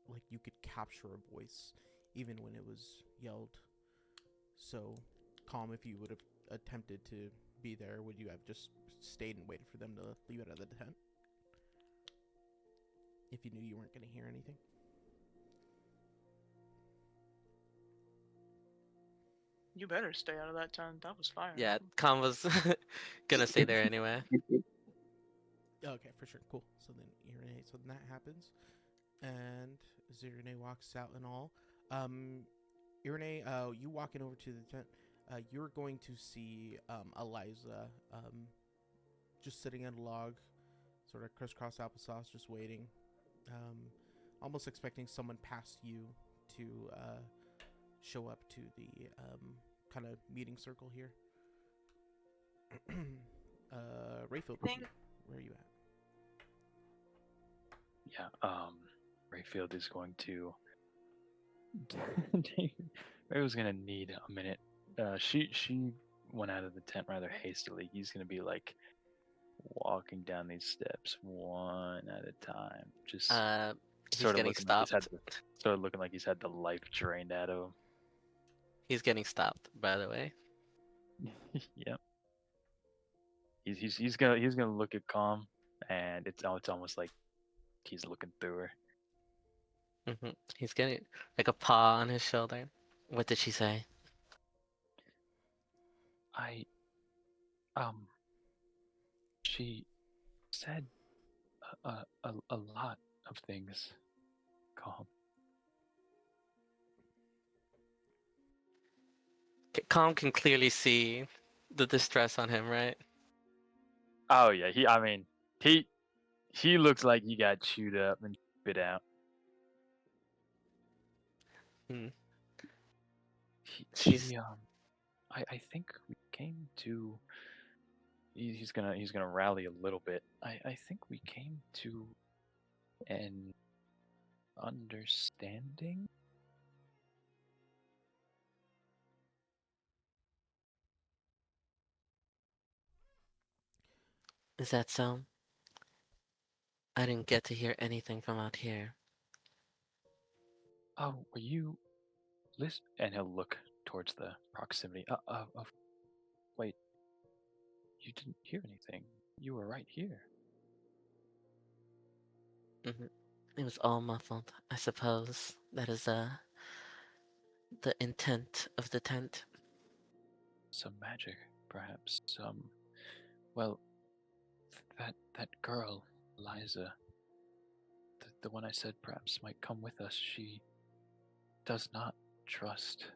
like you could capture a voice, even when it was yelled. So, Calm, if you would have attempted to be there, would you have just stayed and waited for them to leave out of the tent? If you knew you weren't going to hear anything? You better stay out of that tent. That was fire. Yeah, Khan was gonna stay there anyway. Okay, for sure. Cool. So then Irene, so then that happens. And Irene walks out and all. Irene, you walking over to the tent, you're going to see Eliza just sitting on a log, sort of crisscross applesauce, just waiting. Almost expecting someone past you to show up to the kind of meeting circle here. Rayfield, I think where are you at? Yeah, Rayfield is going to. Rayfield's gonna need a minute. She went out of the tent rather hastily. He's gonna be like walking down these steps one at a time, just He's sort of getting looking like he's had stopped. sort of looking like he's had the life drained out of He's getting stopped, by the way. him. Yep. He's gonna look at Calm, and it's almost like he's looking through her. He's getting like a paw on his shoulder. What did she say? I she said a lot of things. Calm. Calm can clearly see the distress on him, right? Oh yeah, he looks like he got chewed up and spit out. Hmm. She, She's I think we came to. He's gonna rally a little bit. I think we came to an understanding. Is that so? I didn't get to hear anything from out here. Oh, were you listen? And he'll look towards the proximity. Wait, you didn't hear anything. You were right here. It was all muffled, I suppose. That is the intent of the tent. Some magic, perhaps. Well, that girl, Liza, the one I said perhaps might come with us. She does not trust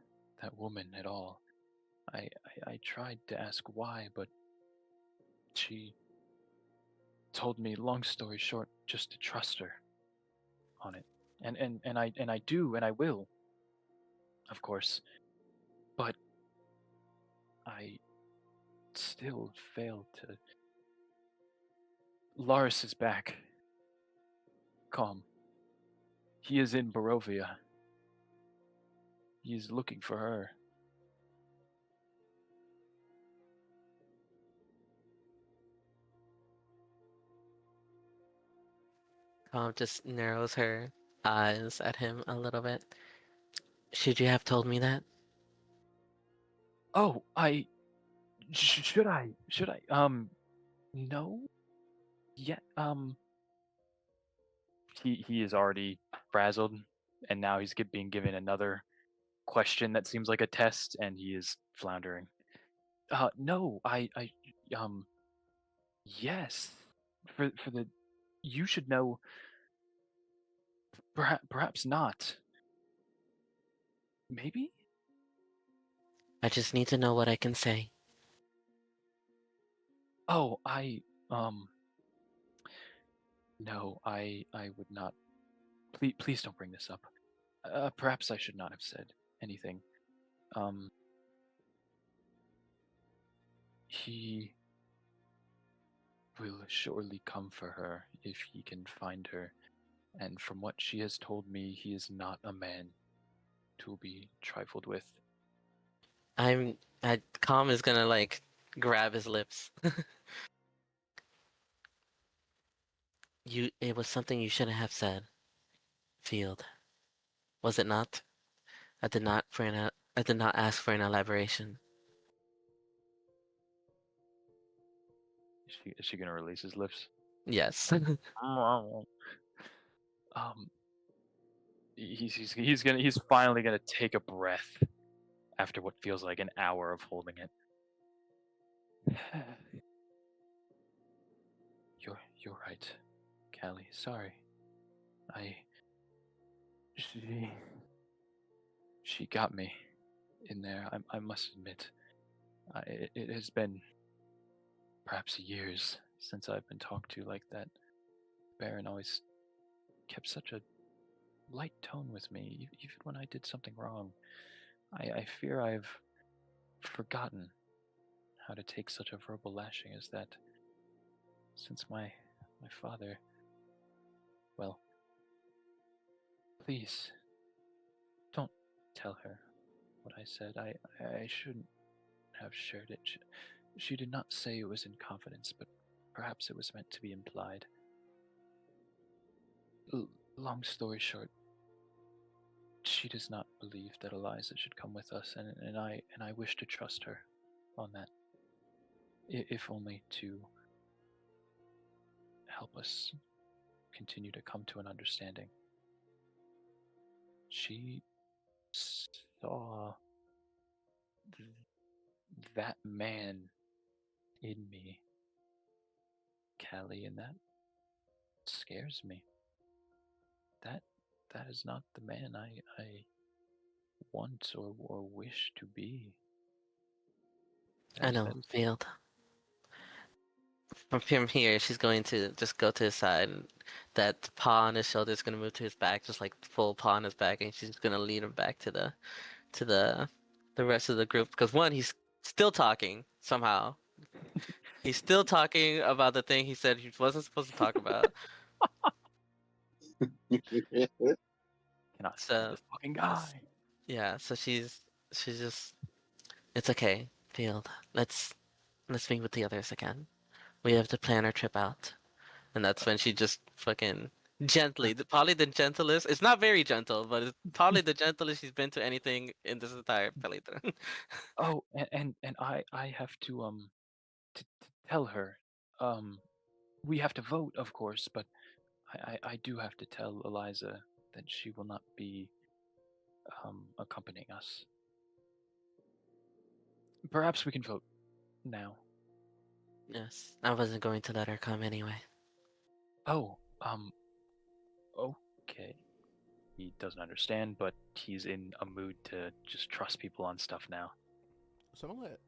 that woman at all. I tried to ask why, but she told me, long story short, just to trust her on it. And I do, and I will, of course. But I still fail to. Lars is back. Calm. He is in Barovia. He is looking for her. Calm just narrows her eyes at him a little bit. Should you have told me that? Oh, should I? Should I? No. Yeah. He is already frazzled, and now he's being given another question that seems like a test, and he is floundering. No. Um. Yes. For the, you should know. Perhaps not. Maybe. I just need to know what I can say. Oh, no, I would not. Please don't bring this up. Perhaps I should not have said anything. Um, he will surely come for her if he can find her, and from what she has told me, he is not a man to be trifled with. Calm is gonna like grab his lips. It was something you shouldn't have said, Field. Was it not? I did not ask for an elaboration. Is she gonna release his lips? Yes. um, he's finally gonna take a breath after what feels like an hour of holding it. You're right, Callie. Sorry. I she got me in there. I must admit. It has been perhaps years since I've been talked to like that. Baron always kept such a light tone with me, even when I did something wrong. I fear I've forgotten how to take such a verbal lashing as that. Since my father, well, please don't tell her what I said. I shouldn't have shared it. She did not say it was in confidence, but perhaps it was meant to be implied. Long story short, she does not believe that Eliza should come with us, and I wish to trust her on that, if only to help us continue to come to an understanding. She saw that man in me, Callie, and that scares me. That that is not the man I want or wish to be. I know, That is Field. From here, she's going to just go to his side. And that paw on his shoulder is gonna move to his back, just like full paw on his back, and she's gonna lead him back to the rest of the group. Because one, he's still talking somehow. He's still talking about the thing he said he wasn't supposed to talk about. cannot stand So this fucking guy. yeah, so she's just, it's okay, Field. Let's meet with the others again. We have to plan our trip out. And that's when she just fucking gently, probably the gentlest. It's not very gentle, but it's probably the gentlest she's been to anything in this entire playthrough. Oh, and I have to tell her. We have to vote, of course, but I do have to tell Eliza that she will not be accompanying us. Perhaps we can vote now. Yes, I wasn't going to let her come anyway. Oh, okay. He doesn't understand, but he's in a mood to just trust people on stuff now. So I'm gonna let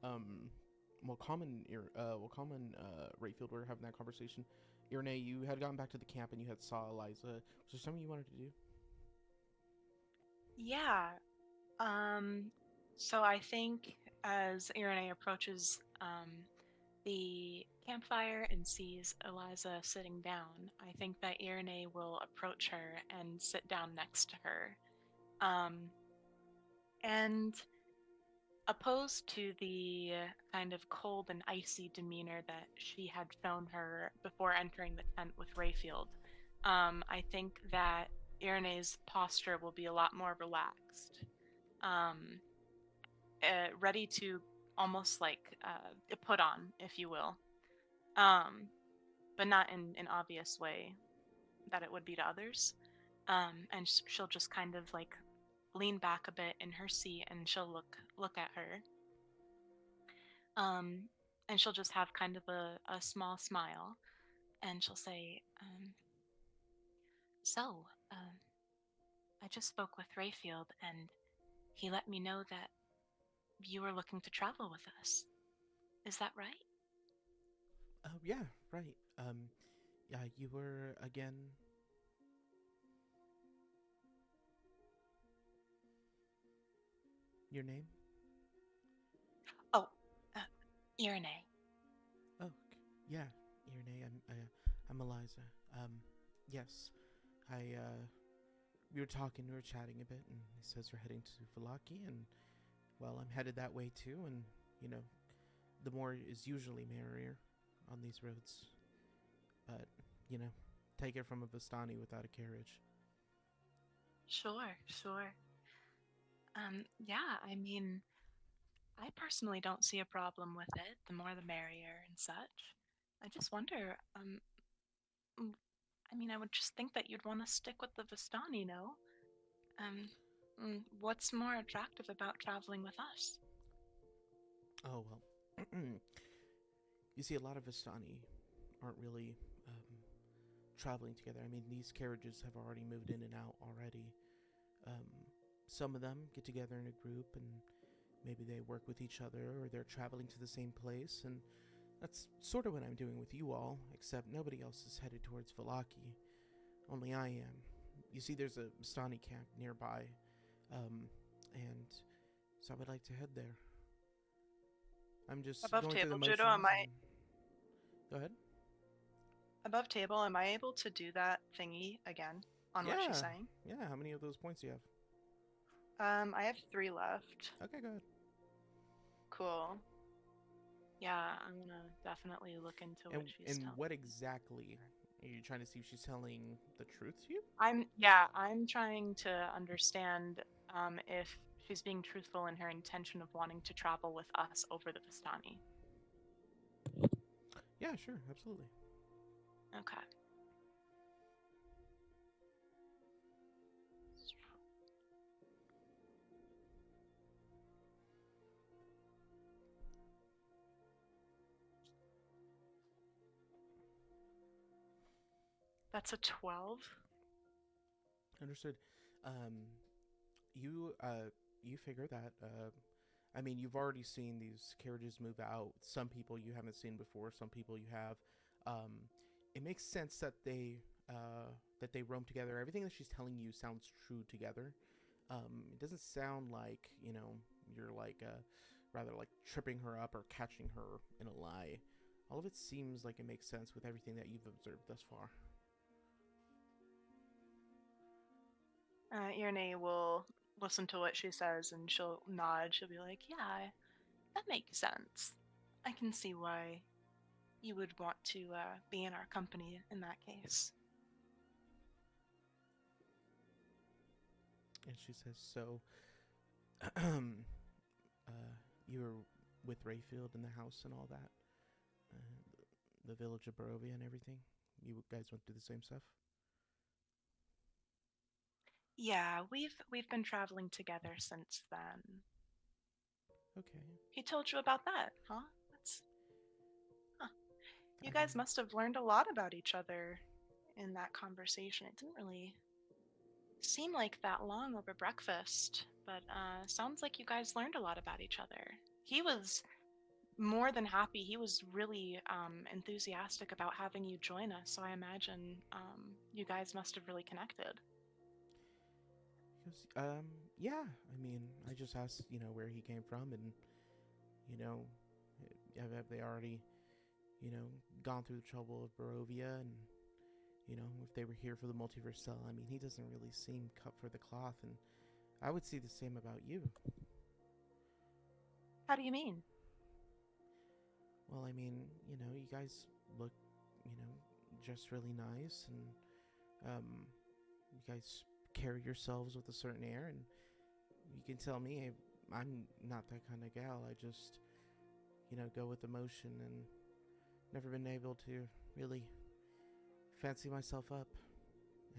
Rayfield were having that conversation. Irene, you had gotten back to the camp and you had saw Eliza. Was there something you wanted to do? Yeah. So I think as Irene approaches the campfire and sees Eliza sitting down, I think that Irene will approach her and sit down next to her. And opposed to the kind of cold and icy demeanor that she had shown her before entering the tent with Rayfield, I think that Irene's posture will be a lot more relaxed, um, ready to almost like put on, if you will, but not in an obvious way that it would be to others. And she'll just kind of like lean back a bit in her seat, and she'll look at her. Um, and she'll just have kind of a small smile, and she'll say, "So, I just spoke with Rayfield, and he let me know that you were looking to travel with us. Is that right?" Oh yeah, right. Yeah, you were again. Your name? Oh, Irene. Oh, yeah, Irene. I'm Eliza. Yes, we were talking, we were chatting a bit, and he says you're heading to Valaki, and well, I'm headed that way too, and you know, the more is usually merrier on these roads. But you know, take it from a Vistani without a carriage. Sure, sure. Yeah, I mean, I personally don't see a problem with it. The more the merrier and such. I just wonder, mm, I mean, I would just think that you'd want to stick with the Vistani, no? What's more attractive about traveling with us? Oh well, you see, a lot of Vistani aren't really traveling together. I mean, these carriages have already moved in and out already. Um, some of them get together in a group and maybe they work with each other or they're traveling to the same place, and that's sort of what I'm doing with you all, except nobody else is headed towards Valaki. Only I am. You see, there's a Vistani camp nearby, and so I would like to head there. I'm just Above going through the table, motions. Judo, am I Go ahead. above table? Am I able to do that thingy again on what she's saying? Yeah, how many of those points do you have? I have 3 left. Okay, go ahead. Cool. Yeah, I'm gonna definitely look into what she's And telling. what exactly are you trying to see if she's telling the truth to you? I'm trying to understand if she's being truthful in her intention of wanting to travel with us over the Vistani. Yeah, sure, absolutely. Okay. That's a 12. Understood. You figure that I mean, you've already seen these carriages move out. Some people you haven't seen before, some people you have. It makes sense that they roam together. Everything that she's telling you sounds true together. It doesn't sound like, you know, you're like rather like tripping her up or catching her in a lie. All of it seems like it makes sense with everything that you've observed thus far. Irene will listen to what she says and she'll nod. She'll be like, yeah, that makes sense. I can see why you would want to be in our company in that case. And she says, so, you were with Rayfield in the house and all that? The village of Barovia and everything? You guys went through the same stuff? Yeah, we've been traveling together since then. Okay. He told you about that, huh? You I guys mean, must have learned a lot about each other in that conversation. It didn't really seem like that long over breakfast, but sounds like you guys learned a lot about each other. He was more than happy. He was really enthusiastic about having you join us, so I imagine you guys must have really connected. he goes, yeah. I mean, I just asked, you know, where he came from and, you know, have they already, you know, gone through the trouble of Barovia and, you know, if they were here for the multiverse cell. I mean, he doesn't really seem cut for the cloth, and I would see the same about you. How do you mean? Well, I mean, you know, you guys look, you know, just really nice, and you guys carry yourselves with a certain air, and you can tell me I'm not that kind of gal. I just, you know, go with emotion and never been able to really fancy myself up.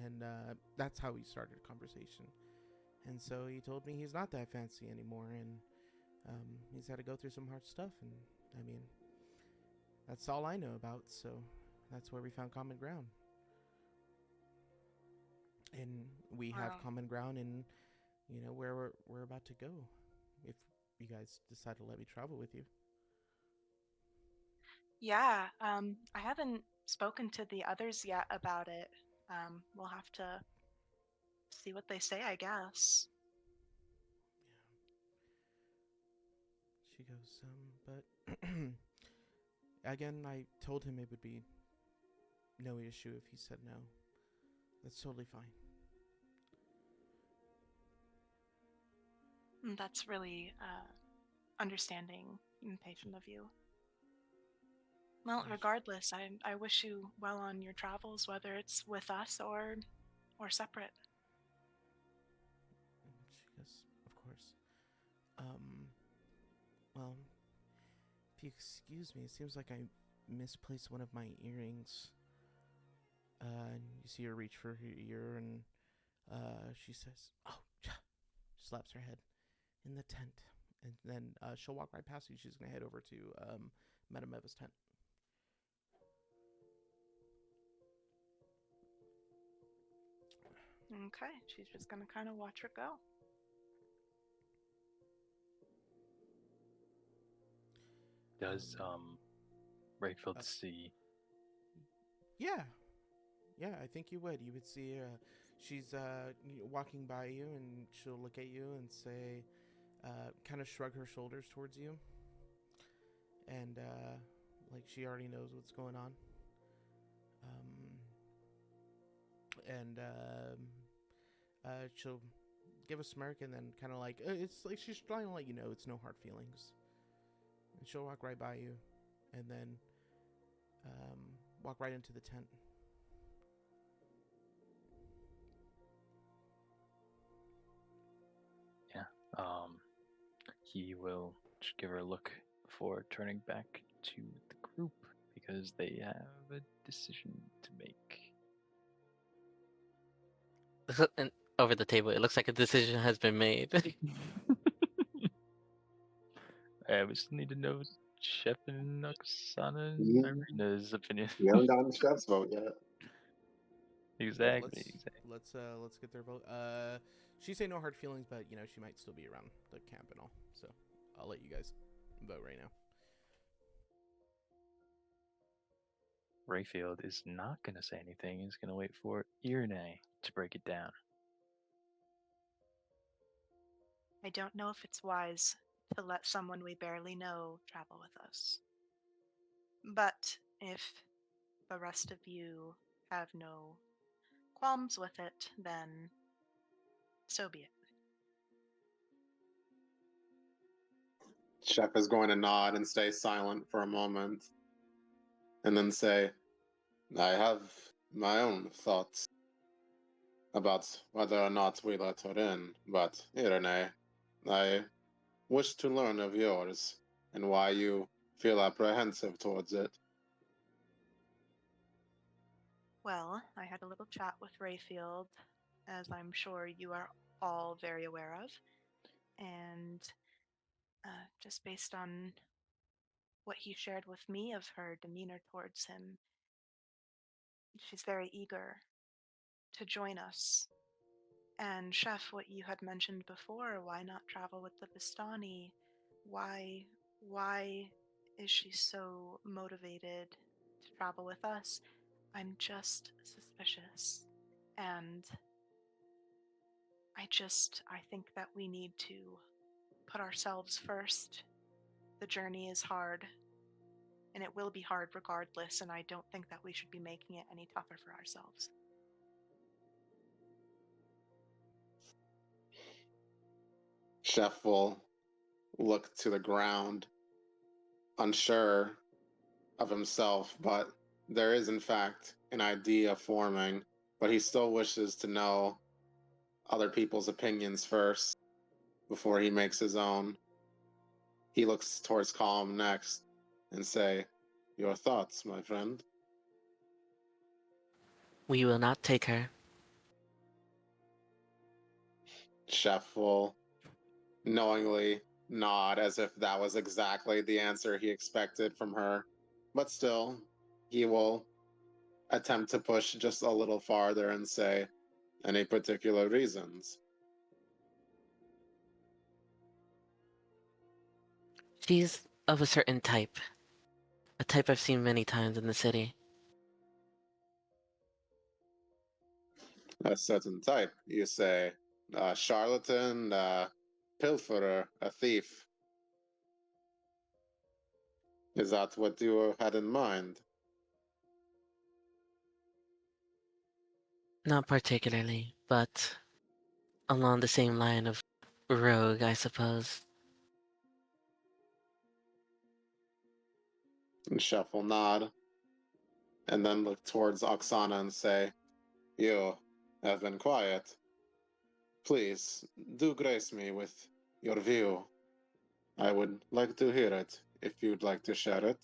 And that's how we started a conversation. And so he told me he's not that fancy anymore, and he's had to go through some hard stuff. And I mean, that's all I know about, so that's where we found common ground. And we have Wow. common ground in, you know, where we're about to go, if you guys decide to let me travel with you. Yeah, I haven't spoken to the others yet about it. We'll have to see what they say, I guess. Yeah. She goes, but again, I told him it would be no issue if he said no. That's totally fine. That's really understanding and patient of you. Well, Yes. regardless, I wish you well on your travels, whether it's with us or separate. And she goes, of course. Um, well, if you excuse me, it seems like I misplaced one of my earrings. And you see her reach for her ear, and she says, "Oh," slaps her head in the tent, and then she'll walk right past you. She's gonna head over to Madame Eva's tent. Okay, she's just gonna kind of watch her go. Does Rayfield see? Yeah, yeah, I think you would. You would see she's walking by you, and she'll look at you and say, kind of shrug her shoulders towards you, and like she already knows what's going on. And she'll give a smirk and then kind of like it's like she's trying to let you know it's no hard feelings. And she'll walk right by you, and then walk right into the tent. He will just give her a look before turning back to the group because they have a decision to make. And over the table, it looks like a decision has been made. We still need to know Shep and Oksana and Mhm. Irina's opinion. We haven't gotten Chef's vote yet. Exactly. Let's get their vote. She say no hard feelings, but you know she might still be around the camp and all. So I'll let you guys vote right now. Rayfield is not going to say anything. He's going to wait for Irene to break it down. I don't know if it's wise to let someone we barely know travel with us. But if the rest of you have no qualms with it, then so be it. Chef is going to nod and stay silent for a moment, and then say, I have my own thoughts about whether or not we let her in, but Irene, I wish to learn of yours and why you feel apprehensive towards it. Well, I had a little chat with Rayfield, as I'm sure you are all very aware of, and just based on what he shared with me of her demeanor towards him, she's very eager to join us. And Chef, what you had mentioned before, why not travel with the Vistani? Why is she so motivated to travel with us? I'm just suspicious. And I think that we need to put ourselves first. The journey is hard, and it will be hard regardless, and I don't think that we should be making it any tougher for ourselves. Chef will look to the ground, unsure of himself, but there is, in fact, an idea forming, but he still wishes to know other people's opinions first before he makes his own. He looks towards Calm next and say, your thoughts, my friend? We will not take her. Chef will knowingly nod as if that was exactly the answer he expected from her. But still, he will attempt to push just a little farther and say, any particular reasons? She's of a certain type. A type I've seen many times in the city. A certain type, you say? A charlatan, a pilferer, a thief? Is that what you had in mind? Not particularly, but along the same line of rogue, I suppose. And Chef will nod, and then look towards Oksana and say, you have been quiet. Please, do grace me with your view. I would like to hear it, if you'd like to share it.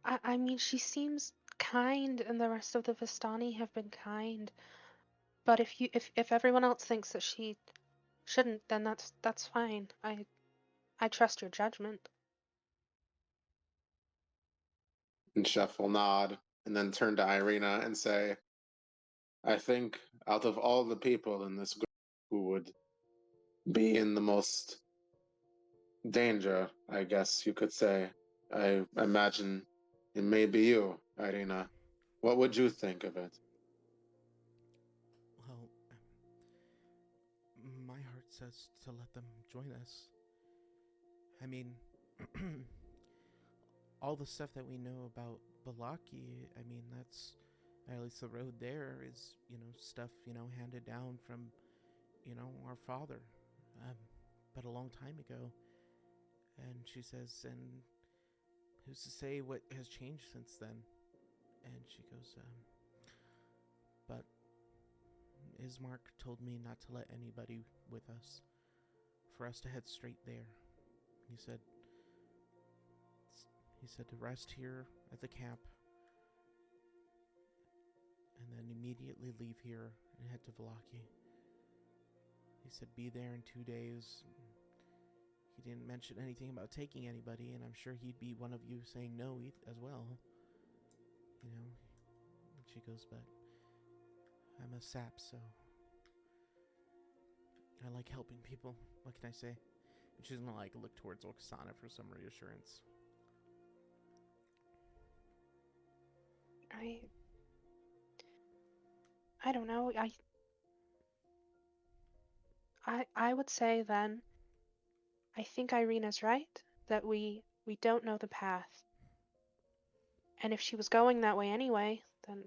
I mean, she seems kind, and the rest of the Vistani have been kind. But if everyone else thinks that she shouldn't, then that's fine. I trust your judgment. And Chef will nod, and then turn to Irina and say, I think out of all the people in this group who would be in the most danger, I guess you could say, I imagine it may be you, Irina. What would you think of it? Well, my heart says to let them join us. I mean, all the stuff that we know about Balaki, I mean, that's, at least the road there is, stuff, handed down from, our father, um, but a long time ago. And she says, and who's to say what has changed since then? And she goes, but Ismark told me not to let anybody with us, for us to head straight there. He said to rest here at the camp, and then immediately leave here and head to Vallaki. He said be there in 2 days. He didn't mention anything about taking anybody, and I'm sure he'd be one of you saying no as well. And she goes, but I'm a sap, so I like helping people. What can I say? And she's gonna look towards Oksana for some reassurance. I don't know. I would say then, I think Irina's right that we don't know the path. And if she was going that way anyway, then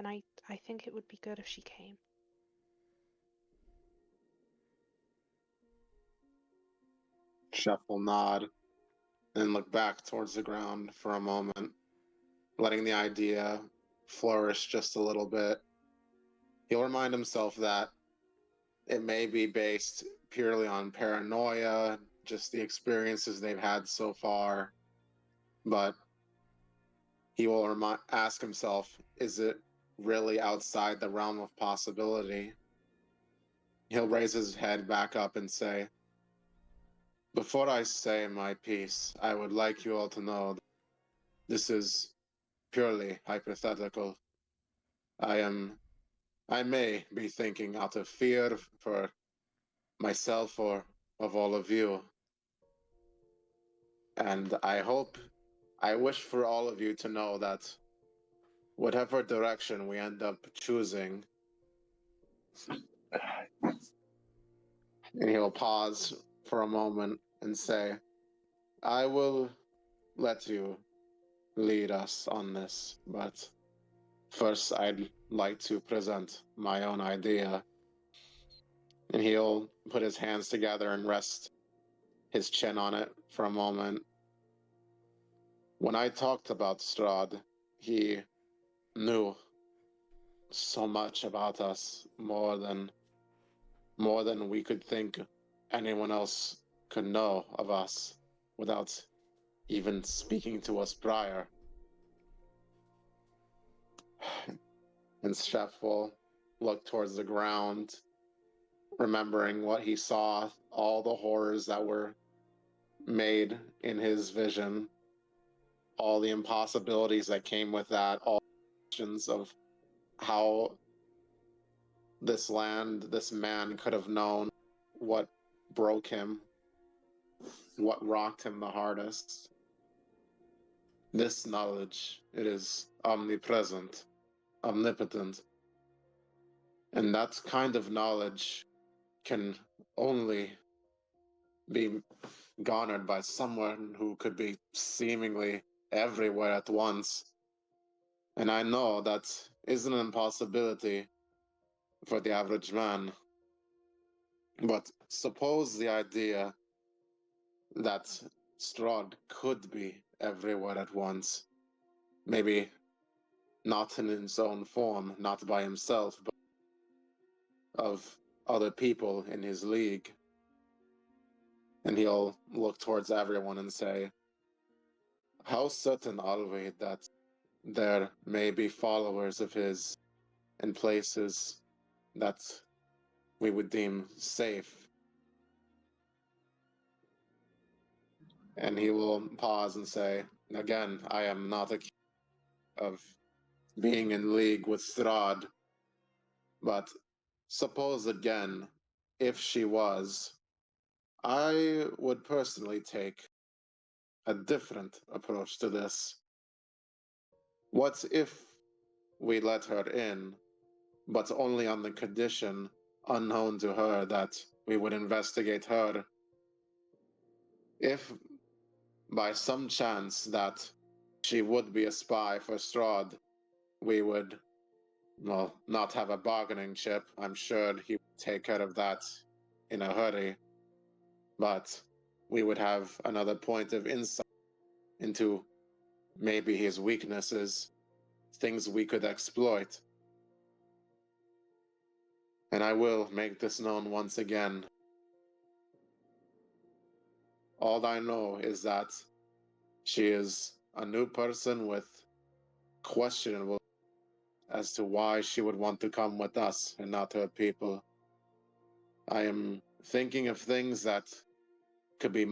I think it would be good if she came. Chef will nod and look back towards the ground for a moment, letting the idea flourish just a little bit. He'll remind himself that it may be based purely on paranoia, just the experiences they've had so far, but he will ask himself, is it really outside the realm of possibility? He'll raise his head back up and say, before I say my piece, I would like you all to know that this is purely hypothetical. I may be thinking out of fear for myself or of all of you. And I wish for all of you to know that whatever direction we end up choosing, and he'll pause for a moment and say, I will let you lead us on this, but first I'd like to present my own idea. And he'll put his hands together and rest his chin on it for a moment. When I talked about Strahd, he knew so much about us, more than we could think anyone else could know of us without even speaking to us prior. And Chef will look towards the ground, remembering what he saw, all the horrors that were made in his vision, all the impossibilities that came with that, all questions of how this man could have known what broke him, what rocked him the hardest. This knowledge, it is omnipresent, omnipotent. And that kind of knowledge can only be garnered by someone who could be seemingly everywhere at once. And I know that isn't an impossibility for the average man. But suppose the idea that Strahd could be everywhere at once. Maybe not in his own form, not by himself, but of other people in his league. And he'll look towards everyone and say, how certain are we that there may be followers of his in places that we would deem safe? And he will pause and say, again, I am not accused of being in league with Strahd, but suppose again, if she was, I would personally take a different approach to this. What if we let her in, but only on the condition, unknown to her, that we would investigate her if by some chance that she would be a spy for Strahd, we would, well, not have a bargaining chip. I'm sure he would take care of that in a hurry. But we would have another point of insight into maybe his weaknesses, things we could exploit. And I will make this known once again. All I know is that she is a new person with questionable as to why she would want to come with us and not her people. I am thinking of things that could be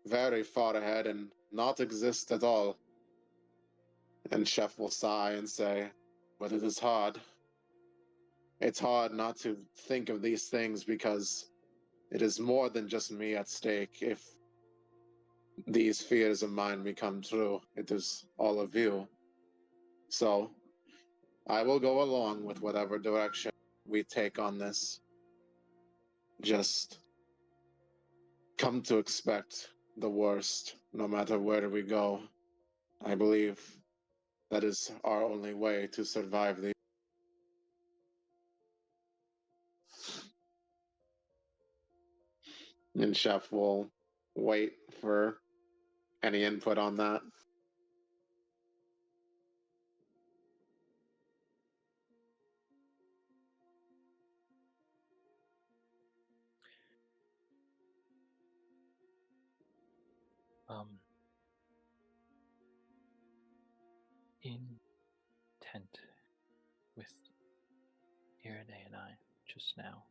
very far ahead and not exist at all. And Chef will sigh and say, but it is hard. It's hard not to think of these things because it is more than just me at stake. If these fears of mine become true, it is all of you. So, I will go along with whatever direction we take on this. Just come to expect the worst, no matter where we go. I believe that is our only way to survive the. And Chef will wait for any input on that. In tent with Irene and I just now,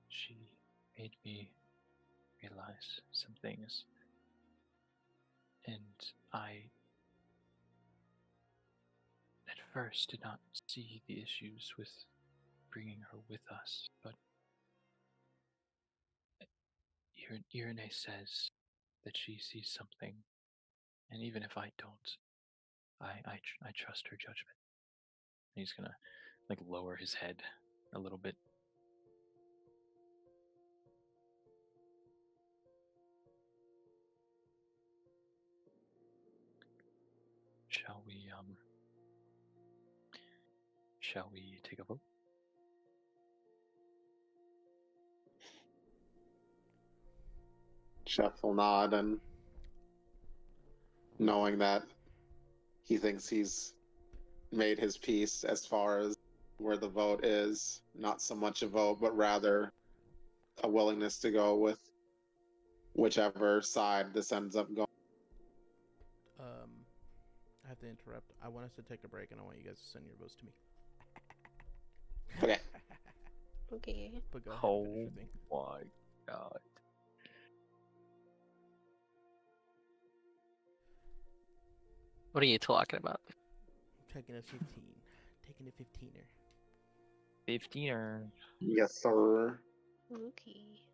she made me realize some things, and I at first did not see the issues with bringing her with us, but Irene says that she sees something, and even if I don't, I trust her judgment. And he's gonna like lower his head a little bit. Shall we take a vote? Chef will nod, and knowing that he thinks he's made his peace as far as where the vote is, not so much a vote, but rather a willingness to go with whichever side this ends up going. I have to interrupt. I want us to take a break, and I want you guys to send your votes to me. Okay. Okay. But go ahead, Oh finish your thing. my god. What are you talking about? Taking a 15. Taking a 15er. 15er. Yes, sir. Okay.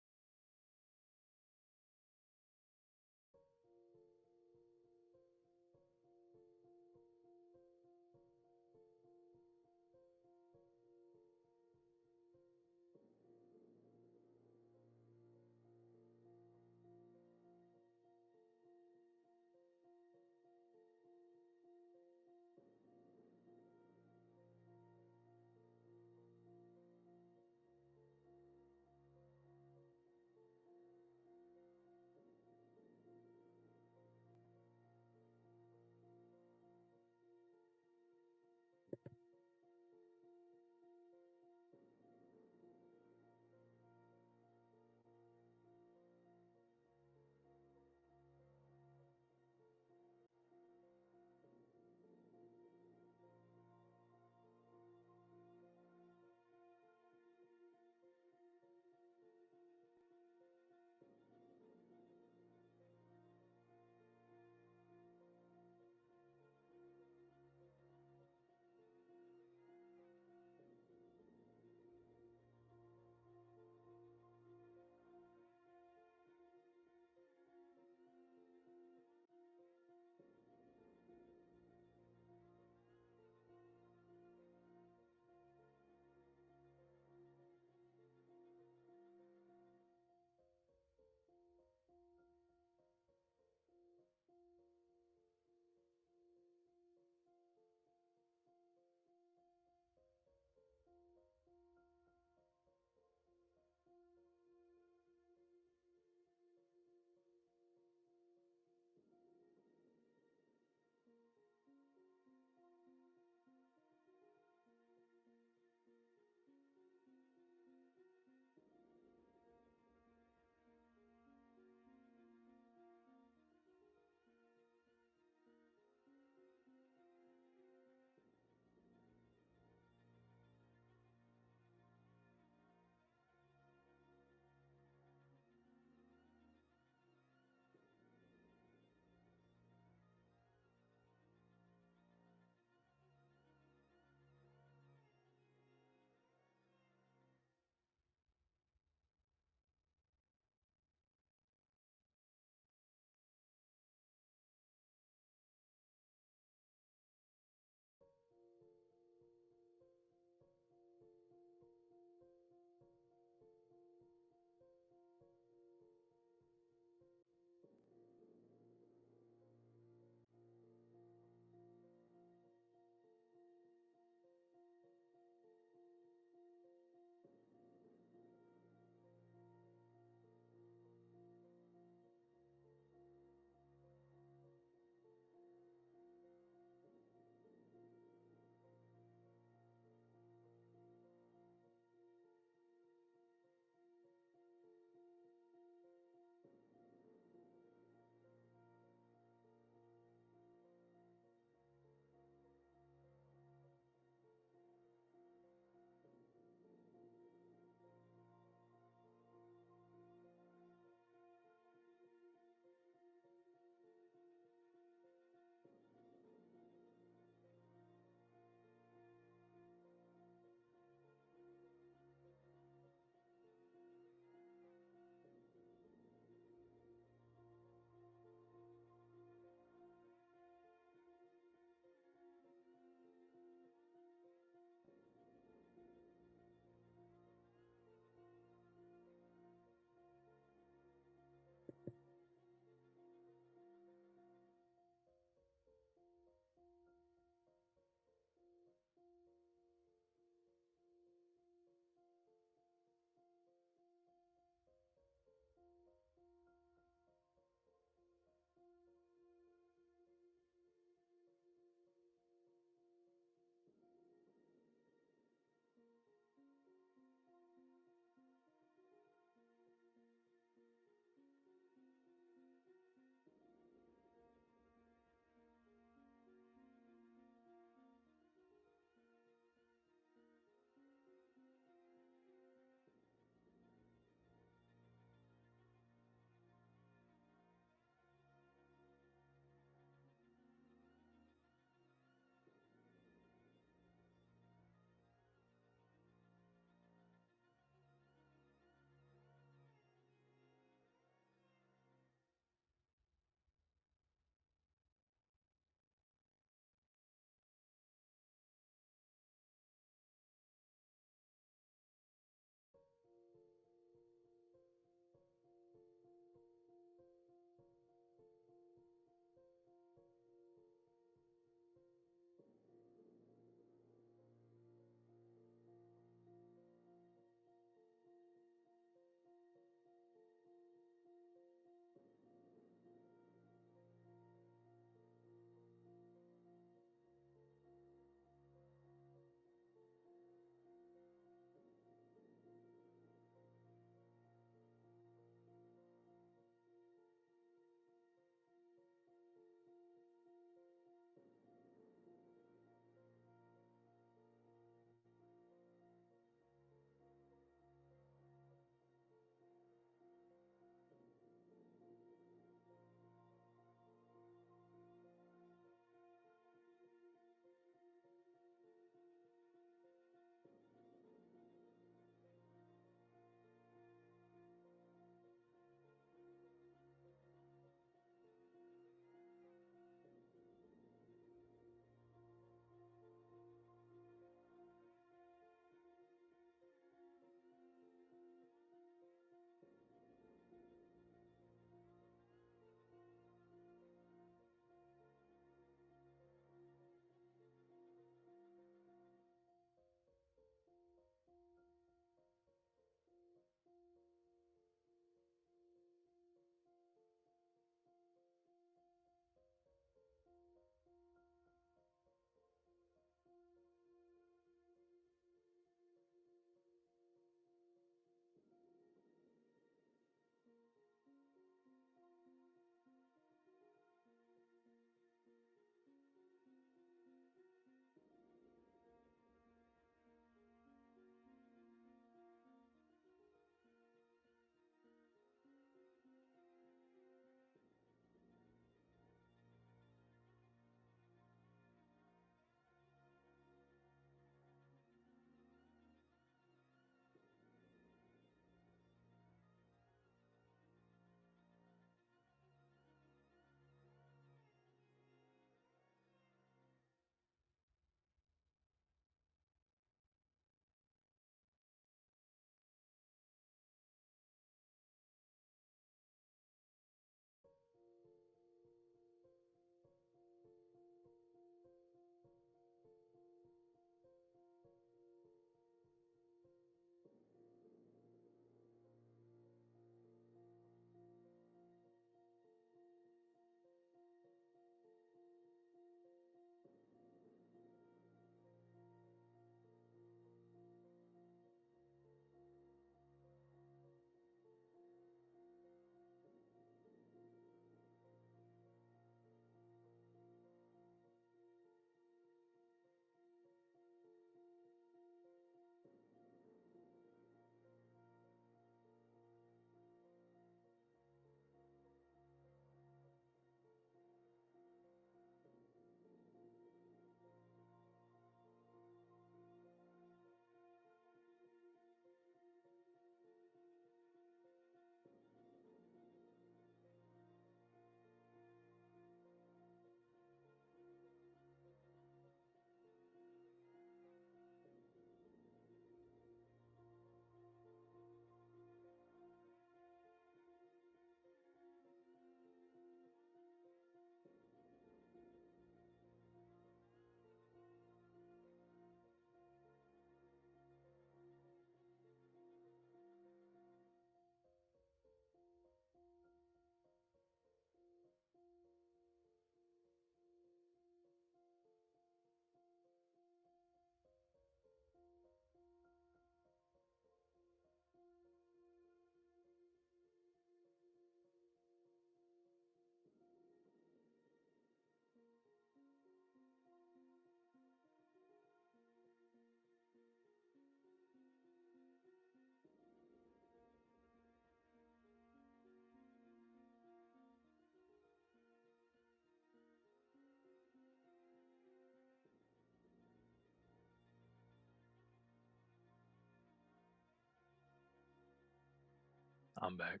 I'm back.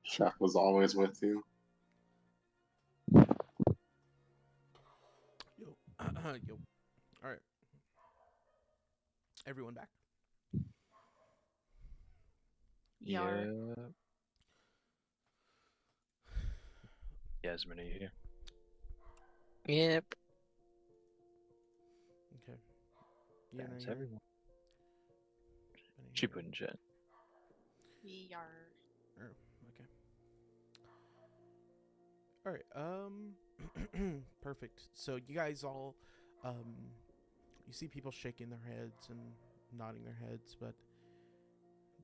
Chef was always with you. Yo. Yo. All right. Everyone back? Yar. Yeah. Yasmin, are you here? Yep. Okay. You know That's here? everyone. Benny She here? put in chat. Yar. Oh, okay. All right. Perfect. So you guys all, you see people shaking their heads and nodding their heads, but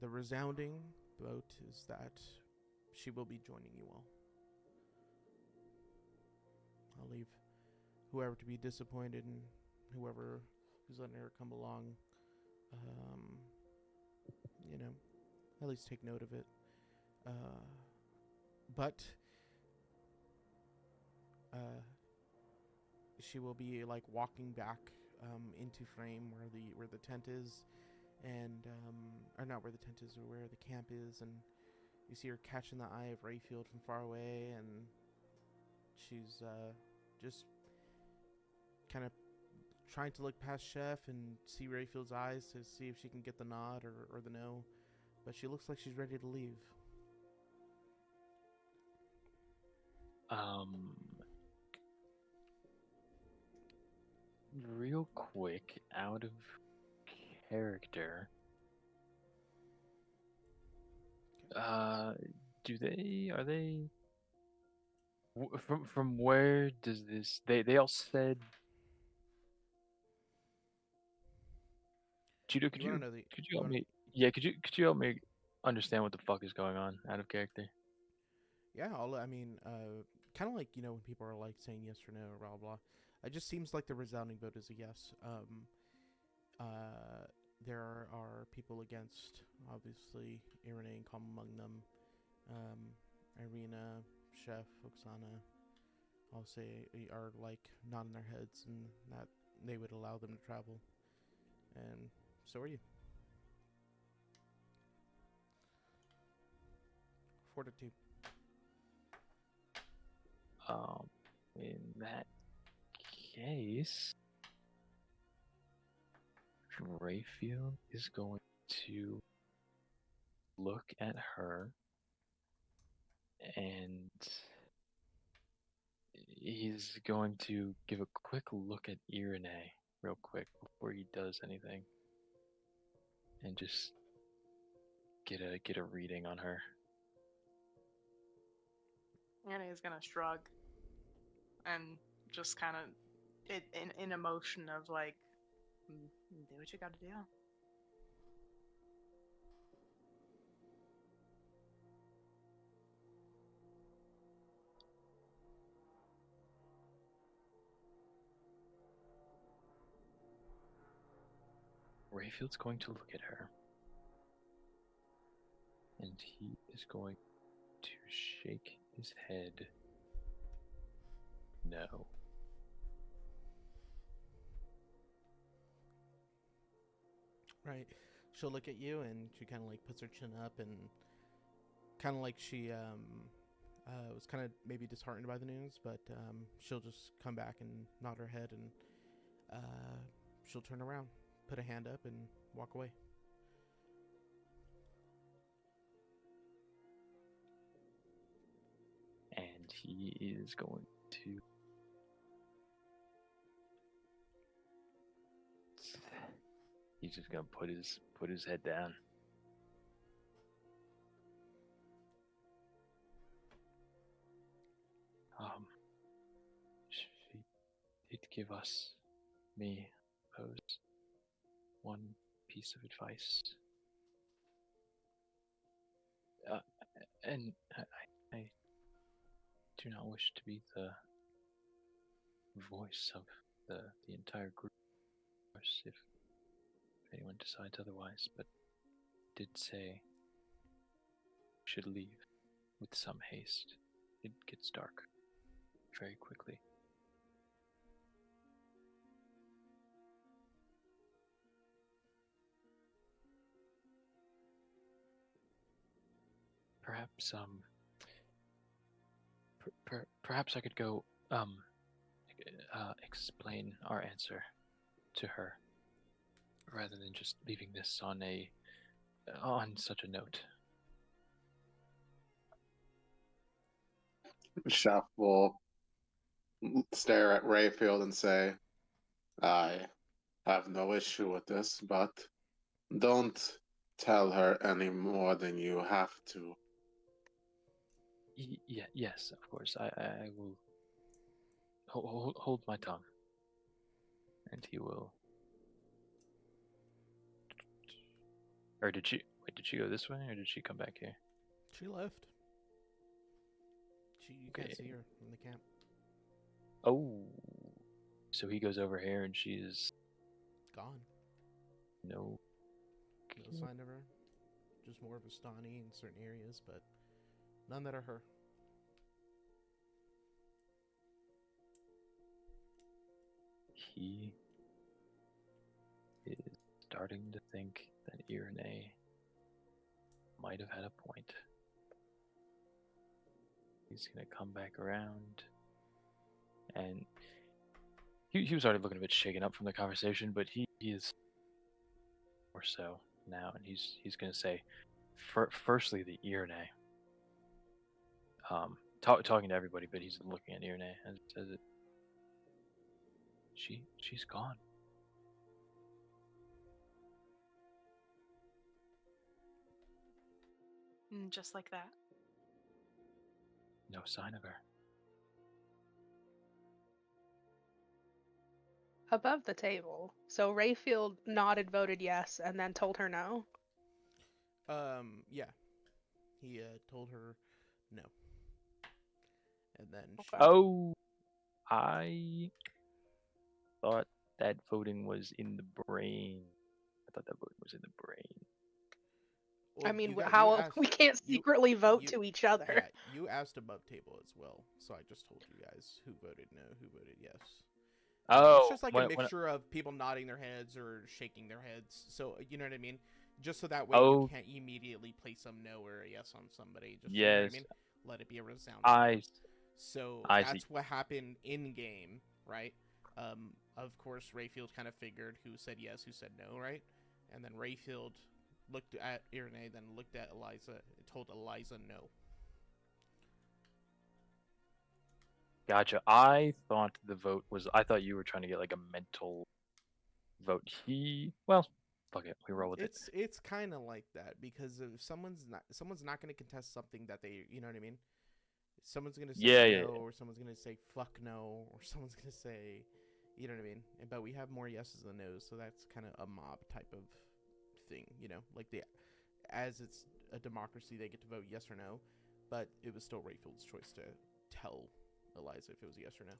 the resounding vote is that she will be joining you all. I'll leave whoever to be disappointed and whoever who's letting her come along, you know, at least take note of it. But she will be like walking back into frame where the tent is, and or not where the tent is, or where the camp is, and you see her catching the eye of Rayfield from far away, and she's just kind of trying to look past Chef and see Rayfield's eyes to see if she can get the nod or the no, but she looks like she's ready to leave. Real quick, out of character. Are they from where does this they all said Judo, You want to know the? could you You help wanna, me yeah, could you help me understand what the fuck is going on out of character? yeah, I mean, kind of like when people are like saying yes or no or blah blah. It just seems like the resounding vote is a yes. There are people against, obviously, Irene and Calm among them. Irina, Chef, Oksana, I'll say, are like nodding their heads and that they would allow them to travel. And so are you. 4-2. In that case, Rayfield is going to look at her and he's going to give a quick look at Irene real quick before he does anything and just get a reading on her. Annie is gonna shrug and just kind of in emotion of like, do what you gotta do. Rayfield's going to look at her and he is going to shake his head no. Right. She'll look at you and she kind of like puts her chin up and kind of like she was kind of maybe disheartened by the news, but she'll just come back and nod her head and she'll turn around, put a hand up, and walk away. And he is going to he's just gonna put his head down. She did give me, suppose, one piece of advice. And I do not wish to be the voice of the entire group, of course, if anyone decides otherwise, but did say we should leave with some haste. It gets dark very quickly. perhaps perhaps I could go explain our answer to her rather than just leaving this on such a note. Chef will stare at Rayfield and say, I have no issue with this, but don't tell her any more than you have to. Yeah, yes, of course. I will hold my tongue, and he will. Or did she wait? Did she go this way, or did she come back here? She left. You can't Okay. see her in the camp. Oh, so he goes over here, and she's Gone. no. No sign of her. Just more of a Stani in certain areas, but none that are her. He is starting to think that Irene might have had a point. He's gonna come back around, and he was already looking a bit shaken up from the conversation, but he is more so now, and he's gonna say, firstly, the Irene. Talking to everybody, but he's looking at Irene and says it. She's gone. Just like that. No sign of her. Above the table. So Rayfield nodded, voted yes, and then told her no. Yeah. He told her no. And then she... Oh, I thought that voting was in the brain. I thought that voting was in the brain. I Well, mean, you how asked- we can't you- secretly vote you- to each other. Yeah, you asked above table as well, so I just told you guys who voted no, who voted yes. Oh, It's just like a when- mixture of people nodding their heads or shaking their heads. So you know what I mean? Just so that way Oh. you can't immediately place some no or a yes on somebody. Just Yes. you know what I mean? Let it be a resounding. I no. So I that's see. what happened in game, right? Of course, Rayfield kind of figured who said yes, who said no, right? And then Rayfield looked at Irene, then looked at Eliza, told Eliza no. Gotcha. I thought the vote was. I thought you were trying to get like a mental vote. Well, fuck it. We roll with it. It's kind of like that because if someone's not going to contest something that they, you know what I mean? Someone's going to say Yeah, no, yeah. or someone's going to say fuck no, or someone's going to say, you know what I mean? But we have more yeses than nos, so that's kind of a mob type of thing, you know? Like as it's a democracy, they get to vote yes or no, but it was still Rayfield's choice to tell Eliza if it was yes or no.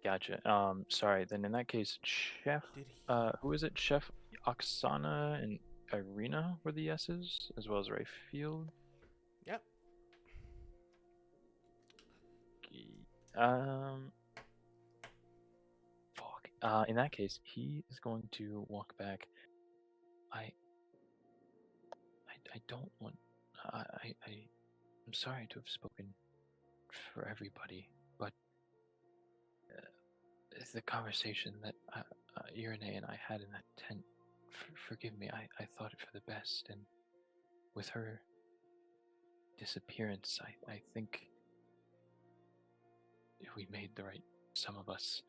Gotcha. Sorry. Then in that case, Chef. Did he? Who is it? Chef Oksana and Irina were the yeses, as well as Rayfield. Yep. Fuck. In that case, he is going to walk back. I don't want. I'm sorry to have spoken for everybody, but it's the conversation that Irene and I had in that tent. Forgive me. I thought it for the best, and with her disappearance, I think we made the right. Some of us,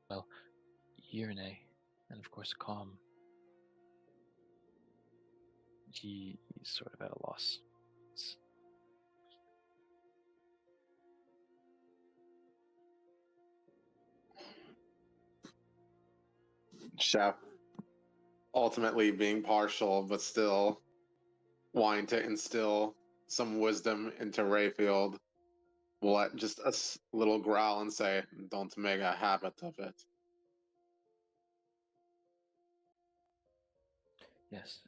well, Irene, and of course Calm. He's sort of at a loss. Chef ultimately being partial, but still wanting to instill some wisdom into Rayfield, will let just a little growl and say, "Don't make a habit of it." Yes.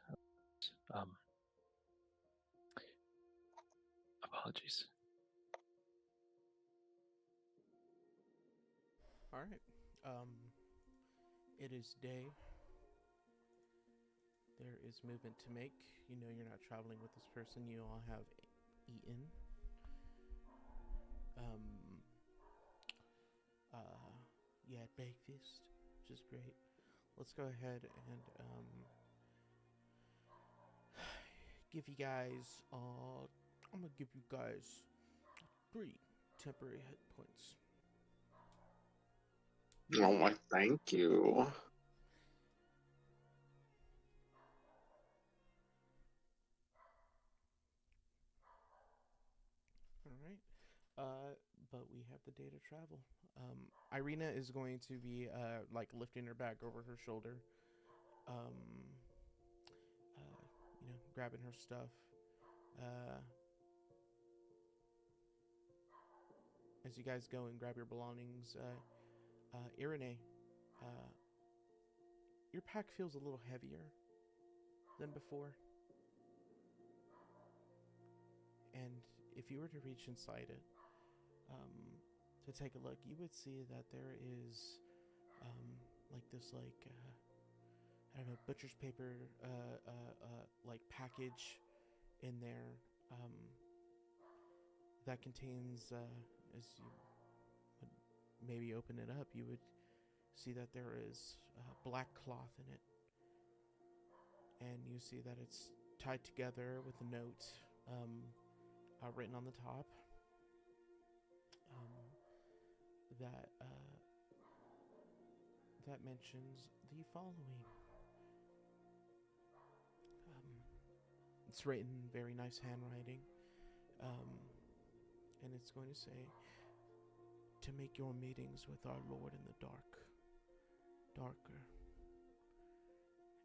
Apologies. All right. It is day. There is movement to make. You know you're not traveling with this person. You all have eaten. Um, you had breakfast, which is great. Let's go ahead and give you guys. I'm gonna give you guys 3 temporary hit points. Oh my, thank you. All right. But we have the day to travel. Irina is going to be like lifting her bag over her shoulder. Grabbing her stuff. As you guys go and grab your belongings, Irene, your pack feels a little heavier than before. And if you were to reach inside it, to take a look, you would see that there is like this I don't know, butcher's paper like package in there that contains as you would maybe open it up, you would see that there is black cloth in it, and you see that it's tied together with a note written on the top that mentions the following. It's written in very nice handwriting, and it's going to say, "To make your meetings with our Lord in the dark darker."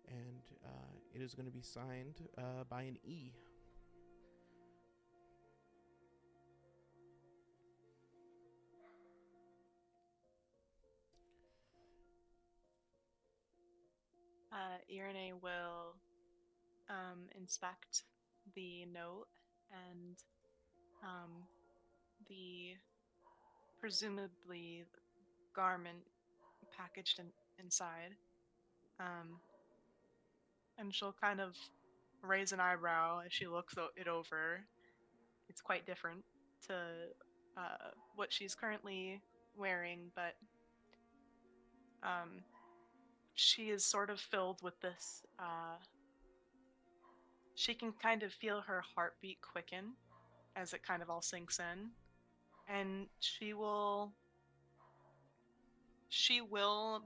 And it is going to be signed by an E. Irene will inspect the note and the presumably garment packaged inside. And she'll kind of raise an eyebrow as she looks it over. It's quite different to what she's currently wearing, but she is sort of filled with this. She can kind of feel her heartbeat quicken as it kind of all sinks in, and she will,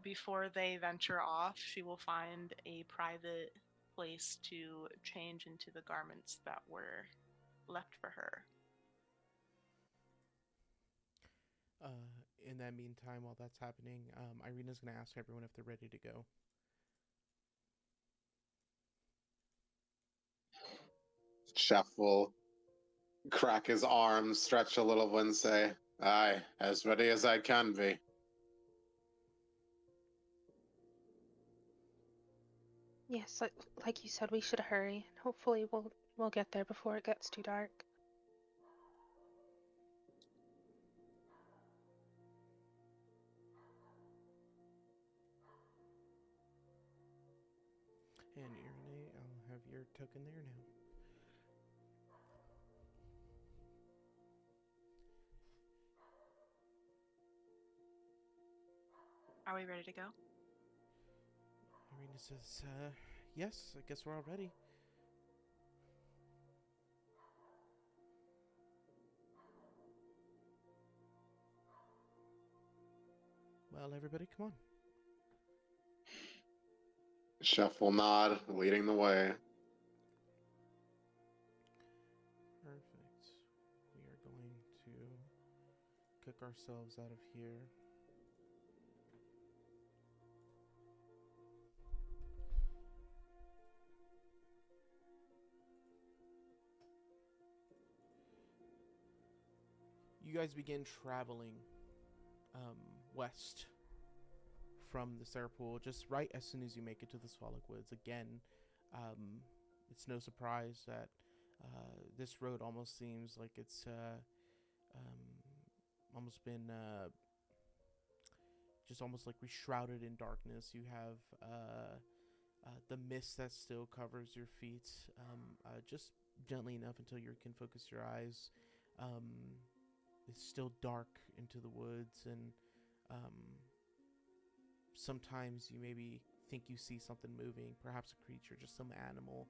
before they venture off, she will find a private place to change into the garments that were left for her. In that meantime, while that's happening, Irina's going to ask everyone if they're ready to go. Chef will crack his arms, stretch a little, and say, "Aye, as ready as I can be." Yes, like you said, we should hurry. Hopefully, we'll get there before it gets too dark. And Irene, I'll have your token there now. Are we ready to go? Irina says, yes, I guess we're all ready. Well, everybody, come on. Chef will nod, leading the way. Perfect. We are going to kick ourselves out of here. You guys begin traveling west from the Sarah-Pool, just right as soon as you make it to the Svalak Woods. Again, it's no surprise that this road almost seems like it's almost been just almost like shrouded in darkness. You have the mist that still covers your feet, just gently enough until you can focus your eyes. It's still dark into the woods, and sometimes you maybe think you see something moving, perhaps a creature, just some animal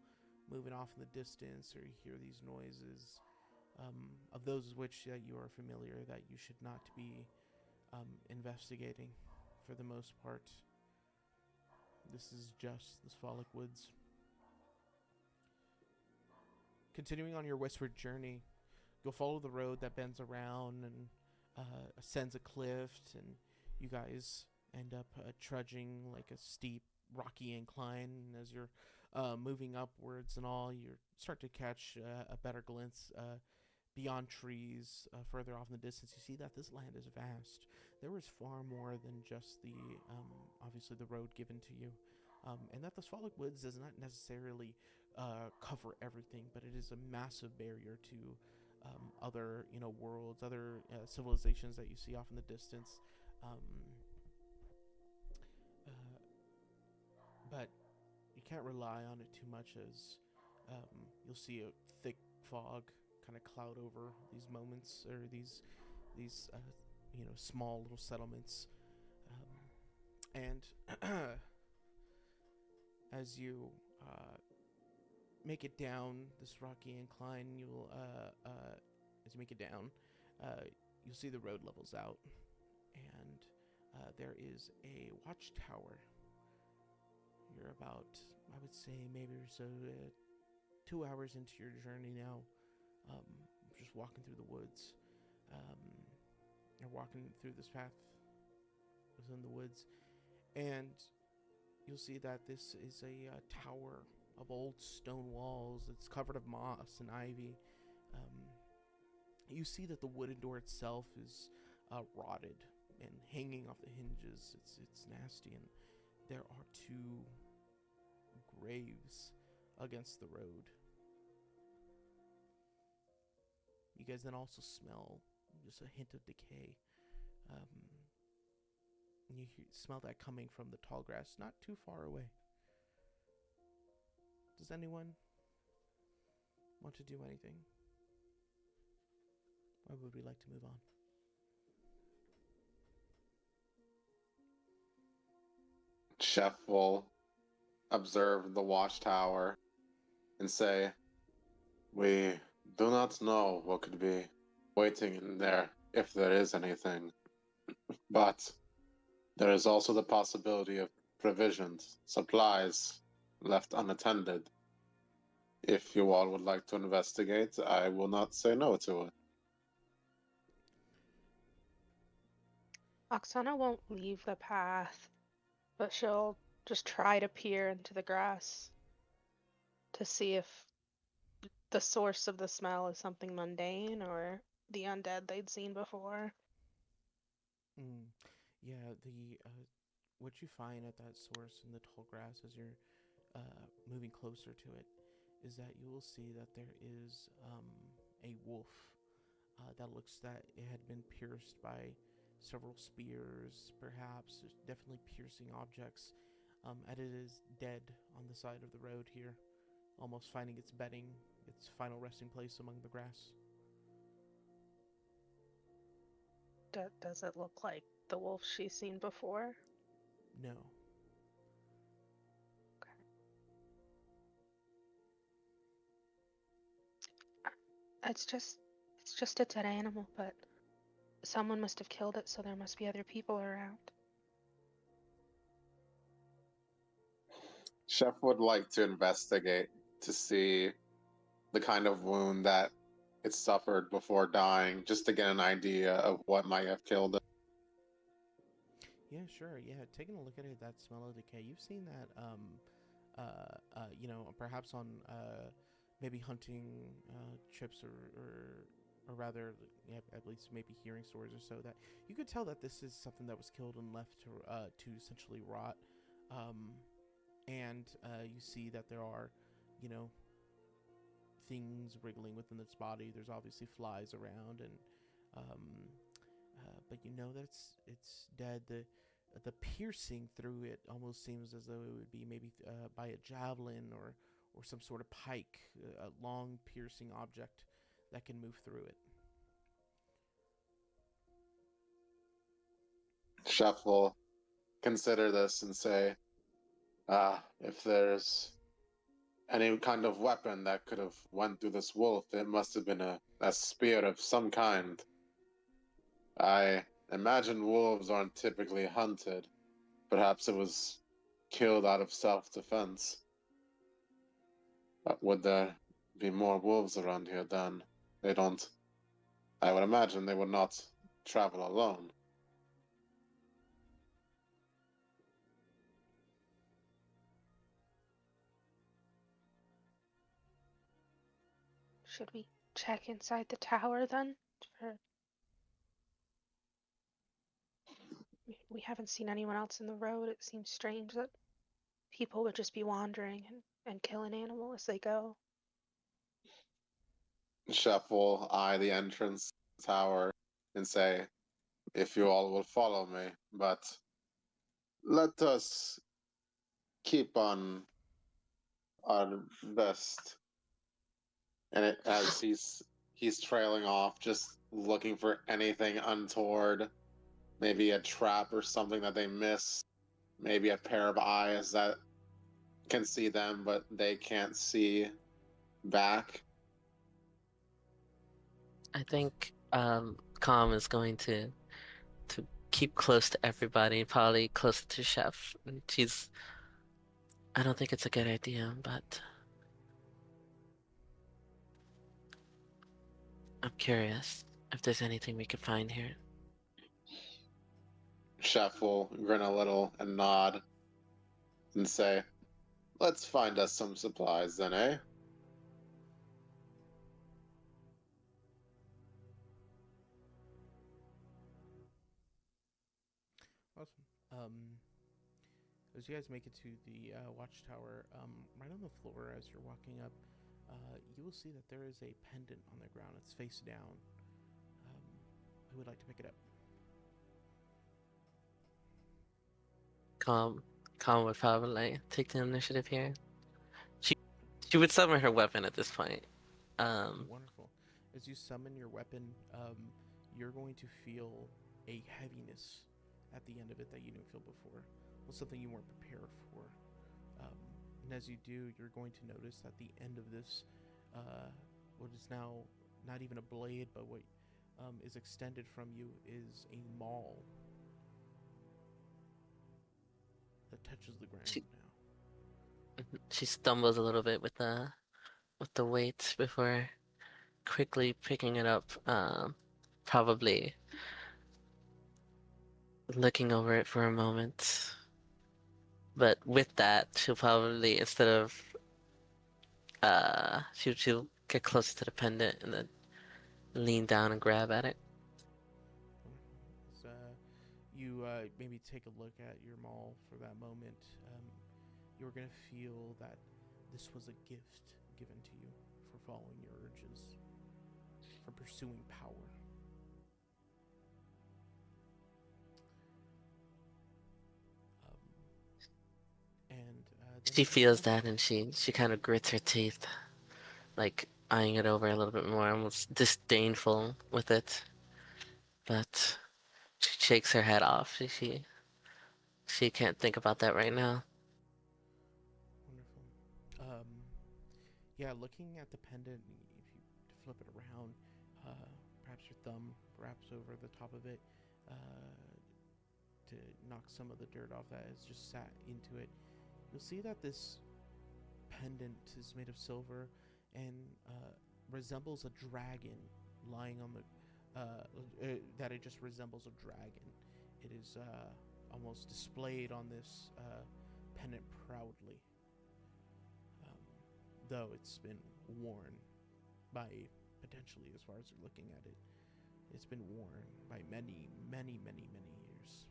moving off in the distance, or you hear these noises of those which you are familiar that you should not be investigating for the most part. This is just the Sphalic Woods. Continuing on your westward journey, you'll follow the road that bends around and ascends a cliff, and you guys end up trudging like a steep, rocky incline. And as you're moving upwards and all, you start to catch a better glimpse beyond trees further off in the distance. You see that this land is vast. There is far more than just the, obviously, the road given to you. And that the Sphalic Woods does not necessarily cover everything, but it is a massive barrier to other, worlds, other civilizations that you see off in the distance. But you can't rely on it too much, as you'll see a thick fog kind of cloud over these moments, or these small little settlements. And as you make it down this rocky incline, as you make it down, you'll see the road levels out, and there is a watchtower. You're about, I would say, maybe 2 hours into your journey now, just walking through the woods. You're walking through this path within the woods, and you'll see that this is a tower of old stone walls. It's covered of moss and ivy. You see that the wooden door itself is rotted and hanging off the hinges. It's nasty, and there are 2 graves against the road. You guys then also smell just a hint of decay. You smell that coming from the tall grass not too far away. Does anyone want to do anything? Or would we like to move on? Chef will observe the watchtower and say, "We do not know what could be waiting in there, if there is anything. But there is also the possibility of provisions, supplies left unattended. If you all would like to investigate, I will not say no to it." Oksana won't leave the path, but she'll just try to peer into the grass to see if the source of the smell is something mundane or the undead they'd seen before. Yeah, what you find at that source in the tall grass as you're moving closer to it is that you will see that there is a wolf that looks that it had been pierced by several spears, perhaps. There's definitely piercing objects, and it is dead on the side of the road here, almost finding its bedding, its final resting place among the grass. Does it look like the wolf she's seen before? No. It's just a dead animal, but someone must have killed it, so there must be other people around. Chef would like to investigate to see the kind of wound that it suffered before dying, just to get an idea of what might have killed it. Yeah, sure. Yeah, taking a look at it, that smell of decay. You've seen that, perhaps on maybe hunting trips, or rather, yeah, at least maybe hearing stories or so, that you could tell that this is something that was killed and left to essentially rot. And you see that there are, things wriggling within its body. There's obviously flies around, and but you know that it's dead. The piercing through it almost seems as though it would be maybe by a javelin or or some sort of pike, a long piercing object that can move through it. Chef will consider this and say, if there's any kind of weapon that could have went through this wolf, it must have been a spear of some kind. I imagine wolves aren't typically hunted. Perhaps it was killed out of self-defense. But would there be more wolves around here then? They don't. I would imagine they would not travel alone. Should we check inside the tower then? We haven't seen anyone else in the road. It seems strange that people would just be wandering and kill an animal as they go. Chef will eye the entrance tower and say, if you all will follow me, but let us keep on our best. And as he's trailing off, just looking for anything untoward, maybe a trap or something that they miss, maybe a pair of eyes that can see them but they can't see back. I think Calm is going to keep close to everybody, probably closer to Chef. And I don't think it's a good idea, but I'm curious if there's anything we could find here. Chef will grin a little and nod and say, let's find us some supplies then, eh? Awesome. As you guys make it to the watchtower, right on the floor as you're walking up, you will see that there is a pendant on the ground. It's face down. Who would like to pick it up? Calm would probably take the initiative here. She would summon her weapon at this point. Wonderful. As you summon your weapon, you're going to feel a heaviness at the end of it that you didn't feel before. Well, something you weren't prepared for. And as you do, you're going to notice that the end of this, what is now not even a blade, but what is extended from you is a maul that touches the ground now. She stumbles a little bit with the weight before quickly picking it up. Probably looking over it for a moment. But with that, she'll probably, instead of she'll get closer to the pendant and then lean down and grab at it. So, you maybe take a look at your maul for that moment. You're going to feel that this was a gift given to you for following your urges, for pursuing power. She feels that, and she kind of grits her teeth, like eyeing it over a little bit more, almost disdainful with it. But she shakes her head off. She can't think about that right now. Wonderful. Yeah, looking at the pendant, if you flip it around, perhaps your thumb wraps over the top of it to knock some of the dirt off that has just sat into it. You'll see that this pendant is made of silver and resembles a dragon lying on the that it just resembles a dragon. It is almost displayed on this pendant proudly, though it's been worn by, potentially, as far as you're looking at it, it's been worn by many, many, many, many years.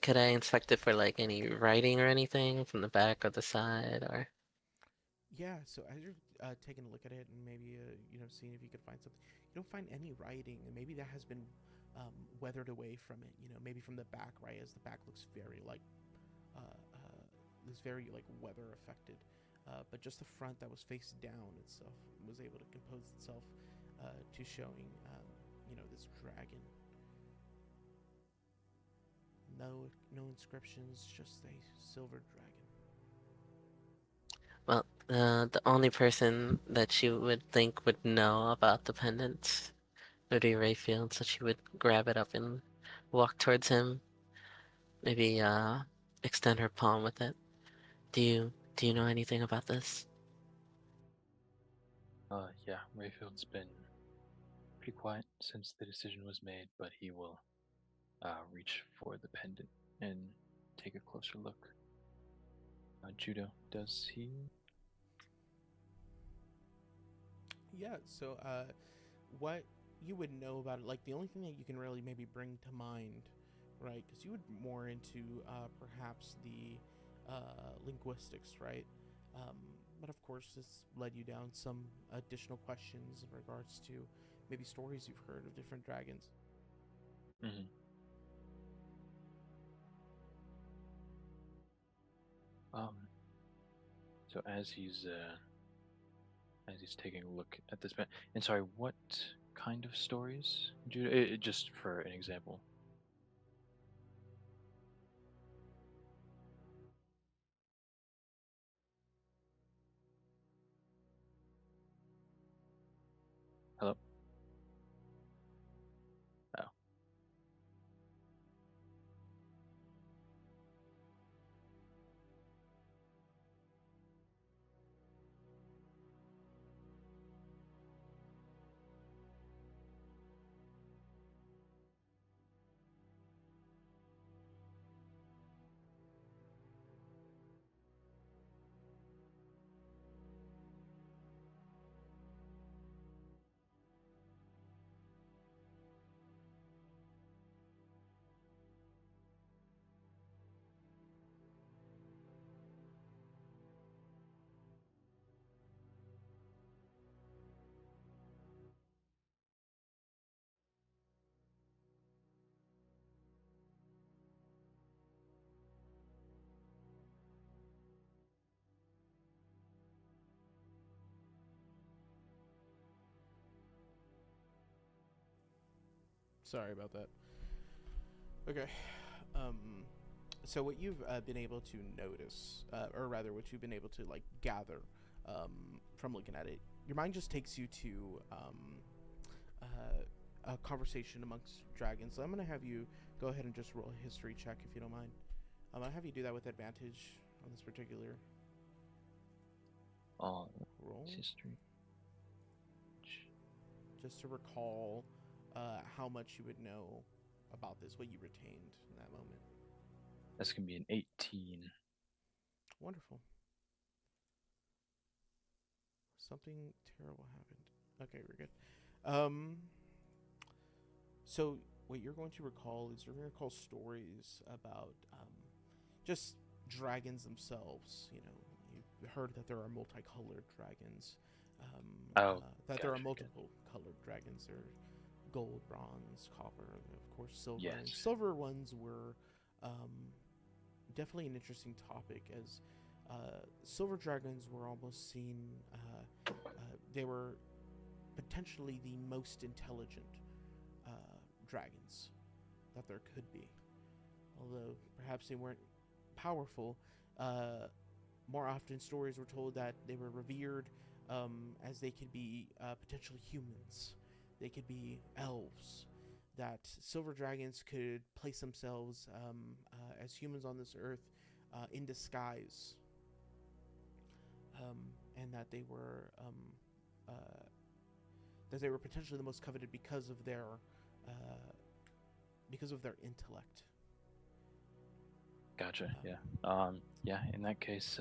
Could I inspect it for like any writing or anything from the back or the side, or? Yeah, so as you're taking a look at it and maybe seeing if you could find something, you don't find any writing, and maybe that has been weathered away from it. Maybe from the back, right? As the back looks very like was very like weather affected, but just the front that was face down itself was able to compose itself to showing this dragon. No inscriptions, just a silver dragon. Well, the only person that you would think would know about the pendant would be Rayfield, so she would grab it up and walk towards him. Maybe extend her palm with it. Do you know anything about this? Yeah, Rayfield's been pretty quiet since the decision was made, but he will reach for the pendant and take a closer look. Judo, does he? Yeah. So, what you would know about it? Like the only thing that you can really maybe bring to mind, right? Because you would more into perhaps the linguistics, right? Um, but of course, this led you down some additional questions in regards to maybe stories you've heard of different dragons. Mm-hmm. Um. So as he's taking a look at this man, and sorry, what kind of stories, Judo? Just for an example. Hello. Oh. Sorry about that. Okay. Um, so what you've been able to notice, or rather, what you've been able to like gather from looking at it, your mind just takes you to a conversation amongst dragons. So I'm gonna have you go ahead and just roll a history check if you don't mind. I'll have you do that with advantage on this particular roll, History. just to recall how much you would know about this, what you retained in that moment. That's gonna be an 18. Wonderful. Something terrible happened. Okay, we're good. So what you're going to recall is you're going to recall stories about just dragons themselves. You know, you've heard that there are multicolored dragons. Oh, that there are gotcha, multiple colored dragons. There are gold, bronze, copper, and of course silver. Yes. And silver ones were definitely an interesting topic, as silver dragons were almost seen. They were potentially the most intelligent dragons that there could be. Although perhaps they weren't powerful, more often stories were told that they were revered as they could be potential humans. They could be elves. That silver dragons could place themselves as humans on this earth in disguise, and uh, that they were potentially the most coveted uh, because of their intellect. Gotcha. Yeah. Yeah. In that case,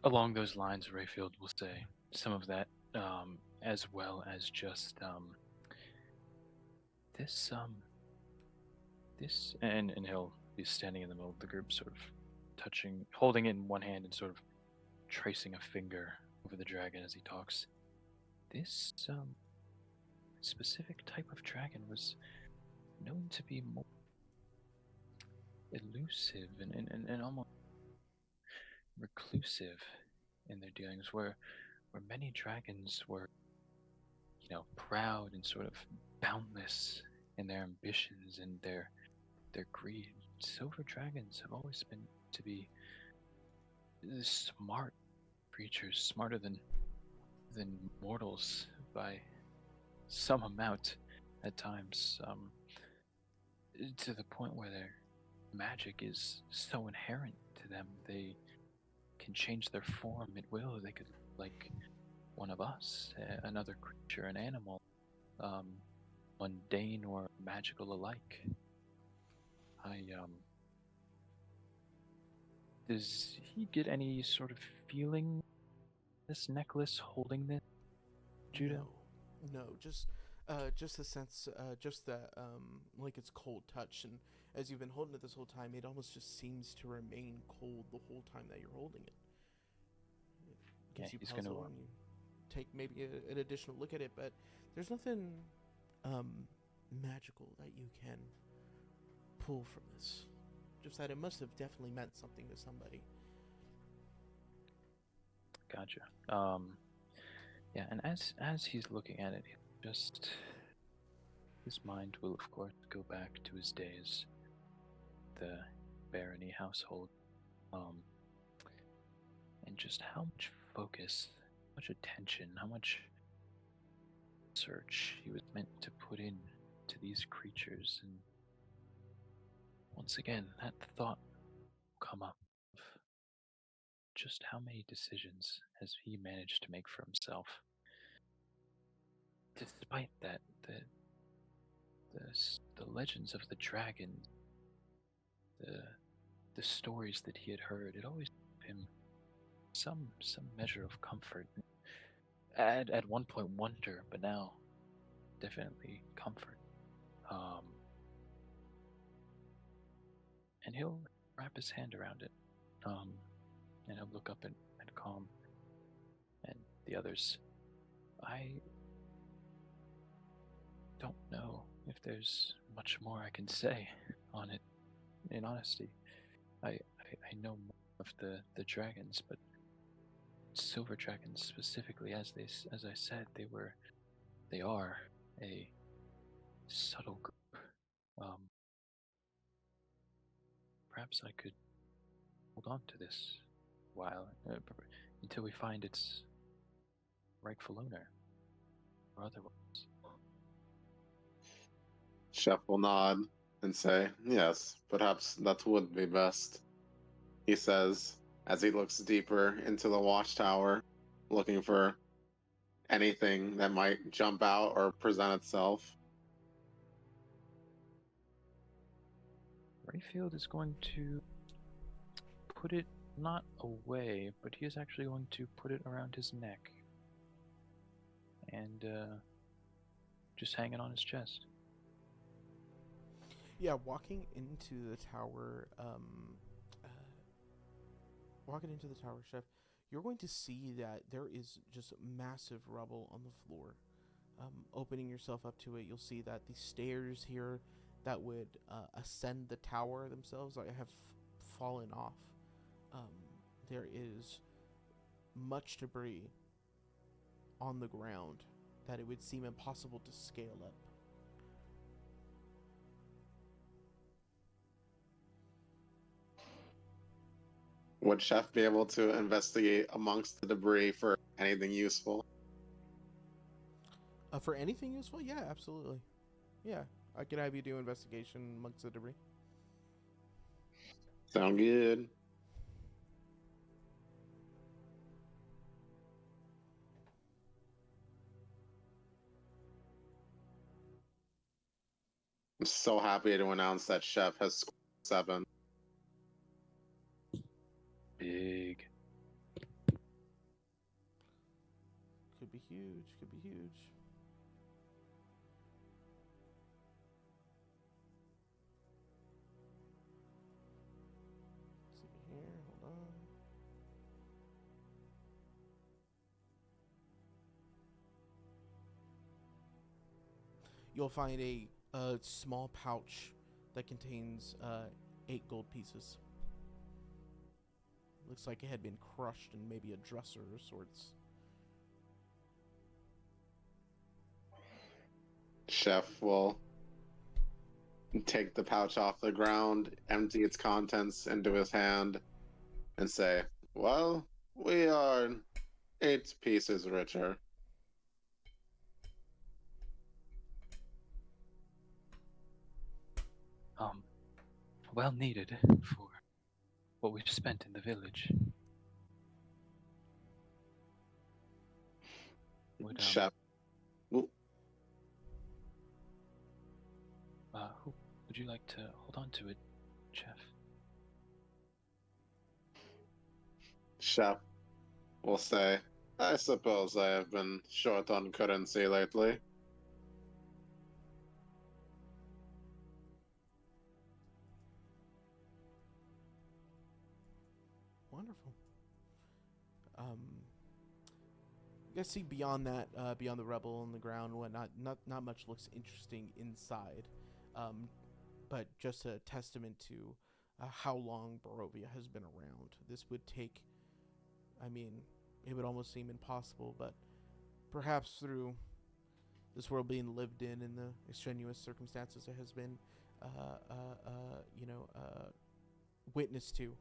along those lines, Rayfield will say some of that, as well as just this, and he'll be standing in the middle of the group, sort of holding it in one hand, and sort of tracing a finger over the dragon as he talks. This specific type of dragon was known to be more elusive and almost reclusive in their dealings, where many dragons were, proud and sort of boundless in their ambitions and their greed. Silver dragons have always been to be smart creatures, smarter than mortals by some amount at times, to the point where their magic is so inherent to them. They can change their form at will. They could, like one of us, another creature, an animal, um, mundane or magical alike. Does he get any sort of feeling this necklace holding this, Judah? No, just a sense, just that, like it's cold touch, and as you've been holding it this whole time, it almost just seems to remain cold the whole time that you're holding it. It gives you he's puzzle, gonna. and you take maybe an additional look at it, but there's nothing, magical that you can pull from this. Just that it must have definitely meant something to somebody. Gotcha. Yeah, and as he's looking at it, just his mind will of course go back to his days, the barony household, um, and just how much focus, how much attention, how much search he was meant to put in to these creatures. And once again, that thought will come up of just how many decisions has he managed to make for himself. Despite that, the legends of the dragon, the the stories that he had heard, it always gave him some measure of comfort. At one point wonder, but now definitely comfort. Um, and he'll wrap his hand around it, um, and he'll look up at Calm and the others. I don't know if there's much more I can say on it. In honesty, I know more of the dragons, but silver dragons specifically, as I said, they are a subtle group. Um, Perhaps I could hold on to this while, until we find its rightful owner, or otherwise. Chef will nod and say, "Yes, perhaps that would be best," he says as he looks deeper into the watchtower, looking for anything that might jump out or present itself. Rayfield is going to put it not away, but he is actually going to put it around his neck and just hang it on his chest. Yeah, walking into the tower, chef, you're going to see that there is just massive rubble on the floor. Opening yourself up to it, you'll see that the stairs here that would ascend the tower themselves have fallen off. There is much debris on the ground that it would seem impossible to scale up. Would Chef be able to investigate amongst the debris for anything useful? For anything useful? Yeah, absolutely. Yeah, I could have you do investigation amongst the debris. Sound good. I'm so happy to announce that Chef has scored 7. Big. Could be huge. Could be huge. Let's see here. Hold on. You'll find a small pouch that contains 8 gold pieces. Looks like it had been crushed in maybe a dresser of sorts. Chef will take the pouch off the ground, empty its contents into his hand, and say, "Well, we are 8 pieces richer." Well needed for what we've spent in the village. Would Chef, who would you like to hold on to it, Chef? Chef will say, "I suppose I have been short on currency lately." Wonderful. You guys see beyond that, beyond the rubble and the ground and whatnot, not much looks interesting inside. But just a testament to how long Barovia has been around. This would take, I mean, it would almost seem impossible, but perhaps through this world being lived in and the extraneous circumstances it has been, witness to,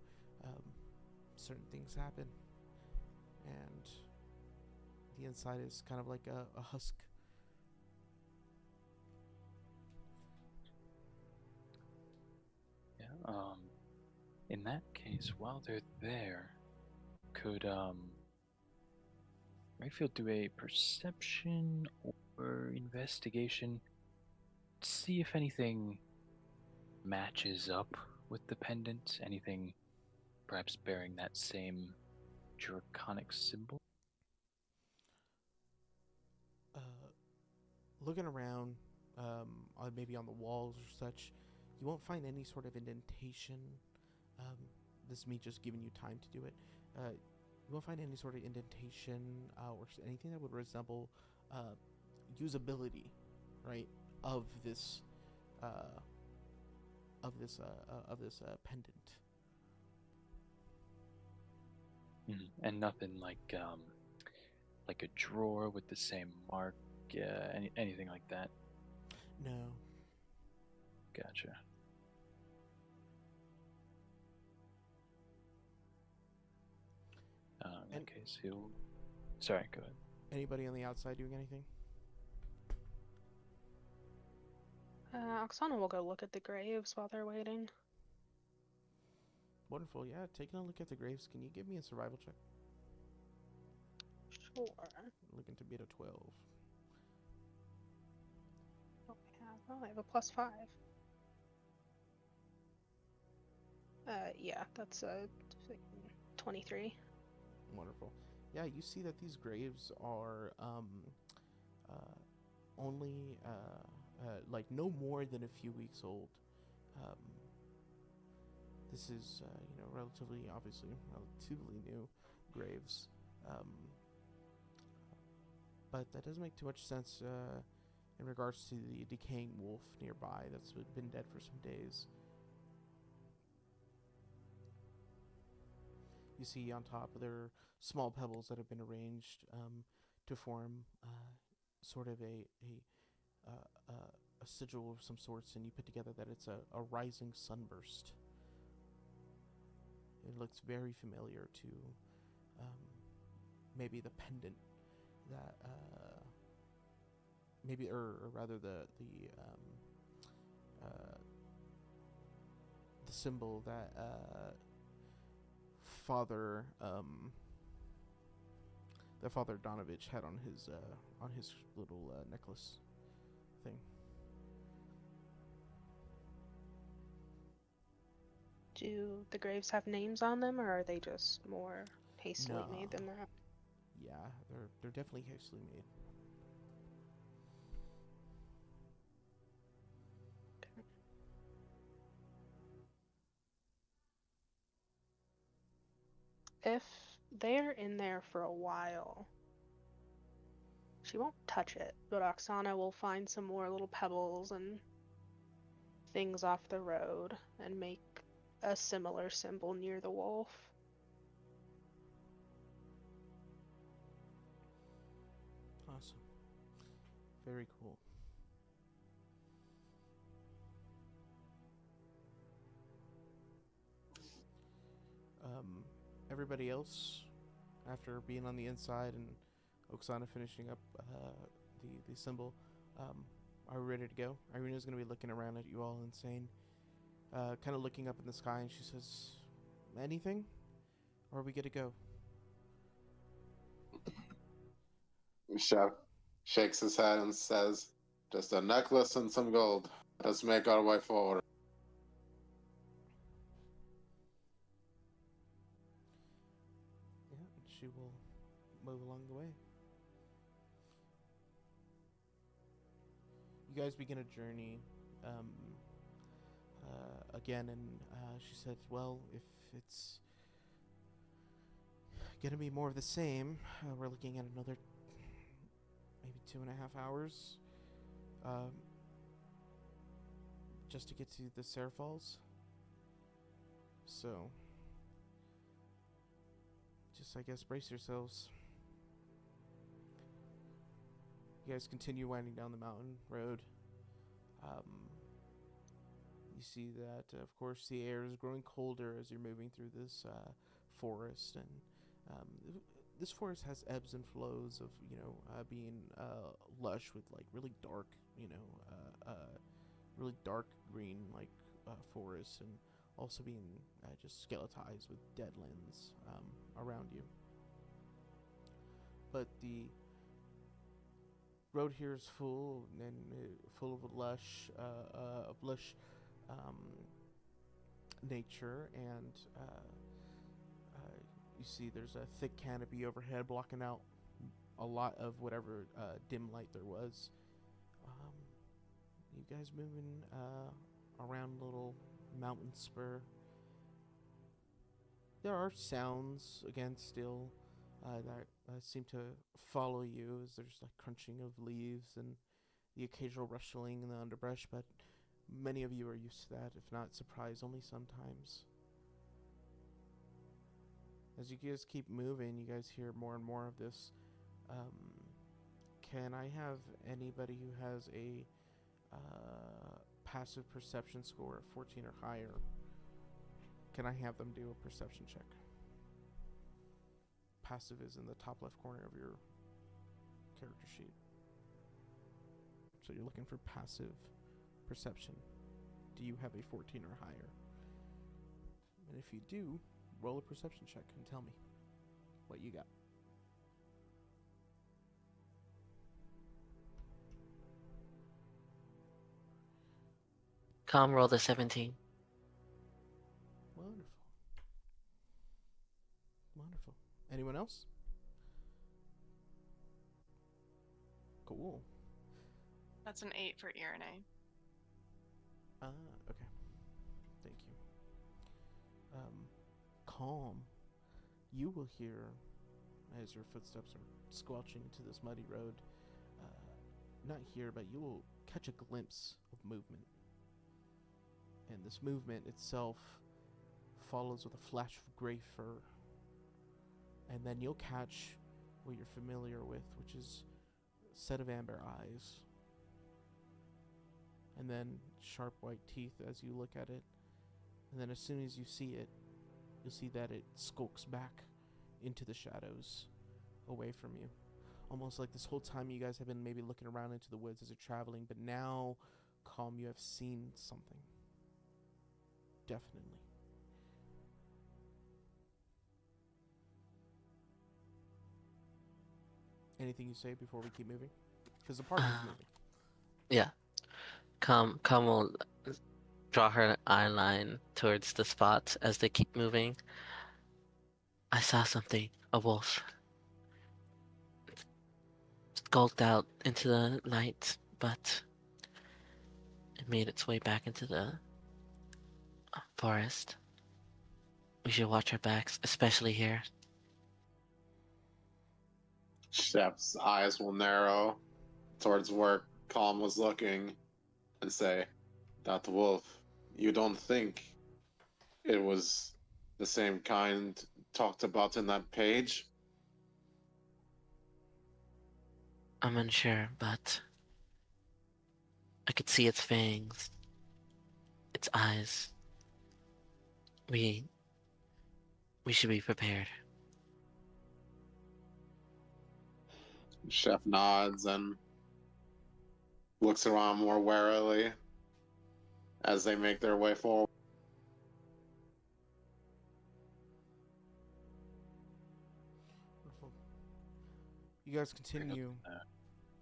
certain things happen. And the inside is kind of like a husk. Yeah. In that case, while they're there, could Rayfield do a perception or investigation? See if anything matches up with the pendant. Anything perhaps bearing that same draconic symbol? Looking around, maybe on the walls or such, you won't find any sort of indentation. This is me just giving you time to do it. You won't find any sort of indentation or anything that would resemble usability, right, of this pendant. And nothing like a drawer with the same mark, anything like that. No. Gotcha. In that case, he'll. Sorry, go ahead. Anybody on the outside doing anything? Oksana will go look at the graves while they're waiting. Wonderful. Yeah, taking a look at the graves. Can you give me a survival check? Sure. Looking to beat a 12. I have a +5. Yeah, that's a 23. Wonderful. Yeah, you see that these graves are only like no more than a few weeks old. This is relatively new graves, but that doesn't make too much sense in regards to the decaying wolf nearby that's been dead for some days. You see on top there are small pebbles that have been arranged to form sort of a sigil of some sorts, and you put together that it's a rising sunburst. It looks very familiar to maybe the pendant that or rather the symbol that Father Donovich had on his little necklace thing. Do the graves have names on them, or are they just more hastily made than that? Yeah, they're definitely hastily made. If they're in there for a while, she won't touch it, but Oksana will find some more little pebbles and things off the road and make a similar symbol near the wolf. Awesome. Very cool. Everybody else, after being on the inside and Oksana finishing up the symbol, are we ready to go? Irina's going to be looking around at you all insane, kind of looking up in the sky, and she says, anything? Or are we good to go? Chef shakes his head and says, "Just a necklace and some gold. Let's make our way forward." Yeah, and she will move along the way. You guys begin a journey again, and she said, well, if it's gonna be more of the same, we're looking at another maybe 2.5 hours just to get to the Sarah Falls. So, just I guess brace yourselves. You guys continue winding down the mountain road. You see that, of course, the air is growing colder as you're moving through this forest, and this forest has ebbs and flows of being lush with like really dark, really dark green like forests, and also being just skeletized with deadlands around you. But the road here is full and full of lush nature, and you see there's a thick canopy overhead blocking out a lot of whatever dim light there was. You guys moving around a little mountain spur. There are sounds again still that seem to follow you, as there's like crunching of leaves and the occasional rustling in the underbrush, but many of you are used to that, if not surprised only sometimes. As you guys keep moving, you guys hear more and more of this. Can I have anybody who has a passive perception score of 14 or higher? Can I have them do a perception check? Passive is in the top left corner of your character sheet. So you're looking for passive perception. Do you have a 14 or higher? And if you do, roll a perception check and tell me what you got. Calm rolled a 17. Wonderful. Wonderful. Anyone else? Cool. That's an 8 for Irene. Okay. Thank you. Calm. You will hear, as your footsteps are squelching into this muddy road, not here, but you will catch a glimpse of movement. And this movement itself follows with a flash of gray fur. And then you'll catch what you're familiar with, which is a set of amber eyes. And then sharp white teeth as you look at it. And then as soon as you see it, you'll see that it skulks back into the shadows away from you. Almost like this whole time you guys have been maybe looking around into the woods as you're traveling, but now, Calm, you have seen something. Definitely. Anything you say before we keep moving? Because the party is moving. Yeah. Calm will draw her eye line towards the spot as they keep moving. I saw something. A wolf. Skulked out into the night, but it made its way back into the forest. We should watch our backs, especially here. Chef's eyes will narrow towards where Calm was looking and say, "That wolf, you don't think it was the same kind talked about in that page? I'm unsure, but I could see its fangs, its eyes. We we should be prepared. Chef nods and looks around more warily as they make their way forward. Wonderful. You guys continue.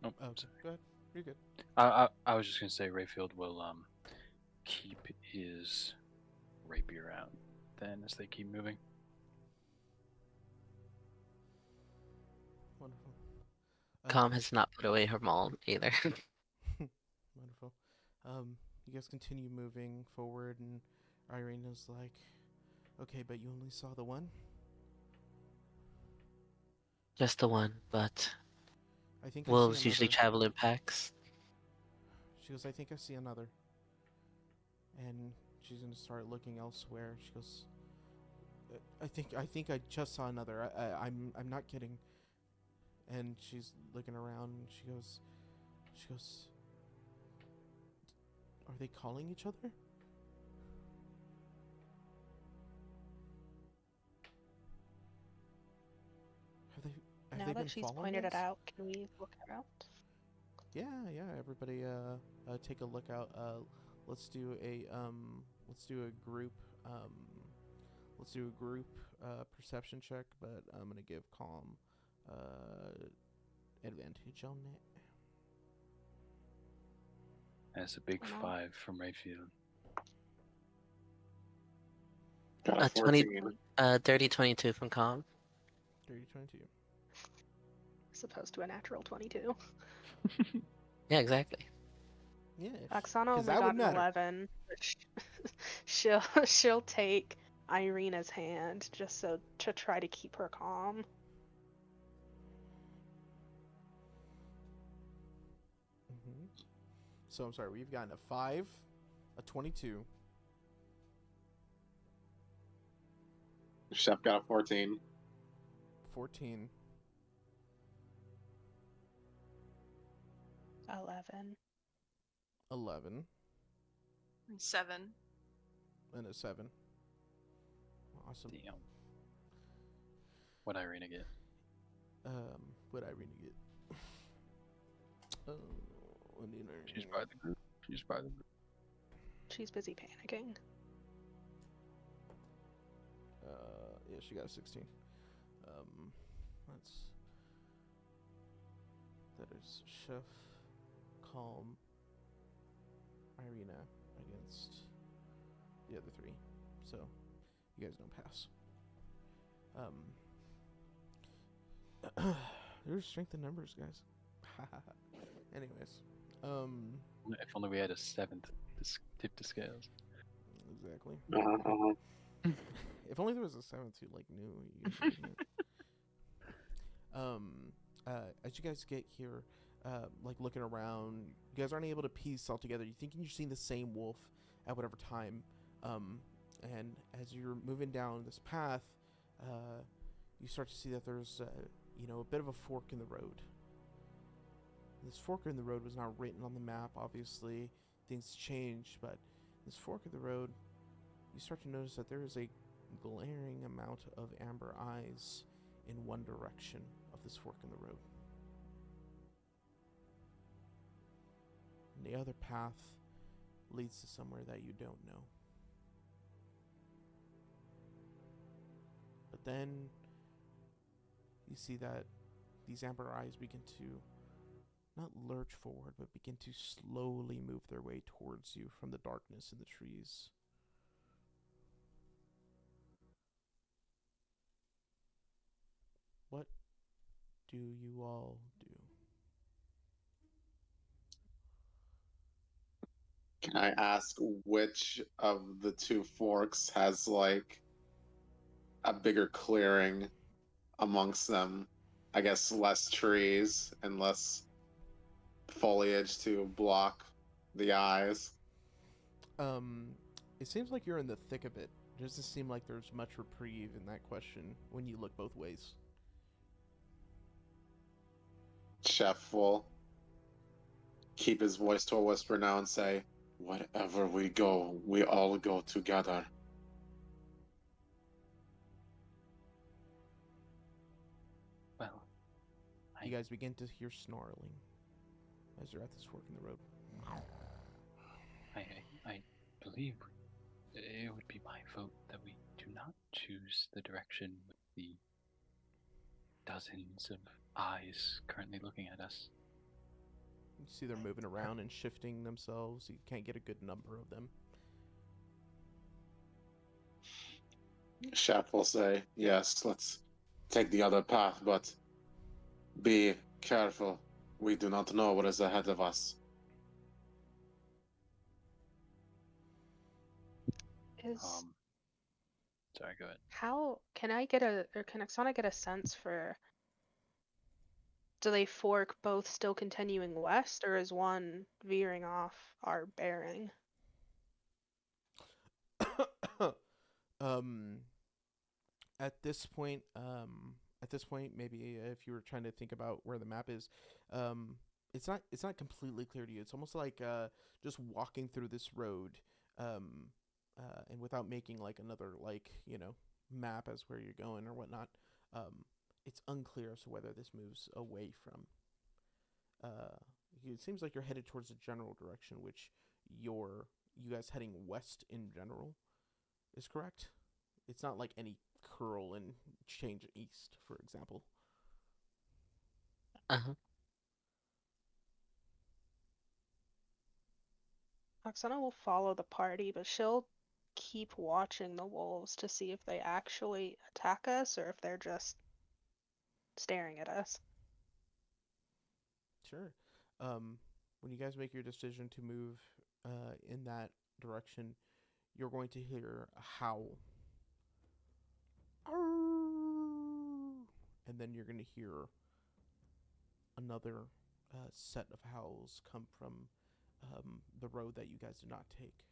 Oh, Oh, sorry. go ahead. You're good. I was just gonna say Rayfield will keep his rapier out then as they keep moving. Wonderful. Calm has not put away her maul either. Wonderful. You guys continue moving forward, and Irina's like, "Okay, but you only saw the one." Just the one, but I think I wolves see usually another. travel in packs. She goes, "I think I see another." And she's gonna start looking elsewhere. She goes, I think I just saw another. I'm not kidding." And she's looking around. And she goes, "Are they calling each other?" Have they? Have Now they that been she's following pointed it us? out, can we look her out? Yeah, yeah. Everybody, take a look out. Let's do a group. Let's do a group perception check. But I'm gonna give Calm advantage on that. That's a big Oh, no. 5 from Rayfield. Got a 20 14. Dirty 22 from Calm. 30-22. As opposed to a natural 22. Yeah, exactly. Yeah. Oksana 'cause only that got would an matter. 11. But she'll take Irina's hand just so to try to keep her calm. Mm-hmm. So I'm sorry. We've gotten a 5, a 22. Chef got a 14. 14. 11. 11, 7. and a 7. Awesome. Damn. What'd Irina get? What Irina get? What did Irina She's get? part of the group. She's part of the group. She's busy panicking. Yeah, she got a 16. That is Chef, Calm, Irina against the other 3. So you guys don't pass. There's strength in numbers, guys. Anyways, If only we had a 7th tip to scales. exactly. Uh-huh. If only there was a 7th who like knew you guys were using it. As you guys get here, like looking around, you guys aren't able to piece all together. You think you're seeing the same wolf at whatever time, and as you're moving down this path, you start to see that there's a bit of a fork in the road. This fork in the road was not written on the map. Obviously, things changed, but this fork in the road, you start to notice that there is a glaring amount of amber eyes in one direction of this fork in the road. And the other path leads to somewhere that you don't know. But then you see that these amber eyes begin to not lurch forward, but begin to slowly move their way towards you from the darkness in the trees. What do you all do? Can I ask which of the 2 forks has like a bigger clearing amongst them? I guess less trees and less foliage to block the eyes. It seems like you're in the thick of it. Doesn't seem like there's much reprieve in that question when you look both ways. Chef will keep his voice to a whisper now and say, "Wherever we go, we all go together." Well, You guys begin to hear snarling as you're at this fork in the road. I believe it would be my vote that we do not choose the direction with the dozens of eyes currently looking at us. You see they're moving around and shifting themselves. You can't get a good number of them. Chef will say, "Yes, let's take the other path, but be careful. We do not know what is ahead of us." Is Sorry, go ahead. how can I get a or can Oksana get a sense for, do they fork both still continuing west, or is one veering off our bearing? um, at this point, maybe if you were trying to think about where the map is, it's not completely clear to you. It's almost like just walking through this road, and without making like another map as where you're going or whatnot. It's unclear as to whether this moves away from. It seems like you're headed towards the general direction, which you guys heading west in general is correct. It's not like any curl and change east, for example. Uh-huh. Oksana will follow the party, but she'll keep watching the wolves to see if they actually attack us or if they're just staring at us. Sure. When you guys make your decision to move in that direction, you're going to hear a howl. And then you're going to hear another set of howls come from the road that you guys did not take.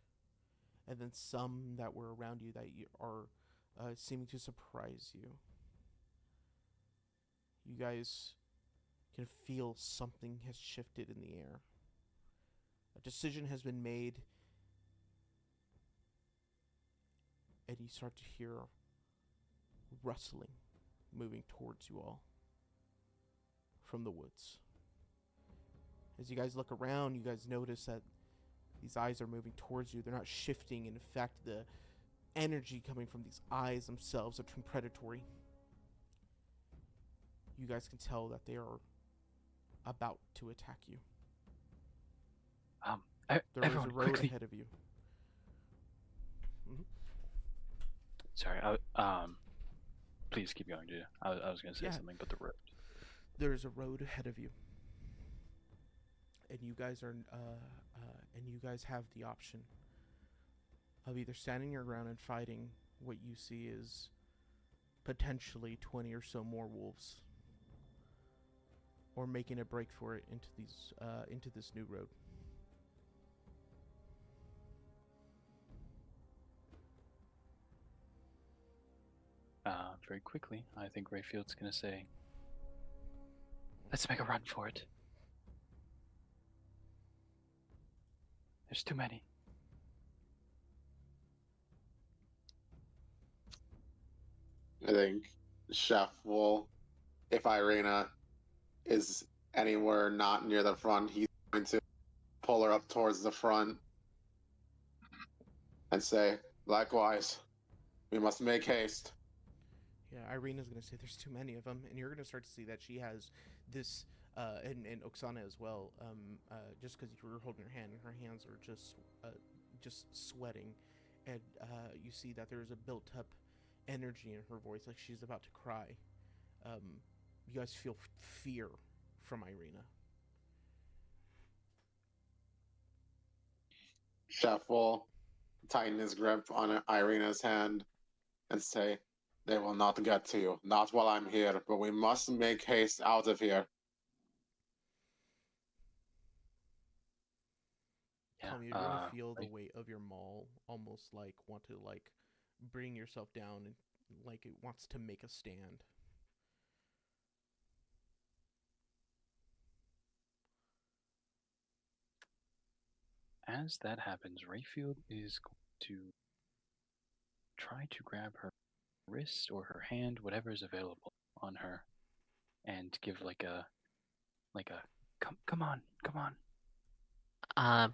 And then some that were around you that are seeming to surprise you. You guys can feel something has shifted in the air. A decision has been made, and you start to hear rustling moving towards you all from the woods. As you guys look around, you guys notice that these eyes are moving towards you. They're not shifting. In fact, the energy coming from these eyes themselves are predatory. You guys can tell that they are about to attack you. There is a road quickly. ahead of you. Mm-hmm. Sorry, please keep going, dude. I was going to say something, but the road. There is a road ahead of you, and you guys have the option of either standing your ground and fighting what you see is potentially 20 or so more wolves, or making a break for it into this new road. Very quickly, I think Rayfield's going to say, "Let's make a run for it. There's too many." I think Chef will, if Irina is anywhere not near the front, he's going to pull her up towards the front and say, "Likewise, we must make haste." Yeah, Irina's going to say there's too many of them, and you're going to start to see that she has this, and Oksana as well, just because you were holding her hand, and her hands are just sweating, and you see that there is a built-up energy in her voice, like she's about to cry. You guys feel fear from Irina. Chef will tighten his grip on Irina's hand and say, "They will not get to you. Not while I'm here, but we must make haste out of here." Yeah, Tommy, you're going to feel the weight of your maul almost like want to bring yourself down and like it wants to make a stand. As that happens, Rayfield is going to try to grab her wrist or her hand, whatever is available on her, and give like a come on, come on.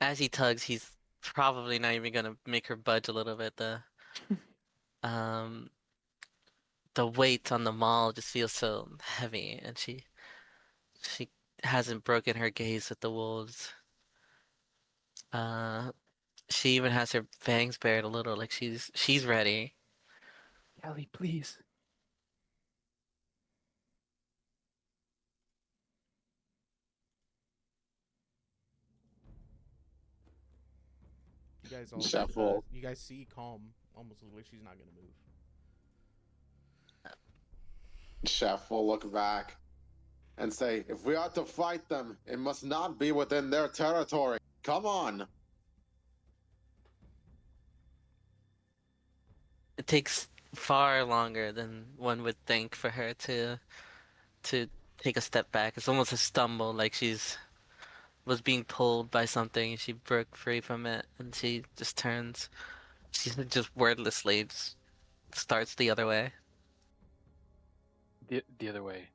As he tugs, he's probably not even gonna make her budge a little bit. Um, the weight on the mall just feels so heavy, and she hasn't broken her gaze with the wolves. Uh, she even has her fangs bared a little, like she's ready. Kelly, please. You guys all Chef will you guys see Calm almost look like she's not gonna move. Chef will look back and say, "If we are to fight them, it must not be within their territory. Come on." It takes far longer than one would think for her to take a step back. It's almost a stumble, like was being pulled by something. She broke free from it, and she just turns. She just wordlessly just starts the other way, The other way.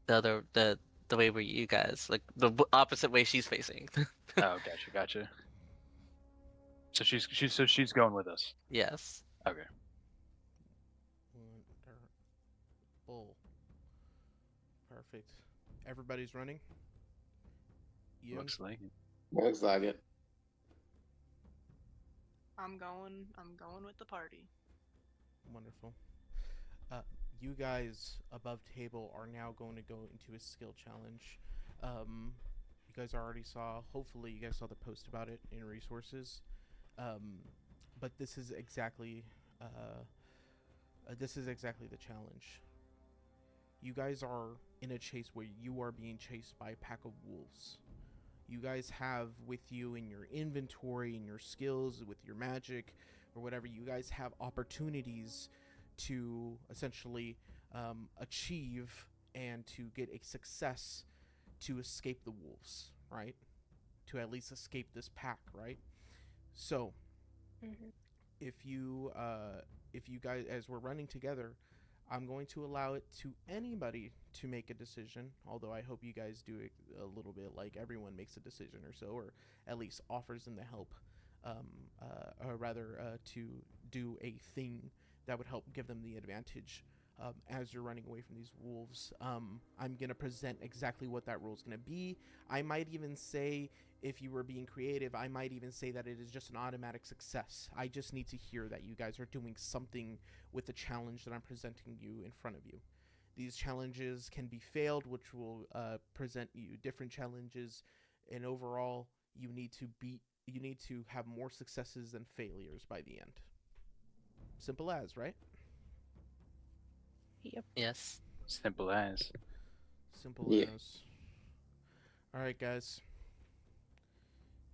the way where you guys, like the opposite way she's facing. Oh, gotcha. So she's going with us. Yes. Okay. Wonderful. Perfect. Everybody's running. Ian? Looks like it. Looks like it. I'm going with the party. Wonderful. You guys above table are now going to go into a skill challenge. You guys already saw, hopefully you guys saw the post about it in resources. But this is exactly the challenge. You guys are in a chase where you are being chased by a pack of wolves. You guys have with you in your inventory, in your skills, with your magic, or whatever, you guys have opportunities to essentially achieve and to get a success to escape the wolves, right? To at least escape this pack, right? So, if you guys, as we're running together, I'm going to allow it to anybody to make a decision, although I hope you guys do it a little bit like everyone makes a decision or so, or at least offers them the help, or rather to do a thing that would help give them the advantage as you're running away from these wolves. I'm going to present exactly what that rule is going to be. I might even say, if you were being creative, I might even say that it is just an automatic success. I just need to hear that you guys are doing something with the challenge that I'm presenting you in front of you. These challenges can be failed, which will present you different challenges, and overall, you need to have more successes than failures by the end. Simple as, right? Yep. Yes. Simple as. Simple Yeah. as. All right, guys.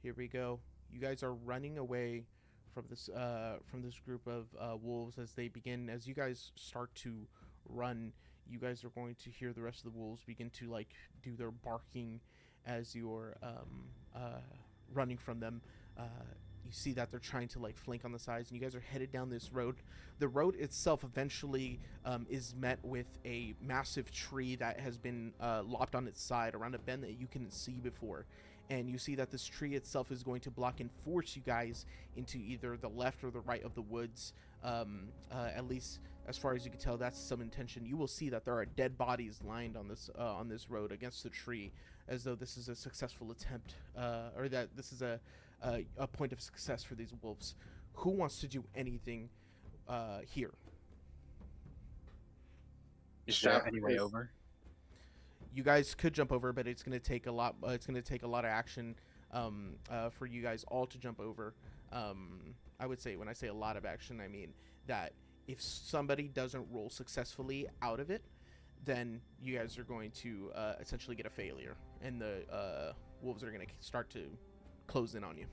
Here we go. You guys are running away from this group of wolves as they begin. As you guys start to run, you guys are going to hear the rest of the wolves begin to like do their barking as you're running from them. You see that they're trying to like flank on the sides, and you guys are headed down this road. The road itself eventually is met with a massive tree that has been lopped on its side around a bend that you couldn't see before. And you see that this tree itself is going to block and force you guys into either the left or the right of the woods. At least as far as you can tell, that's some intention. You will see that there are dead bodies lined on this road against the tree, as though this is a successful attempt, or that this is a point of success for these wolves. Who wants to do anything here? Is there Chef any way is- over? You guys could jump over, but it's going to take a lot. It's going to take a lot of action for you guys all to jump over. I would say, when I say a lot of action, I mean that if somebody doesn't roll successfully out of it, then you guys are going to essentially get a failure, and the wolves are going to start to close in on you.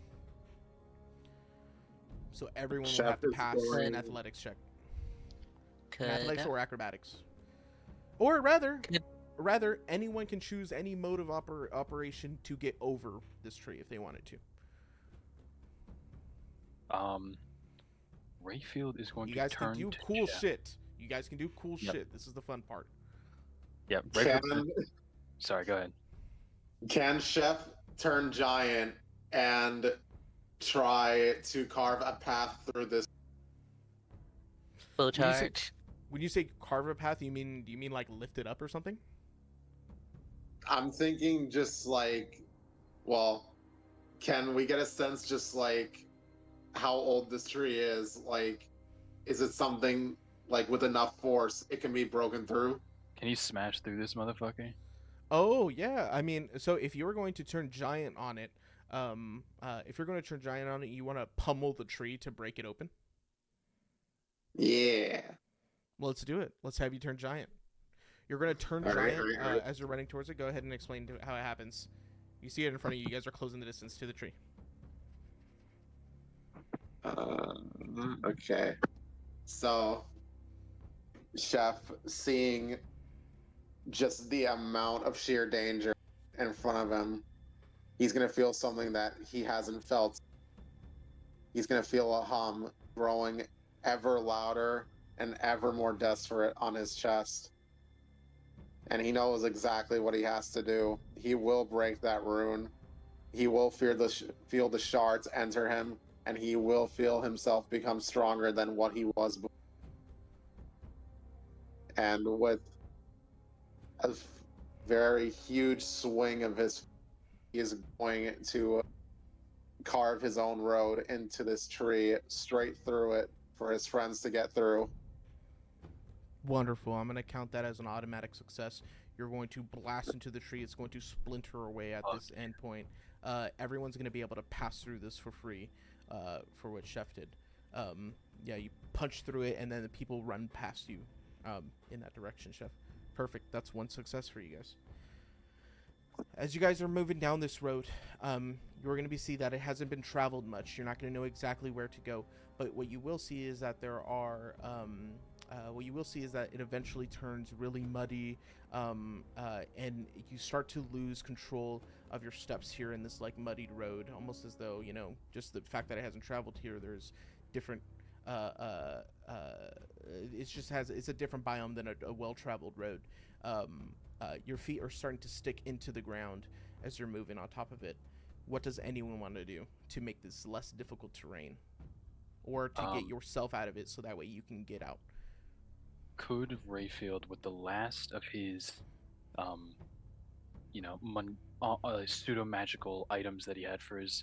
So everyone will Chef have to is pass going- an athletics check. Could Athletics or acrobatics. Or rather, Could- anyone can choose any mode of operation to get over this tree if they wanted to. Rayfield is going You to guys can turn do to cool Jeff. shit. You guys can do cool Yep. shit. This is the fun part. Yeah, Rayfield's Can, sorry, go ahead. can Chef turn giant and try to carve a path through this? full you say- charge. When you say carve a path, do you mean like lift it up or something? I'm thinking just like, well, can we get a sense just like how old this tree is? Like, is it something like with enough force it can be broken through? Can you smash through this motherfucker? Oh yeah, I mean, so if you were going to turn giant on it, you want to pummel the tree to break it open. Yeah. Well, let's do it. Let's have you turn giant. You're going to turn All right, giant all right. as you're running towards it. Go ahead and explain how it happens. You see it in front of you. You guys are closing the distance to the tree. Okay. So, Chef, seeing just the amount of sheer danger in front of him, he's going to feel something that he hasn't felt. He's going to feel a hum growing ever louder and ever more desperate on his chest. And he knows exactly what he has to do. He will break that rune. He will feel the shards enter him, and he will feel himself become stronger than what he was before. And with a very huge swing of his, he is going to carve his own road into this tree, straight through it for his friends to get through. Wonderful. I'm going to count that as an automatic success. You're going to blast into the tree. It's going to splinter away at this end point. Everyone's going to be able to pass through this for free, for what Chef did. Yeah, you punch through it, and then the people run past you in that direction, Chef. Perfect. That's one success for you guys. As you guys are moving down this road, you're going to see that it hasn't been traveled much. You're not going to know exactly where to go, but what you will see is that there are it eventually turns really muddy, and you start to lose control of your steps here in this like muddied road, almost as though, just the fact that it hasn't traveled here, there's different it's a different biome than a well-traveled road. Your feet are starting to stick into the ground as you're moving on top of it. What does anyone want to do to make this less difficult terrain, or to get yourself out of it so that way you can get out? Could Rayfield, with the last of his, pseudo magical items that he had for his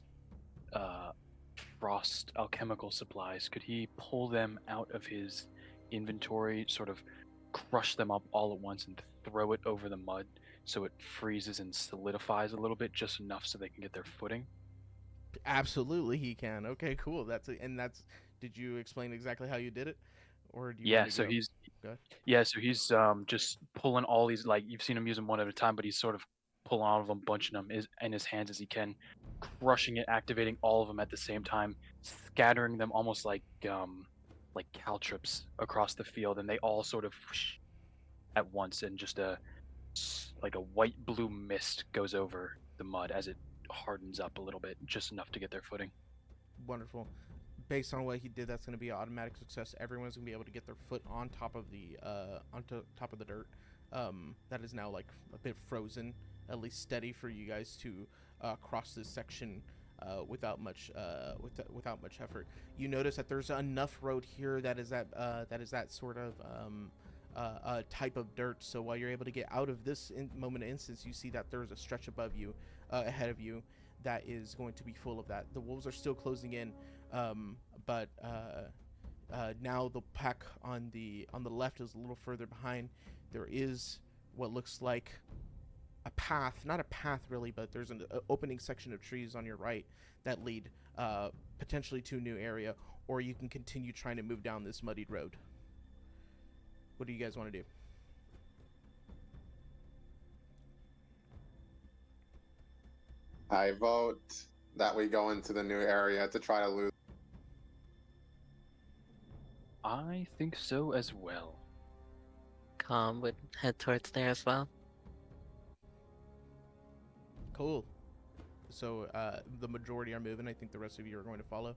frost alchemical supplies, could he pull them out of his inventory, sort of crush them up all at once and throw it over the mud so it freezes and solidifies a little bit, just enough so they can get their footing? Absolutely, he can. Okay, cool. Did you explain exactly how you did it, or do you? Yeah, want to so go? he's Go ahead. he's just pulling all these, like, you've seen him use them one at a time, but he's sort of pulling all of them, bunching them in his hands as he can, crushing it, activating all of them at the same time, scattering them almost like caltrops across the field, and they all sort of whoosh at once, and just a white blue mist goes over the mud as it hardens up a little bit, just enough to get their footing. Wonderful. Based on what he did, that's going to be an automatic success. Everyone's going to be able to get their foot on top of the dirt. That is now like a bit frozen, at least steady for you guys to cross this section without much effort. You notice that there's enough road here that is that sort of type of dirt. So while you're able to get out of this moment of instance, you see that there's a stretch above you, ahead of you, that is going to be full of that. The wolves are still closing in, but now the pack on the left is a little further behind. There is what looks like a path, not a path really, but there's an opening section of trees on your right that lead potentially to a new area, or you can continue trying to move down this muddied road. What do you guys want to do? I vote that we go into the new area to try to lose. I think so as well. Calm would head towards there as well. Cool. So the majority are moving. I think the rest of you are going to follow.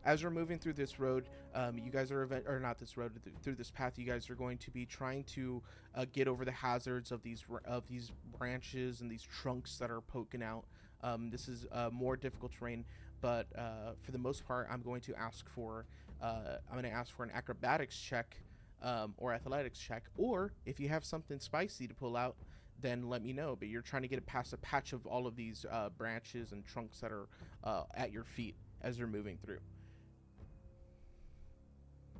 As you're moving through this road, you guys are or not this road, through this path. You guys are going to be trying to get over the hazards of these branches and these trunks that are poking out. This is more difficult terrain, but for the most part, I'm going to ask for an acrobatics check or athletics check, or if you have something spicy to pull out, then let me know. But you're trying to get past a patch of all of these branches and trunks that are at your feet as you're moving through.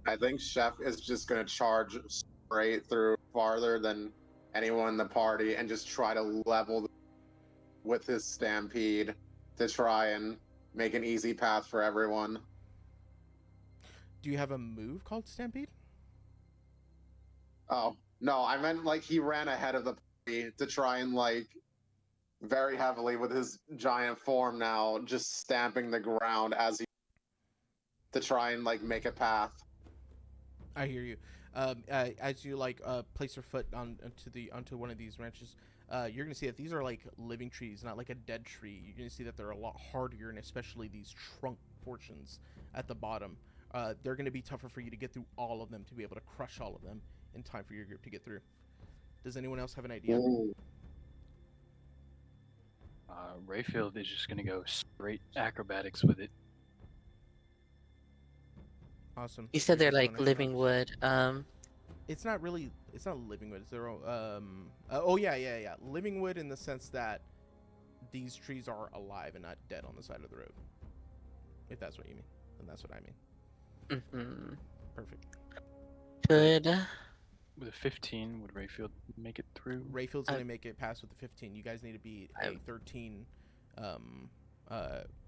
I think Chef is just going to charge straight through farther than anyone in the party and just try to level with his stampede to try and make an easy path for everyone. Do you have a move called Stampede? Oh, no, I meant like he ran ahead of the party to try and like very heavily with his giant form now, just stamping the ground as he to try and like make a path. I hear you. As you place your foot onto one of these branches, you're gonna see that these are like living trees, not like a dead tree. You're gonna see that they're a lot hardier, and especially these trunk portions at the bottom. They're gonna be tougher for you to get through all of them to be able to crush all of them in time for your group to get through. Does anyone else have an idea? Rayfield is just gonna go straight acrobatics with it. Awesome. You said they're You're like going living wood. It's not living wood. It's their own. Oh yeah. Living wood in the sense that these trees are alive and not dead on the side of the road. If that's what you mean, then that's what I mean. Mm-hmm. Perfect. Good. With a 15, would Rayfield make it through? Rayfield's gonna make it past with the 15. You guys need to beat a 13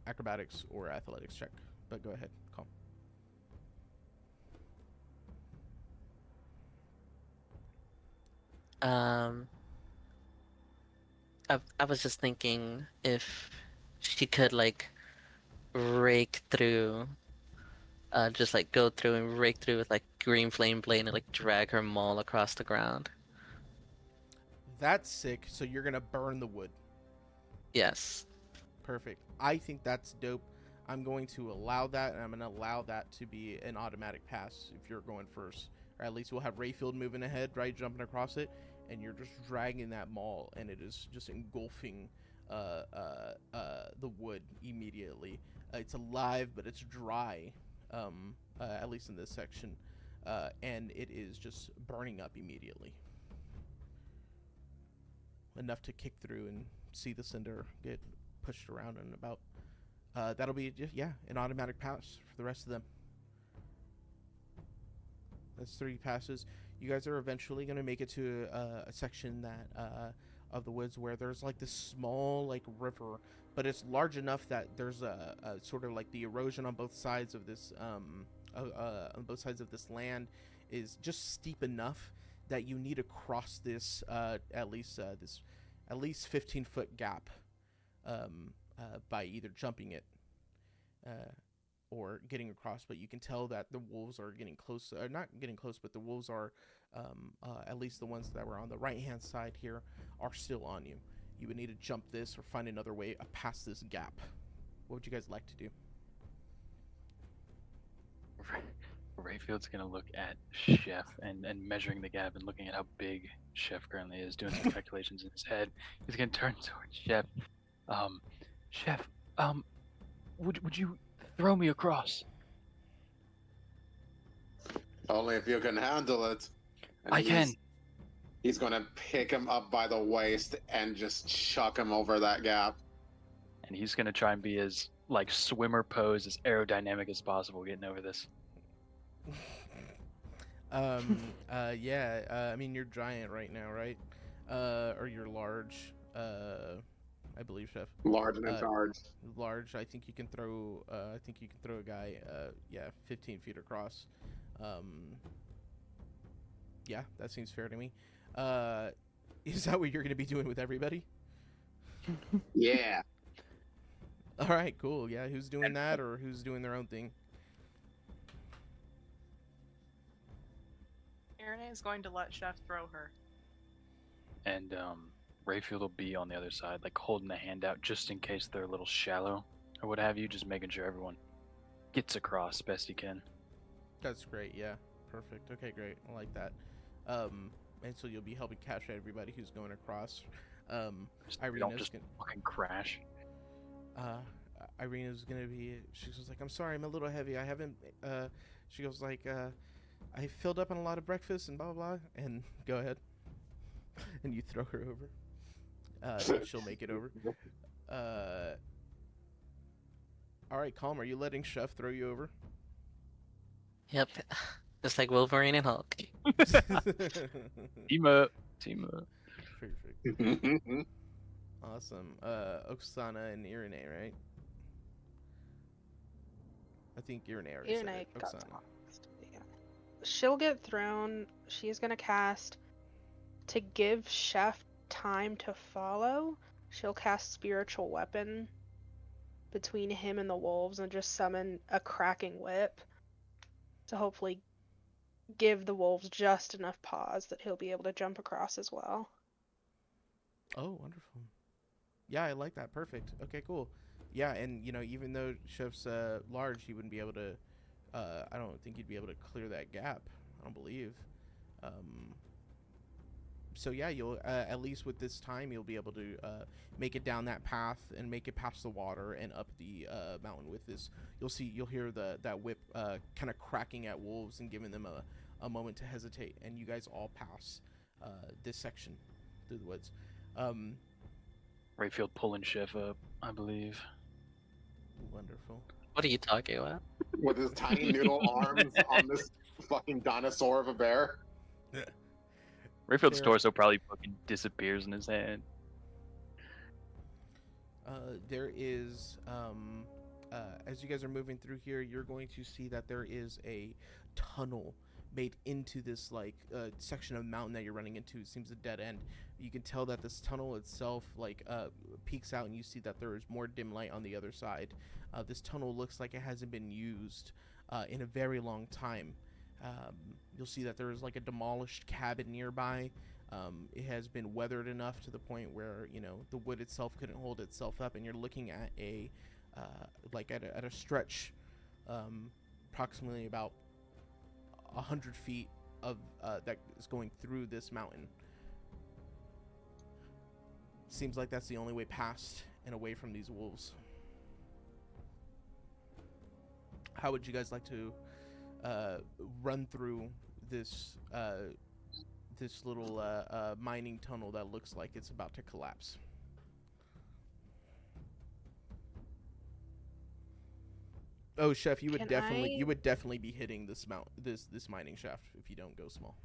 acrobatics or athletics check. But go ahead, calm. I was just thinking if she could like rake through, just like go through and rake through with like green flame blade and like drag her maul across the ground. That's sick. So you're gonna burn the wood. Yes. Perfect. I think that's dope. I'm going to allow that, and I'm going to allow that to be an automatic pass if you're going first. Or at least we'll have Rayfield moving ahead, right, jumping across it, and you're just dragging that maul, and it is just engulfing the wood immediately. It's alive, but it's dry, at least in this section, and it is just burning up immediately. Enough to kick through and see the cinder get pushed around and about. That'll be just, an automatic pass for the rest of them. That's 3 passes. You guys are eventually going to make it to a section that of the woods where there's like this small like river, but it's large enough that there's a sort of like the erosion on both sides of this land is just steep enough that you need to cross this at least 15-foot gap by either jumping it or getting across. But you can tell that the wolves are getting close, not getting close, but the wolves are, at least the ones that were on the right-hand side here, are still on you. You would need to jump this or find another way past this gap. What would you guys like to do? Rayfield's gonna look at Chef and measuring the gap and looking at how big Chef currently is, doing some calculations in his head. He's gonna turn towards Chef. Chef, would you throw me across? Only if you can handle it. And I can. He's gonna pick him up by the waist and just chuck him over that gap. And he's gonna try and be as like swimmer pose, as aerodynamic as possible, getting over this. I mean, you're giant right now, right? Or you're large, I believe, Chef. Large and in charge. Large. I think you can throw a guy 15 feet across. Yeah, that seems fair to me. Is that what you're going to be doing with everybody? Yeah. All right, cool. Yeah, who's doing that, or who's doing their own thing? Irene is going to let Chef throw her. And Rayfield will be on the other side, like holding a hand out just in case they're a little shallow or what have you, just making sure everyone gets across best he can. That's great. Yeah, perfect. Okay, great. I like that. And so you'll be helping capture everybody who's going across. Just, we Irina's don't just gonna, fucking crash. Irina's gonna be. She goes like, "I'm sorry, I'm a little heavy. I haven't." She goes like, "I filled up on a lot of breakfast and blah blah blah." And go ahead. And you throw her over. She'll make it over. All right, Calm. Are you letting Chef throw you over? Yep. Just like Wolverine and Hulk. Team up. Team up. Perfect. Awesome. Oksana and Irene, right? I think Irene already said Irene it. got Oksana. tossed. Yeah. She'll get thrown. She's gonna cast to give Chef time to follow. She'll cast Spiritual Weapon between him and the wolves and just summon a cracking whip to hopefully give the wolves just enough pause that he'll be able to jump across as well. Oh, wonderful. Yeah, I like that. Perfect. Okay, cool. Yeah, and you know, even though Chef's large, he wouldn't be able to. I don't think he'd be able to clear that gap. I don't believe. So yeah, you'll at least with this time, you'll be able to make it down that path and make it past the water and up the mountain with this. You'll hear that whip kind of cracking at wolves and giving them a moment to hesitate, and you guys all pass this section through the woods. Rayfield pulling Chef up, I believe. Wonderful. What are you talking about? With his tiny noodle arms on this fucking dinosaur of a bear. Rayfield's There- torso probably fucking disappears in his hand. There is, as you guys are moving through here, you're going to see that there is a tunnel made into this like section of mountain that you're running into. It seems a dead end. You can tell that this tunnel itself like peeks out, and you see that there is more dim light on the other side. This tunnel looks like it hasn't been used in a very long time. You'll see that there is like a demolished cabin nearby. It has been weathered enough to the point where, you know, the wood itself couldn't hold itself up, and you're looking at a at a stretch approximately about 100 feet of that is going through this mountain. Seems like that's the only way past and away from these wolves. How would you guys like to run through this this little mining tunnel that looks like it's about to collapse? Oh, Chef, you would Can definitely I- definitely be hitting this this mining shaft if you don't go small.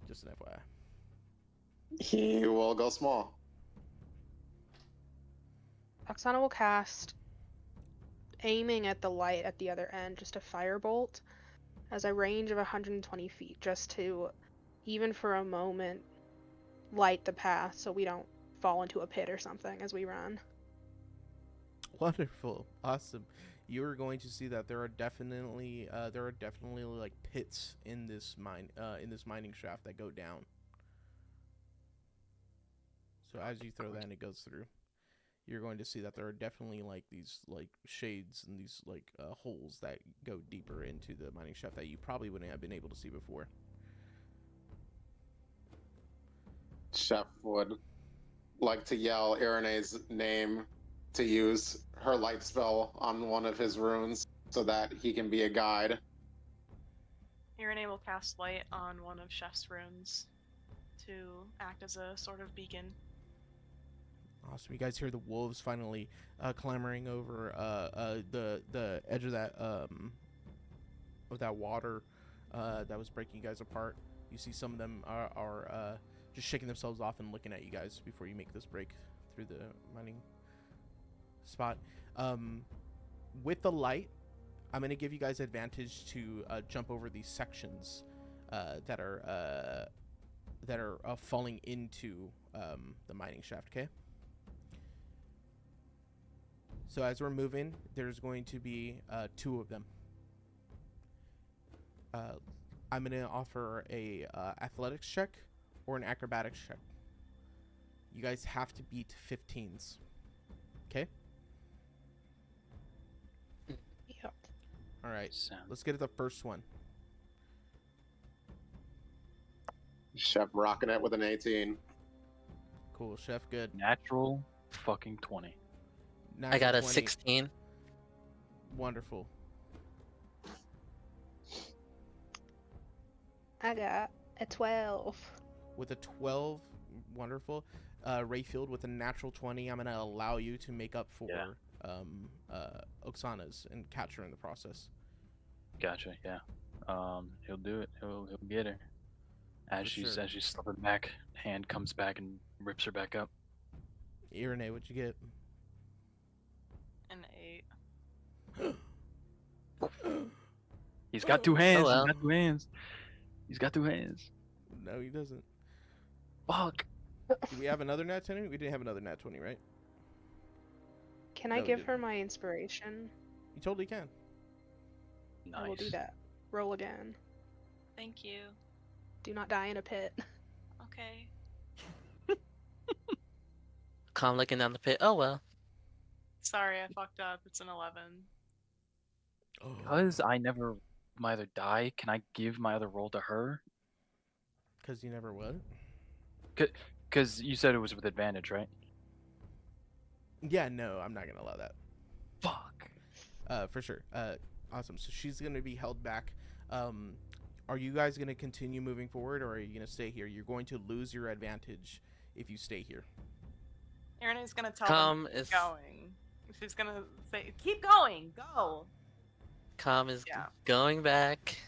Just an FYI. He will go small. Oksana will cast, aiming at the light at the other end, just a firebolt as a range of 120 feet, just to, even for a moment, light the path so we don't fall into a pit or something as we run. Wonderful, awesome. You are going to see that there are definitely like pits in this mining shaft that go down. So as you throw that and it goes through, you're going to see that there are definitely like these like shades and these like holes that go deeper into the mining shaft that you probably wouldn't have been able to see before. Chef would like to yell Irene's name to use her light spell on one of his runes so that he can be a guide. Irene will cast light on one of Chef's runes to act as a sort of beacon. Awesome. You guys hear the wolves finally clambering over the edge of that water that was breaking you guys apart. You see some of them are just shaking themselves off and looking at you guys before you make this break through the mining spot. With the light, I'm going to give you guys advantage to jump over these sections that are falling into the mining shaft, okay? So as we're moving, there's going to be two of them. I'm gonna offer a athletics check or an acrobatics check. You guys have to beat 15s. Okay. Yep. All right. Sound. Let's get to the first one. Chef rocking it with an 18. Cool, Chef. Good. Natural fucking 20. I got Natural a 20. 16. Wonderful. I got a 12. With a 12, wonderful. Rayfield with a natural 20. I'm gonna allow you to make up for Oksana's and catch her in the process. Gotcha. Yeah. He'll do it. He'll get her. As For she's sure. as she's slipping back, hand comes back and rips her back up. Irene, what'd you get? An 8. He's got two hands. well. He's got two hands. He's got two hands. No, he doesn't. Fuck. Do we have another nat 20? We didn't have another nat 20, right? Can No, I we give didn't. her my inspiration? You totally can. I will do Nice. that. Roll again. Thank you. Do not die in a pit. Okay. Calm looking down the pit. Oh well. Sorry, I fucked up. It's an 11. Because I never either die, can I give my other roll to her? Because you never would? Because you said it was with advantage, right? Yeah, no, I'm not going to allow that. Fuck. For sure. Awesome. So she's going to be held back. Are you guys going to continue moving forward, or are you going to stay here? You're going to lose your advantage if you stay here. Erin is gonna tell Calm them to is keep going. She's gonna say, "Keep going, go." Calm is Yeah. going back.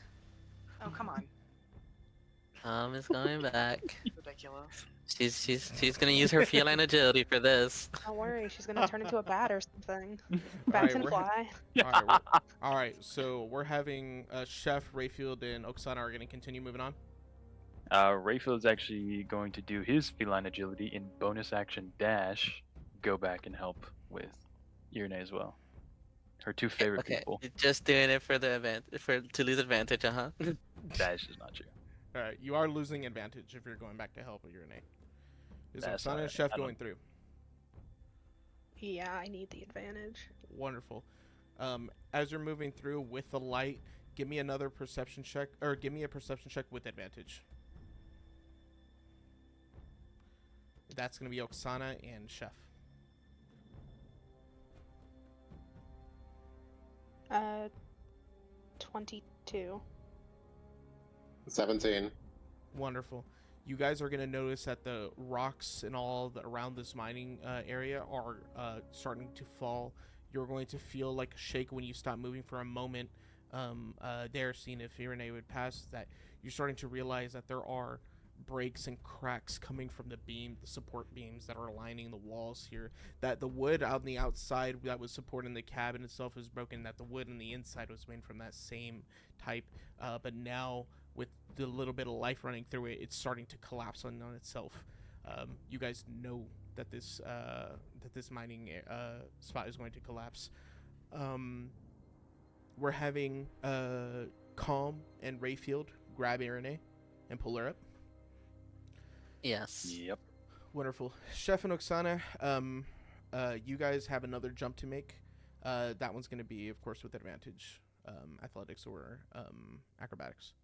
Oh, come on. Calm is going back. Ridiculous. She's gonna use her feline agility for this. Don't worry, she's gonna turn into a bat or something. All Bat right, can we're- fly. All right, so we're having Chef, Rayfield, and Oksana are going to continue moving on. Rayfield's actually going to do his feline agility in bonus action dash, go back and help with Irene as well. Her two favorite Okay, people. you're just doing it for the event, to lose advantage, huh? Dash is not true. All right, you are losing advantage if you're going back to help with Irene. Is That's Oksana and alright, Chef I don't- going through? Yeah, I need the advantage. Wonderful. As you're moving through with the light, give me another perception check, or give me a perception check with advantage. That's going to be Oksana and Chef. 22. 17. Wonderful. You guys are going to notice that the rocks and all around this mining area are starting to fall. You're going to feel like a shake when you stop moving for a moment. There, seeing if Irene would pass, that you're starting to realize that there are breaks and cracks coming from the support beams that are lining the walls here. That the wood on the outside that was supporting the cabin itself is broken. That the wood on the inside was made from that same type. But now, with the little bit of life running through it, it's starting to collapse on itself. You guys know that this mining spot is going to collapse. We're having Calm and Rayfield grab Irene and pull her up. Yes. Yep. Wonderful. Chef and Oksana, you guys have another jump to make. That one's going to be, of course, with advantage, athletics or acrobatics.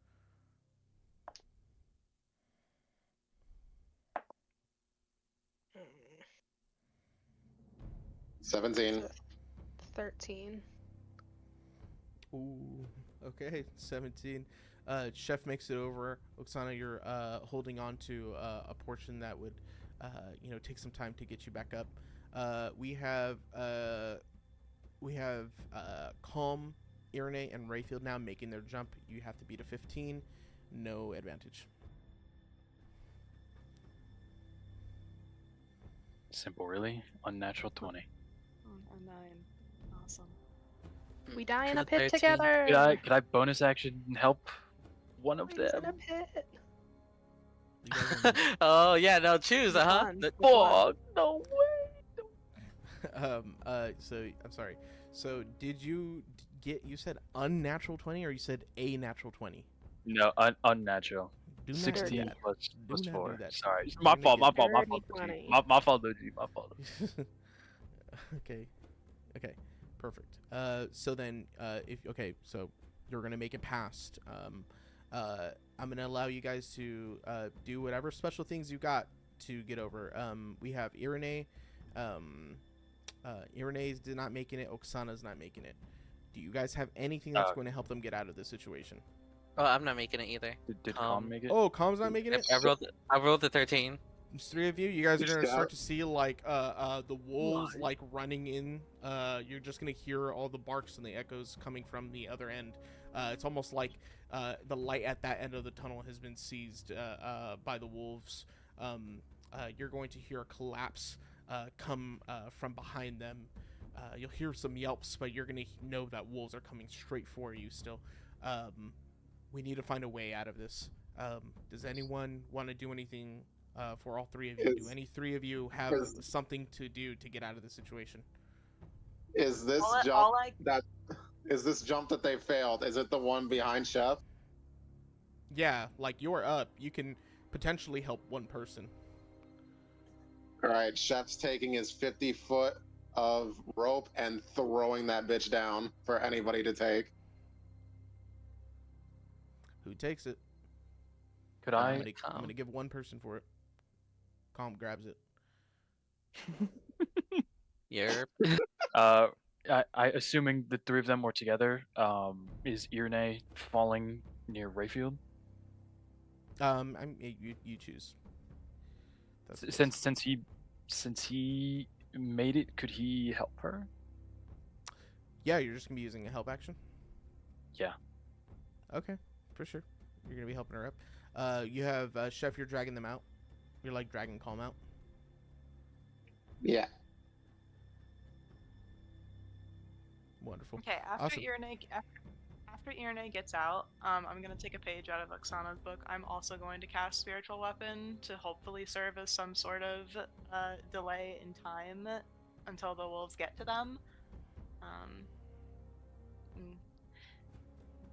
Mm, 17. 13. Ooh, okay, 17. Chef makes it over. Oksana, you're holding on to a portion that would, take some time to get you back up. We have Calm, Irene, and Rayfield now making their jump. You have to beat a 15. No advantage. Simple, really. Unnatural 20. A 9. Awesome. We die in a True pit 13. together. Could I bonus action help one of Mine's in a them? pit. You guys are- Oh yeah, no, choose, Which huh? one? The- Which one? Oh, no way! So I'm sorry. So did you get? You said unnatural 20, or you said a natural 20? No, unnatural. Do not do 16 that. plus Do not do 4. that. Sorry. You're My gonna fault, my get- fault, my Dirty fault, OG. 20. My fault, OG. My fault. Okay. Okay. Perfect. So then, so you're gonna make it past. I'm gonna allow you guys to do whatever special things you got to get over. We have Irene. Irene's not making it. Oksana's not making it. Do you guys have anything that's going to help them get out of this situation? Oh, I'm not making it either. Did Calm make it? Oh, Calm's not making it. I rolled the 13. There's 3 of you. You guys are gonna Yeah. start to see like the wolves Why? like running in. You're just gonna hear all the barks and the echoes coming from the other end. It's almost like the light at that end of the tunnel has been seized by the wolves. You're going to hear a collapse come from behind them. You'll hear some yelps, but you're gonna know that wolves are coming straight for you still. We need to find a way out of this. Does anyone want to do anything for all 3 of you? Do any 3 of you have something to do to get out of the situation? Is this All I this jump that they failed? Is it the one behind Chef? Yeah, like you're up. You can potentially help one person. All right, Chef's taking his 50-foot of rope and throwing that bitch down for anybody to take. Who takes it? Could I'm I? gonna give one person for it. Calm grabs it. Yerp. I assuming the 3 of them were together. Is Irene falling near Rayfield? You choose. Since he made it, could he help her? Yeah, you're just gonna be using a help action. Yeah. Okay, for sure. You're gonna be helping her up. You have Chef. You're dragging them out. You're like dragging Calm out. Yeah. Wonderful. Okay, after Awesome. after Irene gets out, I'm gonna take a page out of Oksana's book. I'm also going to cast Spiritual Weapon to hopefully serve as some sort of delay in time until the wolves get to them. And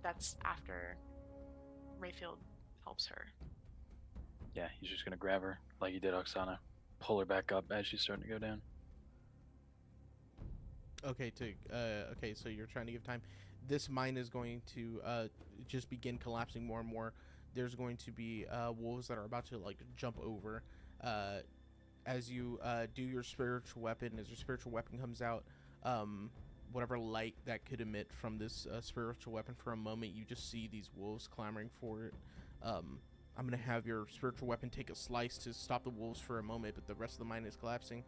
that's after Rayfield helps her. Yeah, he's just gonna grab her like he did Oksana, pull her back up as she's starting to go down. Okay, so you're trying to give time. This mine is going to just begin collapsing more and more. There's going to be wolves that are about to like jump over. As you do your spiritual weapon, as your spiritual weapon comes out, whatever light that could emit from this spiritual weapon for a moment, you just see these wolves clamoring for it. I'm gonna have your spiritual weapon take a slice to stop the wolves for a moment, but the rest of the mine is collapsing.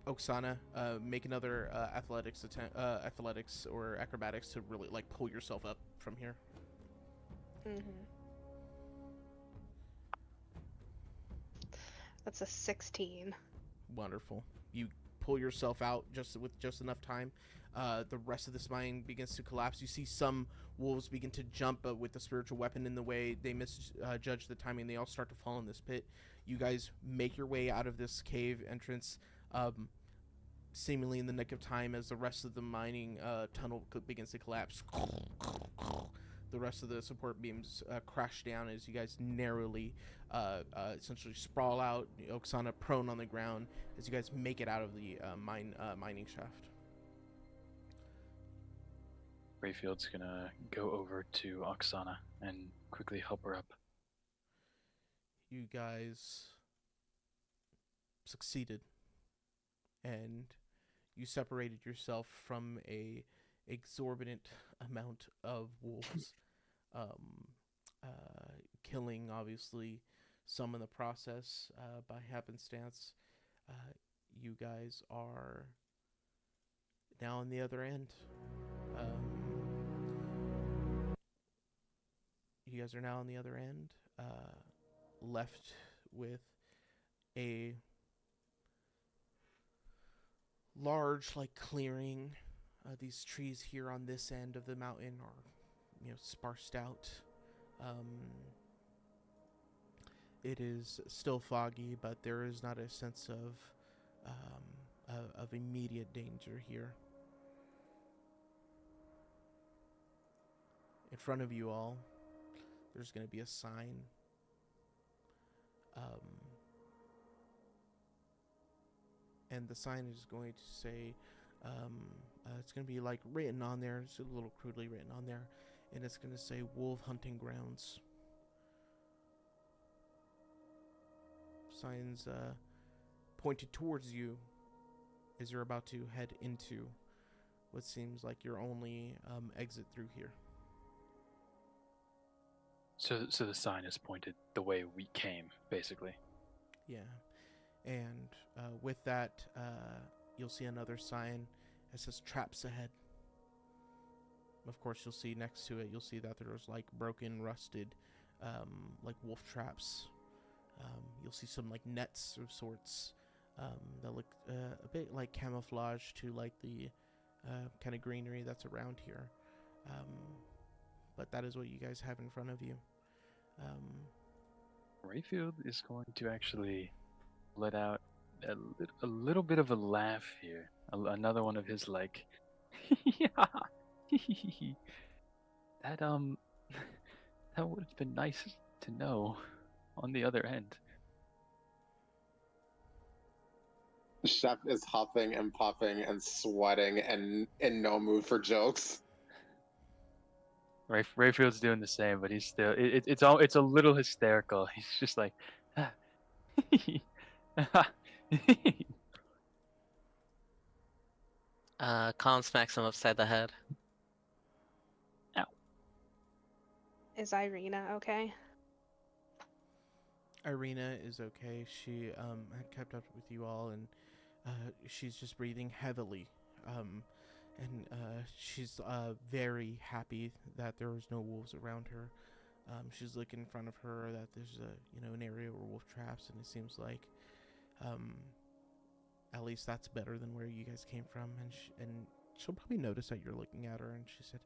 Oksana, make another athletics or acrobatics to really like pull yourself up from here. That's a 16. Wonderful. You pull yourself out with just enough time. The rest of this mine begins to collapse. You see some wolves begin to jump, but with the spiritual weapon in the way, they misjudge the timing. They all start to fall in this pit. You guys make your way out of this cave entrance, seemingly in the nick of time as the rest of the mining tunnel begins to collapse. The rest of the support beams crash down as you guys narrowly essentially sprawl out, Oksana prone on the ground, as you guys make it out of the mining shaft. Rayfield's gonna go over to Oksana and quickly help her up. You guys succeeded, and you separated yourself from a exorbitant amount of wolves, killing obviously some in the process by happenstance. You guys are now on the other end. You guys are now on the other end, left with a large like clearing. These trees here on this end of the mountain are, sparsed out. It is still foggy, but there is not a sense of immediate danger here. in front of you all, there's going to be a sign. And the sign is going to say, it's going to be like written on there. It's a little crudely written on there. And it's going to say Wolf Hunting Grounds. Signs pointed towards you as you're about to head into what seems like your only exit through here. So the sign is pointed the way we came, basically. Yeah. And with that, you'll see another sign that says traps ahead. Of course, you'll see next to it, you'll see that there's like broken, rusted, like wolf traps. You'll see some like nets of sorts that look a bit like camouflage to like the kind of greenery that's around here. But that is what you guys have in front of you. Rayfield is going to actually let out a little bit of a laugh here. Another one of his like, that that would have been nice to know on the other end. Shep is huffing and puffing and sweating and in no mood for jokes. Rayfield's doing the same, but he's still it's a little hysterical. He's just like, Colin smacks him upside the head. Is Irina okay? Irina is okay. She had kept up with you all, and she's just breathing heavily. And she's very happy that there was no wolves around her. She's looking in front of her that there's an area where wolf traps, and it seems like at least that's better than where you guys came from. And she'll probably notice that you're looking at her, and she said,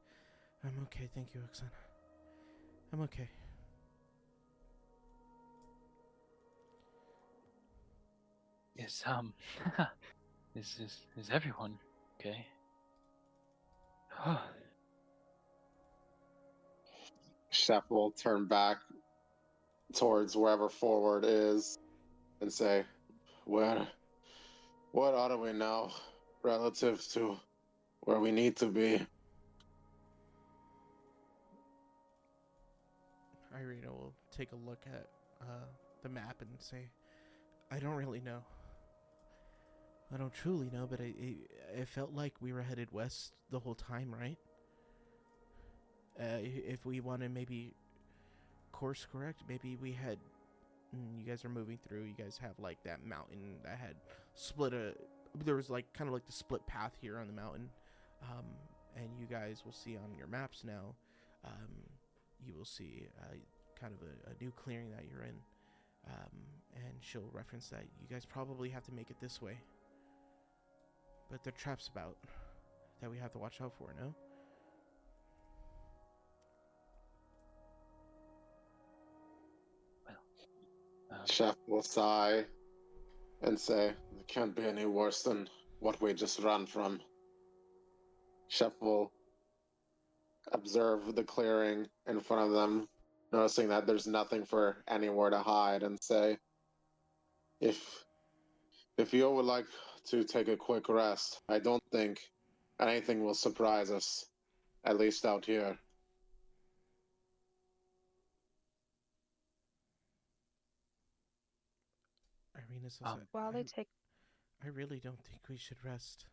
"I'm okay, thank you, Oksana. I'm okay." Is everyone okay? Shep will turn back towards wherever forward is and say, what are we now relative to where we need to be? Irina will take a look at the map and say, "I don't really know. I don't truly know, but it felt like we were headed west the whole time, right? If we want to maybe course correct, maybe we had... You guys are moving through, you guys have like that mountain that had split there was like kind of like the split path here on the mountain. And you guys will see on your maps now, you will see kind of a new clearing that you're in. And she'll reference that you guys probably have to make it this way. But there are traps about that we have to watch out for, no?" Chef will sigh and say, "It can't be any worse than what we just ran from." Chef will observe the clearing in front of them, noticing that there's nothing for anywhere to hide, and say, If you would like to take a quick rest, I don't think anything will surprise us, at least out here." Irina says, While they take I really don't think we should rest.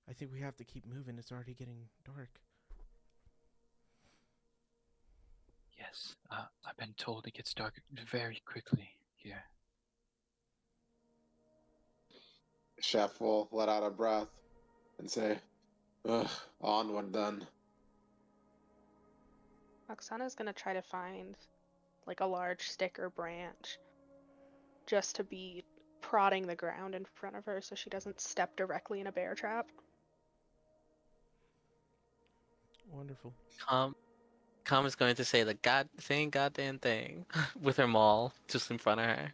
I think we have to keep moving. It's already getting dark." Yes, I've been told it gets dark very quickly here. Chef will let out a breath and say, "Ugh, onward then." Oksana's gonna try to find like a large stick or branch just to be prodding the ground in front of her so she doesn't step directly in a bear trap. Wonderful. Calm is going to say the same goddamn thing with her maul just in front of her.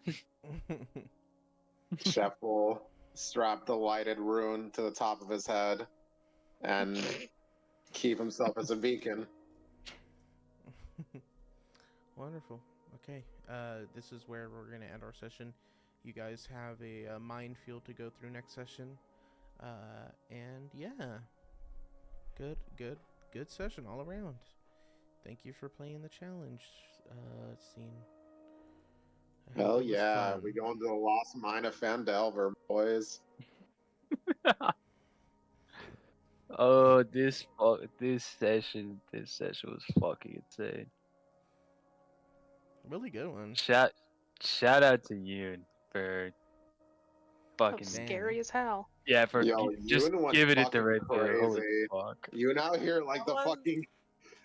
Chef will strap the lighted rune to the top of his head and keep himself as a beacon. Wonderful. Okay. This is where we're gonna end our session. You guys have a minefield to go through next session. And yeah, good session all around. Thank you for playing the challenge, scene. I hope Hell it was yeah, fun. we going to the lost mine of Fandelver, boys. Oh, this session was fucking insane. Really good one. Shout out to you for That fucking was Damn. scary as hell. yeah for Yo, just Yoon went giving it the fucking right there. Holy crazy. fuck! You out here like the That was- fucking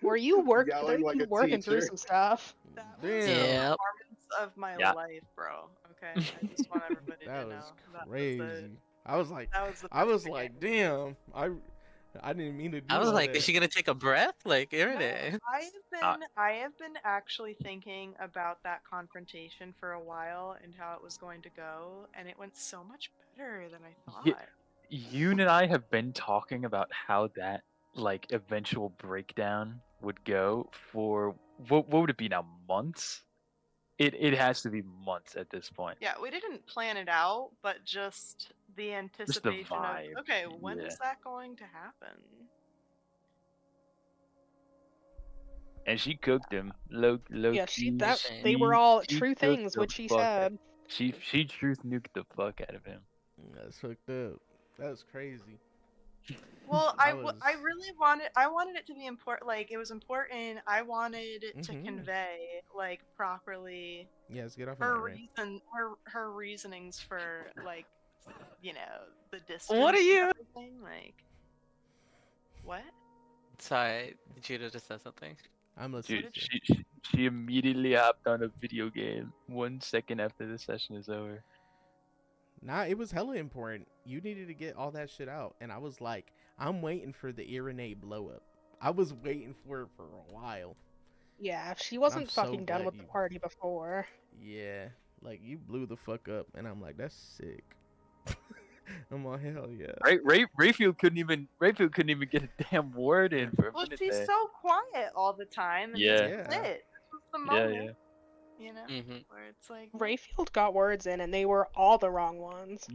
Were you Yelling like a working through teacher. some stuff? That was Damn. the Yep. performance of my Yeah. life, bro. Okay, I just want everybody That to know. was That crazy. was the, I was like, that was the I was best like, game. damn. I didn't mean to do I was all like, that. is she gonna take a breath? Like, No, Irene. I have been actually thinking about that confrontation for a while and how it was going to go, and it went so much better than I thought. Yeah. Yoon and I have been talking about how that like eventual breakdown would go for what would it be now, months? It has to be months at this point. Yeah, we didn't plan it out, but just the anticipation vibe, of, okay, when yeah. is that going to happen? And she cooked him low Yeah, key. they were all she true cooked things, the what she fuck out- said. She truth nuked the fuck out of him. That's hooked up. That was crazy. Well, I I was- really wanted it to be important. Like it was important. I wanted it to Mhm. convey like properly Yeah, let's get off on her that rant. her reasonings for like the distance. What are and you- everything, like what? Sorry, Judah just said something. I'm listening. Dude, to you. she immediately hopped on a video game 1 second after the session is over. Nah, it was hella important. You needed to get all that shit out. And I was like, I'm waiting for the Irene blow up. I was waiting for it for a while. Yeah, she wasn't so fucking done glad with the you- party before. Yeah. Like, you blew the fuck up. And I'm like, that's sick. I'm like, hell yeah. Rayfield couldn't even get a damn word in for a Well, minute she's there. so quiet all the time. And Yeah. This was Yeah. it. This was the Yeah, moment. yeah. You know, Mm-hmm. where it's like Rayfield got words in, and they were all the wrong ones.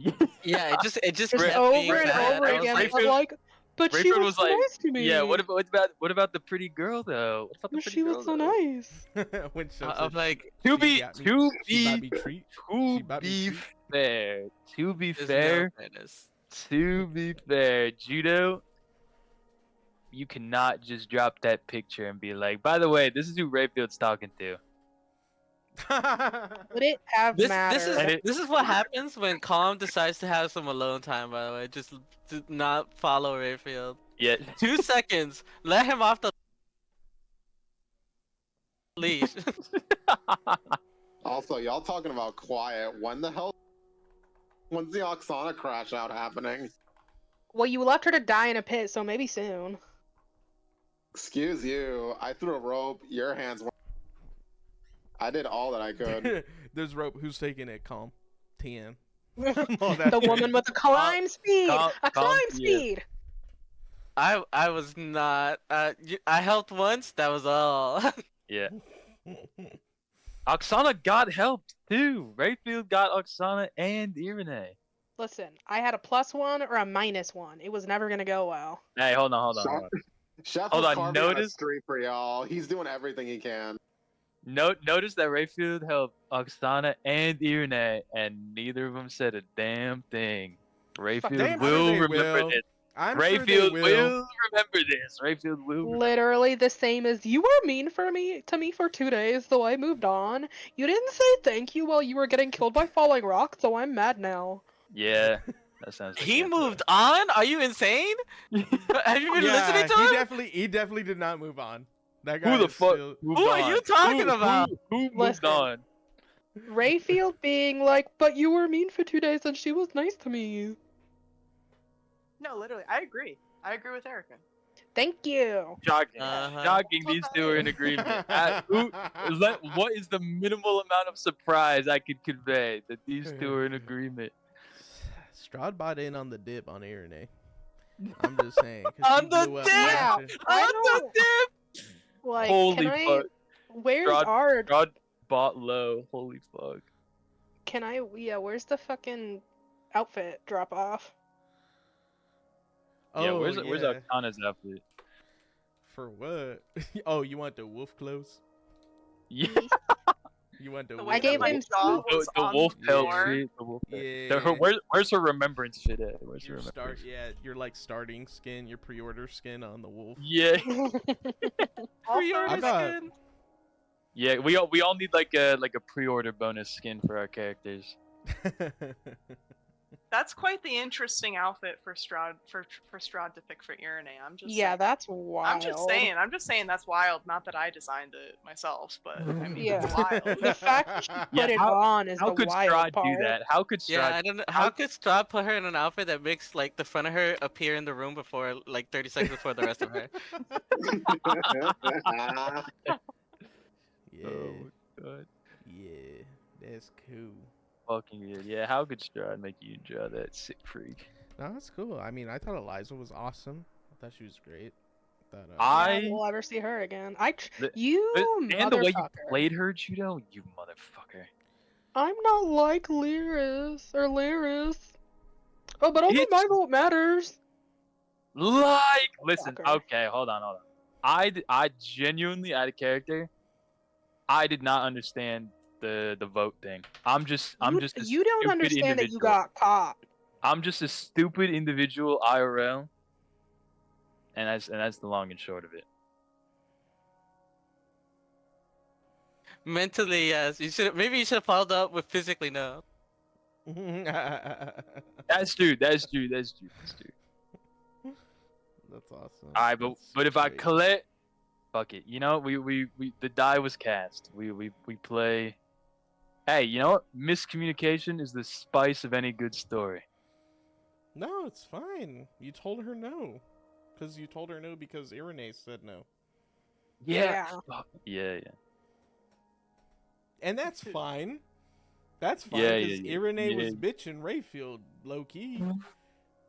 Yeah, it just Just kept over being and bad. over I was again. like, I'm like, but she Rayfield was was so like, nice to me. Yeah, what about the pretty girl though? What about the pretty She girl was so though? nice. When she I'm said like, To she be got me- to she bought be me treat. to She bought me be treat. fair, to be there's fair, no fairness. to be fair, Judo, you cannot just drop that picture and be like, by the way, this is who Rayfield's talking to. Would it have This mattered? And it- is what happens when Calm decides to have some alone time. By the way, just do not follow Rayfield. Yeah. 2 seconds. Let him off the leash. Also, y'all talking about quiet. When the hell? When's the Oksana crash out happening? Well, you left her to die in a pit, so maybe soon. Excuse you. I threw a rope. Your hands were. I did all that I could. There's rope. Who's taking it? Calm. 10. The woman with the climb speed. calm- A calm, climb yeah. speed. I was not. I helped once. That was all. Yeah. Oksana got help too. Rayfield got Oksana and Irene. Listen, I had a +1 or a -1. It was never gonna go well. Hey, hold on. Chef Hold was on, carving out a notice- street for y'all. He's doing everything he can. Notice that Rayfield helped Oksana and Irene, and neither of them said a damn thing. Rayfield Damn sure will they remember will. this. I'm sure they Rayfield will. will remember this. Rayfield will. Remember. Literally the same as you were mean to me for 2 days, so I moved on. You didn't say thank you while you were getting killed by falling rocks, so I'm mad now. Yeah, that sounds. Like He it. moved on. Are you insane? Have you been listening to him? He definitely did not move on. That guy Who the is fuck? still- moved Who are on? you talking Who- about? Who moved Listen. on? Rayfield being like, but you were mean for 2 days and she was nice to me. no, literally, I agree. I agree with Erica. Thank you. Shocking. Uh-huh. Shocking. These two are in agreement. What is the minimal amount of surprise I could convey that these two are in agreement? Strahd bought in on the dip on Irene. I'm just saying. 'cause On she the blew up dip? after- I On the don't- dip. Like, Holy can I fuck! Where's Strahd- our? Strahd bought low. Holy fuck. Can I? Yeah, where's the fucking outfit drop off? Yeah, Oh, where's yeah. Arcana's outfit? For what? Oh, you want the wolf clothes? Yeah, You want the The wolf I way gave that my him jaw two. was the on wolf the pelt floor. shit. The wolf pelt. Yeah. Where's her remembrance shit at? Where's her Your remembrance? your like starting skin, your pre-order skin on the wolf. Yeah, Also, I got- yeah. We all need like a pre-order bonus skin for our characters. that's quite the interesting outfit for Strahd to pick for Irene. I'm just Yeah, saying. that's wild. I'm just saying that's wild. Not that I designed it myself, but I mean Yeah. it's wild. The fact that she Yeah, put it how- on is How the could wild Strahd part. do that? How could Strahd? Yeah, I don't know. How could Strahd put her in an outfit that makes like the front of her appear in the room before like 30 seconds before the rest of her? Yeah, Oh my god. yeah, that's cool. Fucking weird. Yeah, how could Strahd make you draw that sick freak? No, that's cool. I mean, I thought Eliza was awesome. I thought she was great. Thought, I- We'll ever see her again. The- You And the way you motherfucker. played her, Judo, you motherfucker. I'm not like Lyris or Lyris. Oh, but only It's- my vote matters. Listen, Fucker. okay, hold on. I genuinely, out of character, I did not understand the vote thing. I'm just a You don't stupid understand that you individual. got caught. I'm just a stupid individual IRL, and that's the long and short of it. Mentally, yes. You should maybe you should have followed up with physically no. That's true. That's true. That's awesome. Alright, That's but if I great. collect, fuck it. You know, we the die was cast. We play. Hey, you know what? Miscommunication is the spice of any good story. No, it's fine. You told her no. Because you told her no because Irene said no. Yeah. Fuck, yeah. And that's fine. That's fine Yeah, because yeah. Irene was Yeah. bitching Rayfield low key.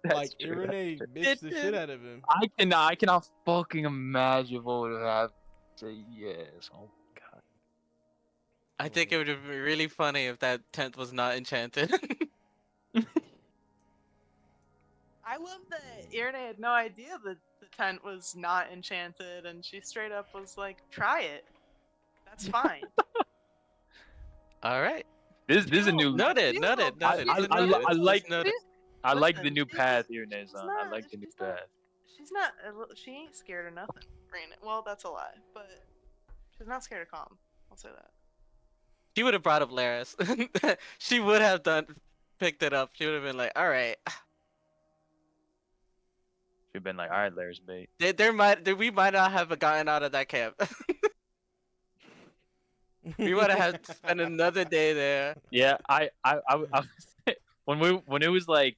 That's Like true, Irene that's true. bitched the shit out of him. I cannot fucking imagine what would have to say yes. Oh god. I think it would have been really funny if that tent was not enchanted. I love that Irene had no idea that the tent was not enchanted, and she straight up was like, "Try it. That's fine." All right. This is a new. Noted. Noted. Noted. I like Noted. I like the Listen, new she's- path Irene's she's on. I not- like the new she's not- path. She's not. She ain't scared of nothing. Irene. Well, that's a lie, but she's not scared of calm. I'll say that. She would have brought up Laris. She would have picked it up. She would have been like, "All right." She'd been like, all right, there's bait. We might not have gotten out of that camp. We would have had to spend another day there. Yeah, I when it was like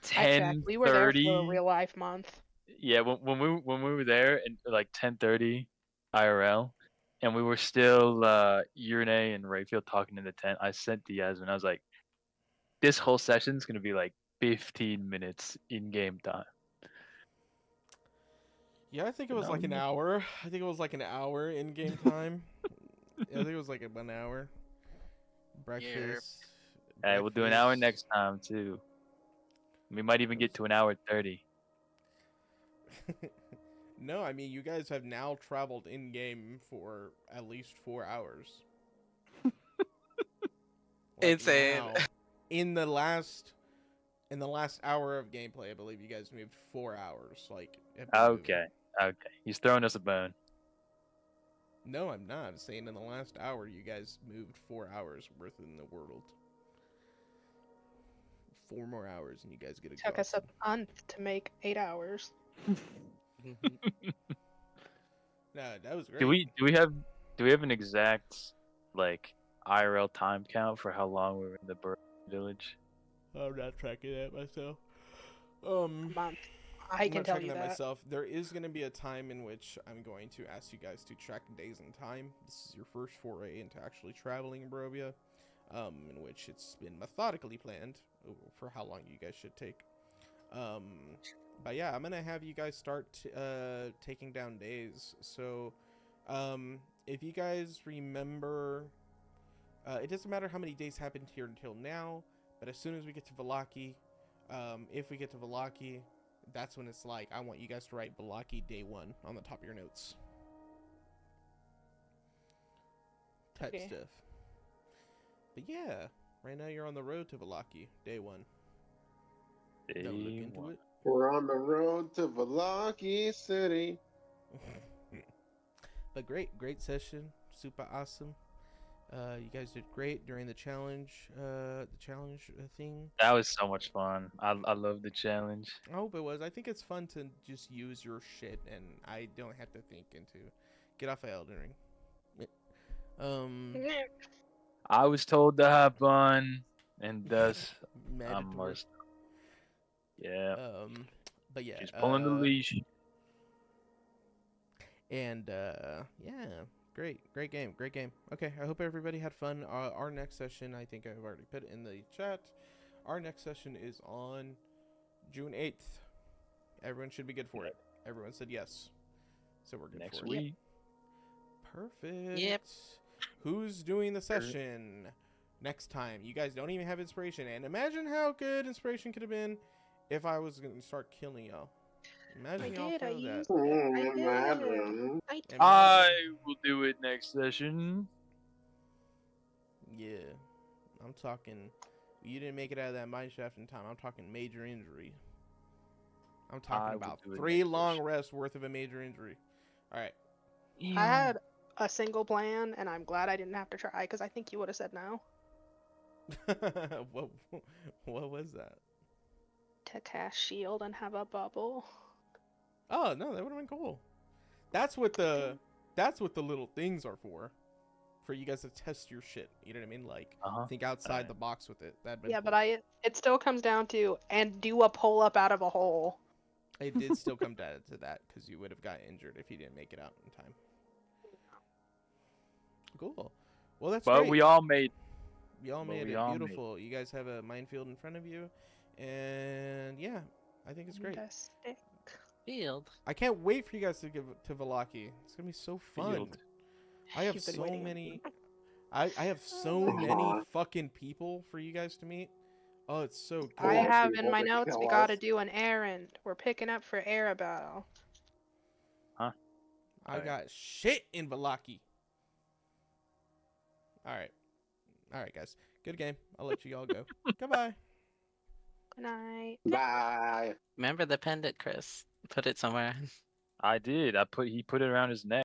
I checked. We were there for 10:30. a real life month. Yeah, when we were there and like 10:30 IRL, and we were still Urine and Rayfield talking in the tent. I sent to Yasmin. I was like, this whole session's gonna be like 15 minutes in game time. Yeah, I think it was like an No. hour. I think it was like an hour in game time. I think it was like 1 hour. Breakfast. Hey, we'll do an hour breakfast. next time too. We might even get to an hour 30. No, I mean you guys have now traveled in game for at least 4 hours. Insane. now. In the last hour of gameplay, I believe you guys moved 4 hours. Like have been moving. Okay. He's throwing us a bone. No, I'm not. I'm saying in the last hour, you guys moved 4 hours worth in the world. 4 more hours, and you guys get Took us a exhausted. month to make 8 hours. No, that was great. Do we have an exact like IRL time count for how long we were in the bird village? I'm not tracking that myself. A month. I I'm can not tell tracking you that that. myself. There is going to be a time in which I'm going to ask you guys to track days and time. This is your first foray into actually traveling in Barovia, in which it's been methodically planned for how long you guys should take. But yeah, I'm gonna have you guys start taking down days. So, if you guys remember, it doesn't matter how many days happened here until now, but as soon as we get to Vallaki, if we get to Vallaki, that's when it's like, I want you guys to write Vallaki day 1 on the top of your notes. Type Okay. stuff. But yeah, right now you're on the road to Vallaki, day 1. Day Don't look into one. it. We're on the road to Vallaki City. But great session, super awesome. You guys did great during the challenge thing. That was so much fun. I love the challenge. I hope it was. I think it's fun to just use your shit, and I don't have to think into get off of Elden Ring. I was told to hop on, and thus I'm Mandatory. more. Yeah, But yeah, she's pulling the leash. And yeah, great game. Okay, I hope everybody had fun. Our next session, I think I've already put it in the chat. Our next session is on June 8th. Everyone should be good for it. Everyone said yes, so we're good Next for it. week. Perfect. Yep. Who's doing the session next time? You guys don't even have inspiration, and imagine how good inspiration could have been if I was gonna start killing y'all. Imagine y'all did, I throw that. used it. I did. Imagine. I did. I will do it next session. Yeah, I'm talking. You didn't make it out of that mine shaft in time. I'm talking major injury. I'm I talking will about do it 3 next long session. rests worth of a major injury. All right. I had a single plan, and I'm glad I didn't have to try because I think you would have said no. what was that? To cast shield and have a bubble. Oh no, that would have been cool. That's what the little things are for you guys to test your shit. You know what I mean? Like think outside Alright. the box with it. That'd been Yeah, cool. but it still comes down to and do a pull up out of a hole. It did still come down to that because you would have got injured if you didn't make it out in time. Cool. Well, that's But great. we all made. We all but made we it. all made Beautiful. You guys have a minefield in front of you, and yeah, I think it's great. Fantastic. Field. I can't wait for you guys to give to Vallaki. It's gonna be so fun. Field. I have You've been so waiting. many. I have so many fucking people for you guys to meet. Oh, it's so good. I Cool. have People in my that notes we kill gotta us. do an errand. We're picking up for Arabelle. I Alright. got shit in Vallaki. All right, guys. Good game. I'll let you all go. Goodbye. Good night. Bye. Remember the pendant, Chris. Put it somewhere. I did. He put it around his neck.